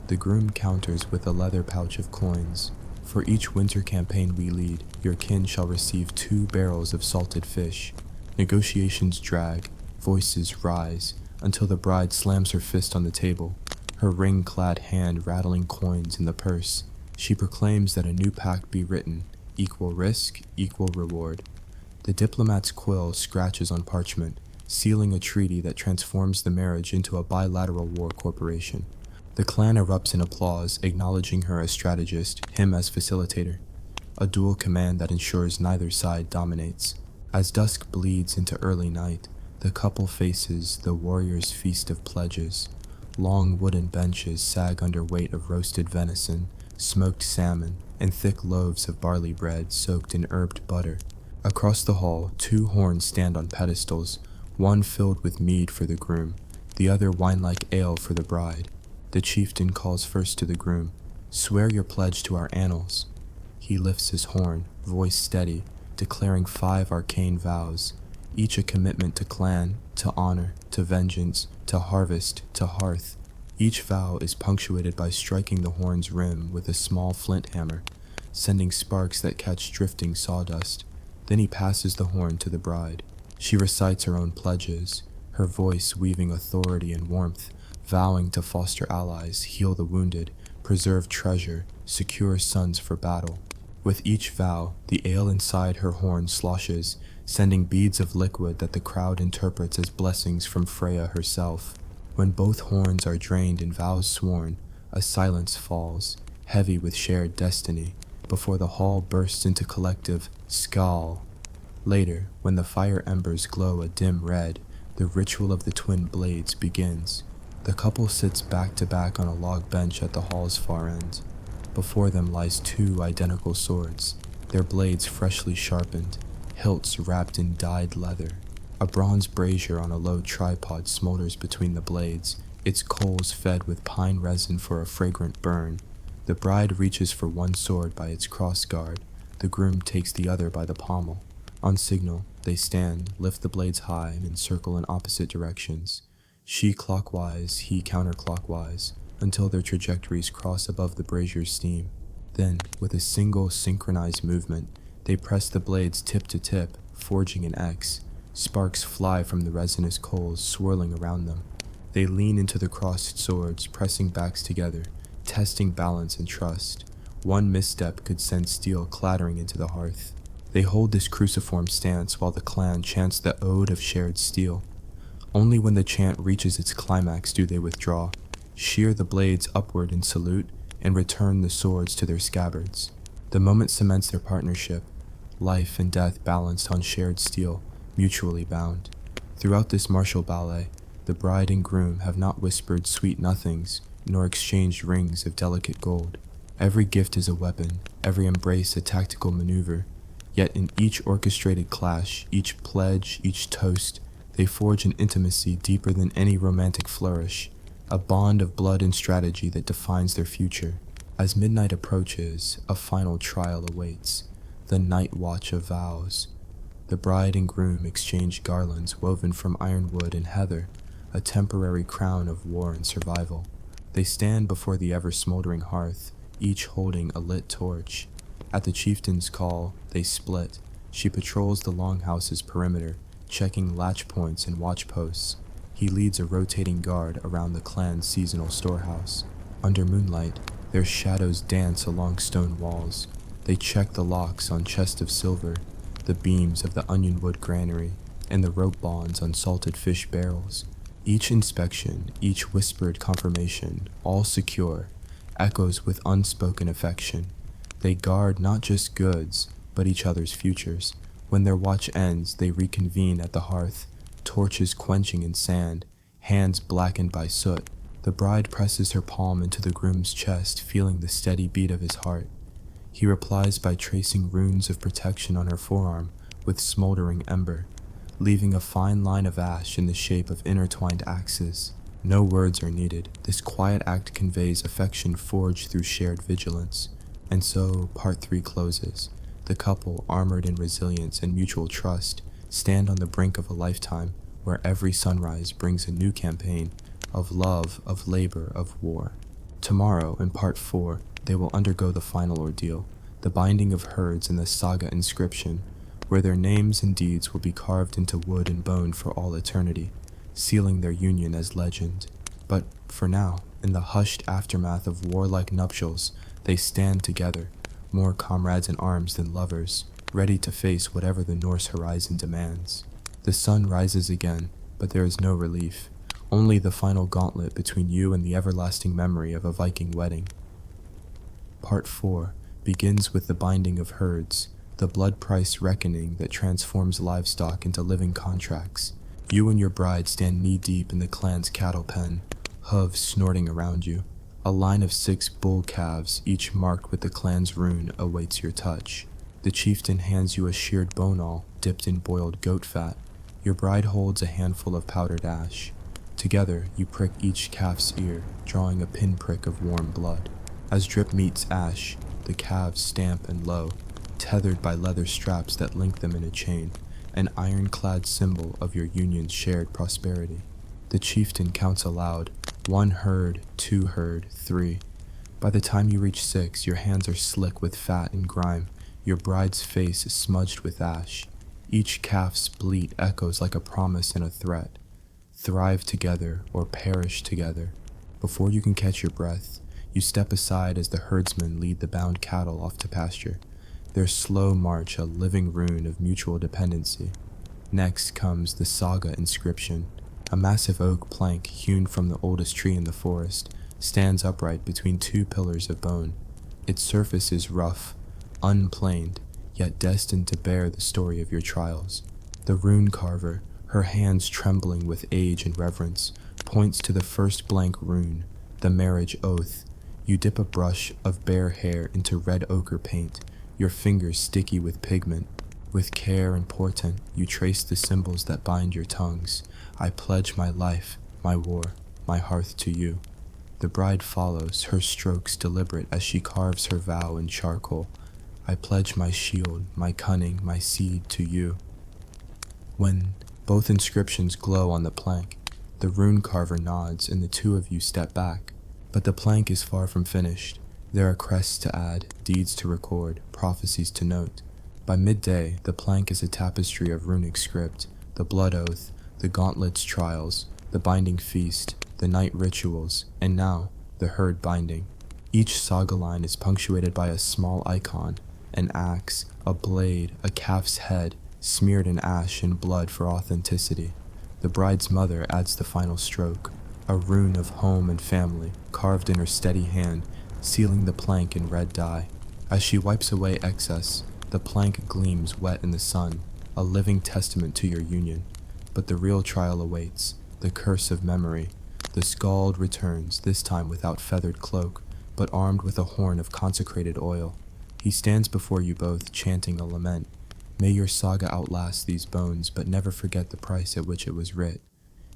The groom counters with a leather pouch of coins. For each winter campaign we lead, your kin shall receive 2 barrels of salted fish. Negotiations drag, voices rise, until the bride slams her fist on the table, her ring-clad hand rattling coins in the purse. She proclaims that a new pact be written, equal risk, equal reward. The diplomat's quill scratches on parchment, sealing a treaty that transforms the marriage into a bilateral war corporation. The clan erupts in applause, acknowledging her as strategist, him as facilitator. A dual command that ensures neither side dominates. As dusk bleeds into early night, the couple faces the warrior's feast of pledges. Long wooden benches sag under weight of roasted venison, smoked salmon, and thick loaves of barley bread soaked in herbed butter. Across the hall, 2 horns stand on pedestals, one filled with mead for the groom, the other wine-like ale for the bride. The chieftain calls first to the groom, "Swear your pledge to our annals." He lifts his horn, voice steady, declaring 5 arcane vows, each a commitment to clan, to honor, to vengeance, to harvest, to hearth. Each vow is punctuated by striking the horn's rim with a small flint hammer, sending sparks that catch drifting sawdust. Then he passes the horn to the bride. She recites her own pledges, her voice weaving authority and warmth, vowing to foster allies, heal the wounded, preserve treasure, secure sons for battle. With each vow, the ale inside her horn sloshes, sending beads of liquid that the crowd interprets as blessings from Freya herself. When both horns are drained and vows sworn, a silence falls, heavy with shared destiny, before the hall bursts into collective skål. Later, when the fire embers glow a dim red, the ritual of the twin blades begins. The couple sits back to back on a log bench at the hall's far end. Before them lies 2 identical swords, their blades freshly sharpened, hilts wrapped in dyed leather. A bronze brazier on a low tripod smolders between the blades, its coals fed with pine resin for a fragrant burn. The bride reaches for one sword by its crossguard, the groom takes the other by the pommel. On signal, they stand, lift the blades high, and circle in opposite directions. She clockwise, he counterclockwise. until their trajectories cross above the brazier's steam. Then, with a single synchronized movement, they press the blades tip to tip, forging an X. Sparks fly from the resinous coals swirling around them. They lean into the crossed swords, pressing backs together, testing balance and trust. One misstep could send steel clattering into the hearth. They hold this cruciform stance while the clan chants the ode of shared steel. Only when the chant reaches its climax do they withdraw, shear the blades upward in salute, and return the swords to their scabbards. The moment cements their partnership, life and death balanced on shared steel, mutually bound. Throughout this martial ballet, the bride and groom have not whispered sweet nothings, nor exchanged rings of delicate gold. Every gift is a weapon, every embrace a tactical maneuver. Yet in each orchestrated clash, each pledge, each toast, they forge an intimacy deeper than any romantic flourish, a bond of blood and strategy that defines their future. As midnight approaches, a final trial awaits, the night watch of vows. The bride and groom exchange garlands woven from ironwood and heather, a temporary crown of war and survival. They stand before the ever-smoldering hearth, each holding a lit torch. At the chieftain's call, they split. She patrols the longhouses' perimeter, checking latch points and watch posts. He leads a rotating guard around the clan's seasonal storehouse. Under moonlight, their shadows dance along stone walls. They check the locks on chests of silver, the beams of the onionwood granary, and the rope bonds on salted fish barrels. Each inspection, each whispered confirmation, all secure, echoes with unspoken affection. They guard not just goods, but each other's futures. When their watch ends, they reconvene at the hearth, torches quenching in sand, hands blackened by soot. The bride presses her palm into the groom's chest, feeling the steady beat of his heart. He replies by tracing runes of protection on her forearm with smoldering ember, leaving a fine line of ash in the shape of intertwined axes. No words are needed. This quiet act conveys affection forged through shared vigilance. And so, part 3 closes. The couple, armored in resilience and mutual trust, stand on the brink of a lifetime where every sunrise brings a new campaign of love, of labor, of war. Tomorrow, in part 4, they will undergo the final ordeal, the binding of herds and the saga inscription, where their names and deeds will be carved into wood and bone for all eternity, sealing their union as legend. But for now, in the hushed aftermath of warlike nuptials, they stand together, more comrades in arms than lovers, ready to face whatever the Norse horizon demands. The sun rises again, but there is no relief, only the final gauntlet between you and the everlasting memory of a Viking wedding. Part 4 begins with the binding of herds, the blood price reckoning that transforms livestock into living contracts. You and your bride stand knee-deep in the clan's cattle pen, hooves snorting around you. A line of 6 bull calves, each marked with the clan's rune, awaits your touch. The chieftain hands you a sheared bone awl dipped in boiled goat fat. Your bride holds a handful of powdered ash. Together, you prick each calf's ear, drawing a pinprick of warm blood. As drip meets ash, the calves stamp and low, tethered by leather straps that link them in a chain, an ironclad symbol of your union's shared prosperity. The chieftain counts aloud, 1 herd, 2 herd, 3. By the time you reach 6, your hands are slick with fat and grime, your bride's face is smudged with ash. Each calf's bleat echoes like a promise and a threat. Thrive together or perish together. Before you can catch your breath, you step aside as the herdsmen lead the bound cattle off to pasture, their slow march a living rune of mutual dependency. Next comes the saga inscription. A massive oak plank hewn from the oldest tree in the forest stands upright between 2 pillars of bone. Its surface is rough, unplaned, yet destined to bear the story of your trials. The rune carver, her hands trembling with age and reverence, points to the first blank rune, the marriage oath. You dip a brush of bare hair into red ochre paint, your fingers sticky with pigment. With care and portent, you trace the symbols that bind your tongues. I pledge my life, my war, my hearth to you. The bride follows, her strokes deliberate as she carves her vow in charcoal. I pledge my shield, my cunning, my seed to you. When both inscriptions glow on the plank, the rune carver nods and the 2 of you step back. But the plank is far from finished. There are crests to add, deeds to record, prophecies to note. By midday, the plank is a tapestry of runic script, the blood oath, the gauntlet's trials, the binding feast, the night rituals, and now, the herd binding. Each saga line is punctuated by a small icon, an axe, a blade, a calf's head, smeared in ash and blood for authenticity. The bride's mother adds the final stroke, a rune of home and family, carved in her steady hand, sealing the plank in red dye. As she wipes away excess, the plank gleams wet in the sun, a living testament to your union. But the real trial awaits, the curse of memory. The skald returns, this time without feathered cloak, but armed with a horn of consecrated oil. He stands before you both, chanting a lament. May your saga outlast these bones, but never forget the price at which it was writ.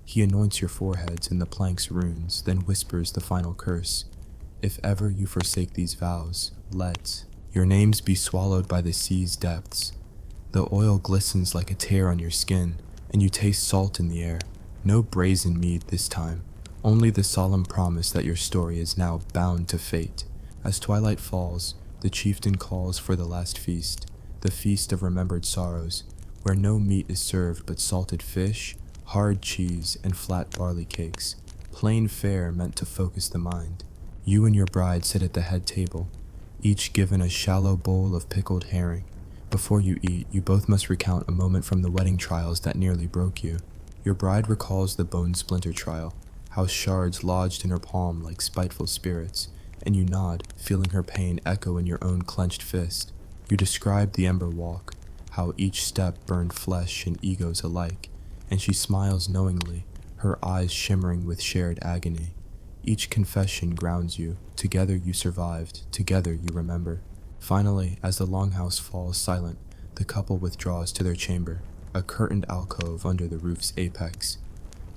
He anoints your foreheads in the plank's runes, then whispers the final curse. If ever you forsake these vows, let your names be swallowed by the sea's depths. The oil glistens like a tear on your skin, and you taste salt in the air. No brazen mead this time, only the solemn promise that your story is now bound to fate. As twilight falls, the chieftain calls for the last feast, the feast of remembered sorrows, where no meat is served but salted fish, hard cheese, and flat barley cakes, plain fare meant to focus the mind. You and your bride sit at the head table, each given a shallow bowl of pickled herring. Before you eat, you both must recount a moment from the wedding trials that nearly broke you. Your bride recalls the bone splinter trial, how shards lodged in her palm like spiteful spirits, and you nod, feeling her pain echo in your own clenched fist. You describe the ember walk, how each step burned flesh and egos alike, and she smiles knowingly, her eyes shimmering with shared agony. Each confession grounds you. Together you survived, together you remember. Finally, as the longhouse falls silent, the couple withdraws to their chamber, a curtained alcove under the roof's apex.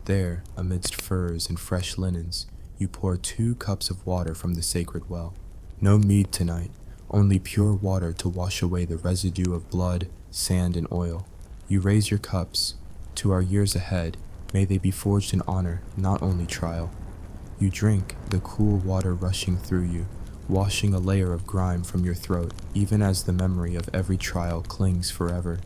There, amidst furs and fresh linens, you pour 2 cups of water from the sacred well. No mead tonight, only pure water to wash away the residue of blood, sand, and oil. You raise your cups. To our years ahead, may they be forged in honor, not only trial. You drink, the cool water rushing through you, washing a layer of grime from your throat, even as the memory of every trial clings forever.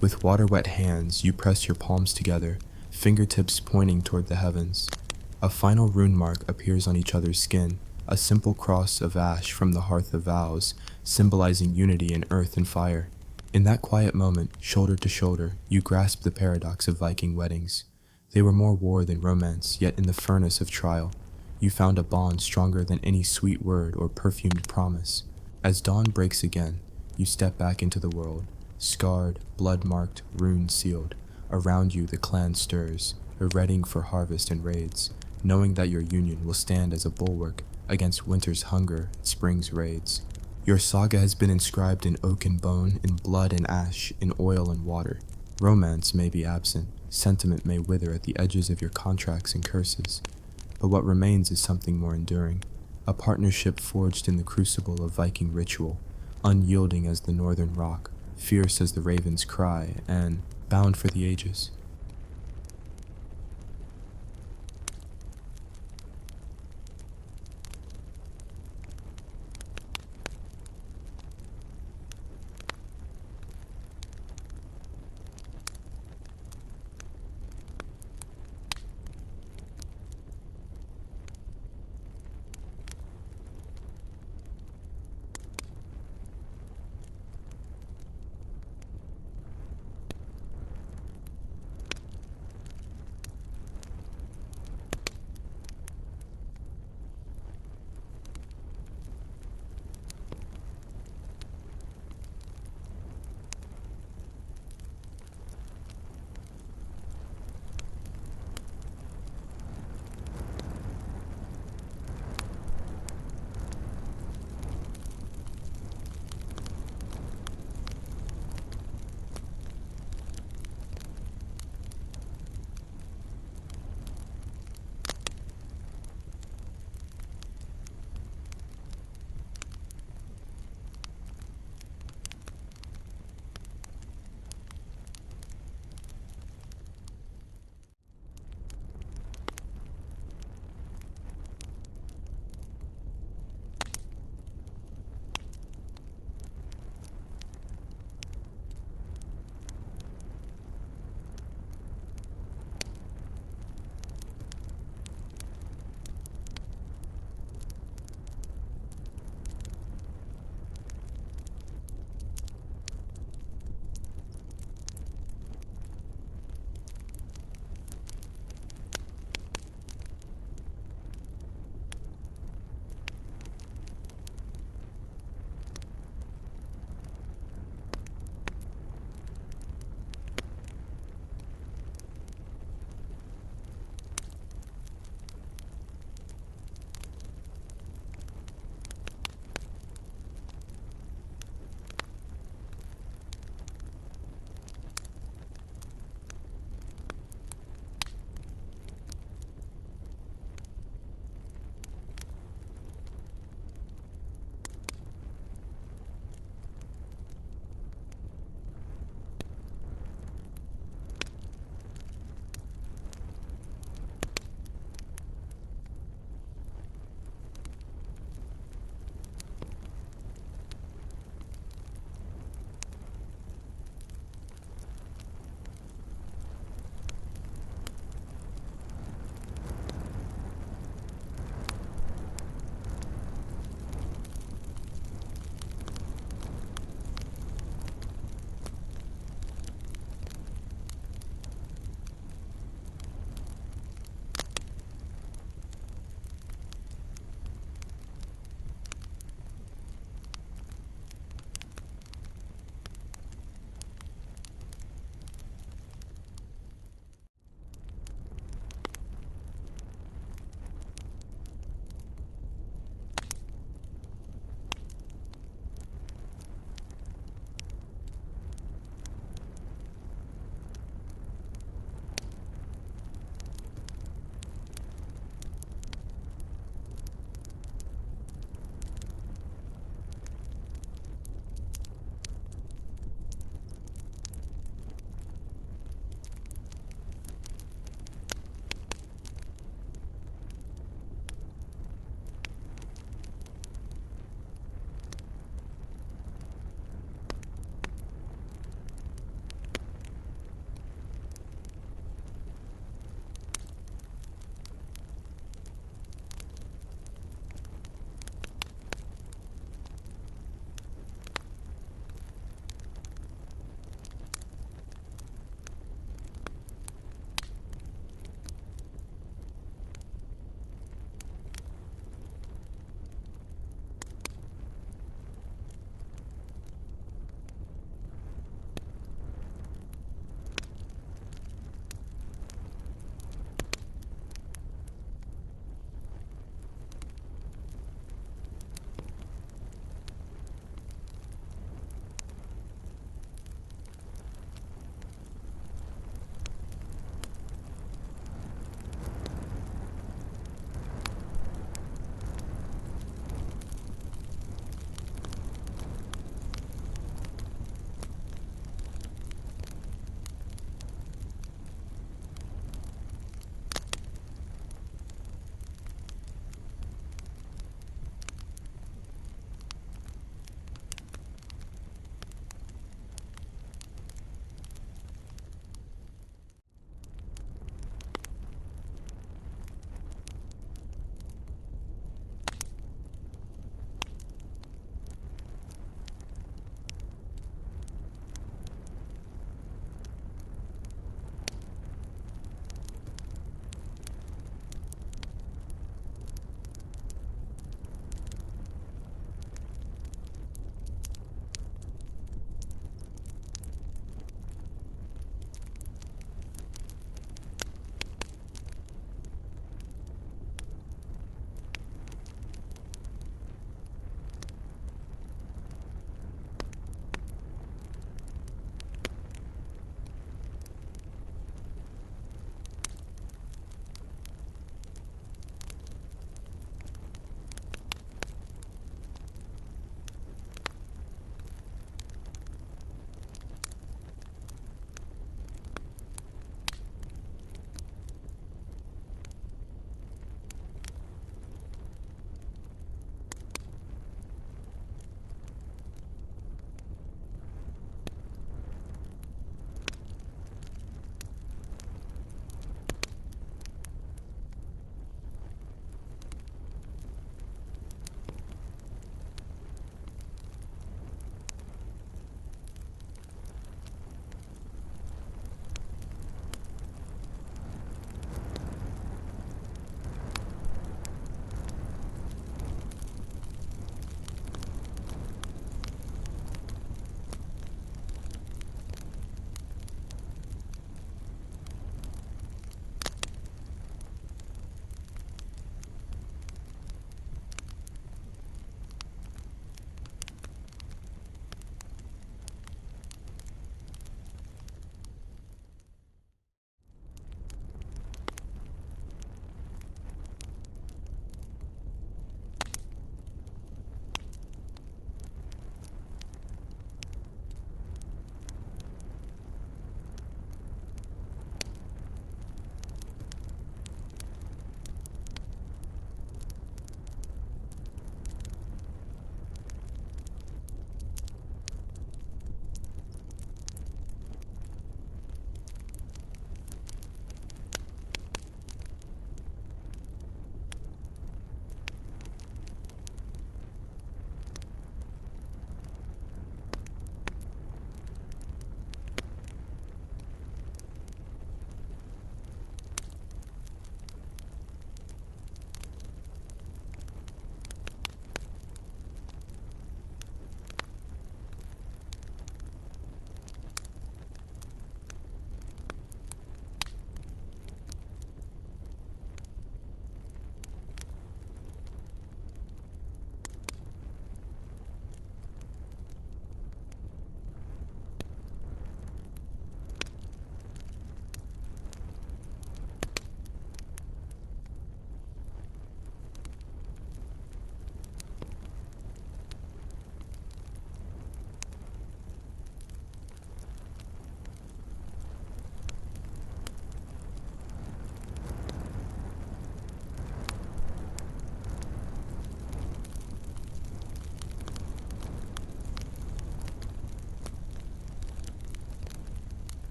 With water-wet hands, you press your palms together, fingertips pointing toward the heavens. A final rune mark appears on each other's skin, a simple cross of ash from the hearth of vows, symbolizing unity in earth and fire. In that quiet moment, shoulder to shoulder, you grasp the paradox of Viking weddings. They were more war than romance, yet in the furnace of trial, you found a bond stronger than any sweet word or perfumed promise. As dawn breaks again, you step back into the world, scarred, blood-marked, rune-sealed. Around you the clan stirs, readying for harvest and raids, knowing that your union will stand as a bulwark against winter's hunger and spring's raids. Your saga has been inscribed in oak and bone, in blood and ash, in oil and water. Romance may be absent, sentiment may wither at the edges of your contracts and curses. But what remains is something more enduring, a partnership forged in the crucible of Viking ritual, unyielding as the northern rock, fierce as the raven's cry, and bound for the ages.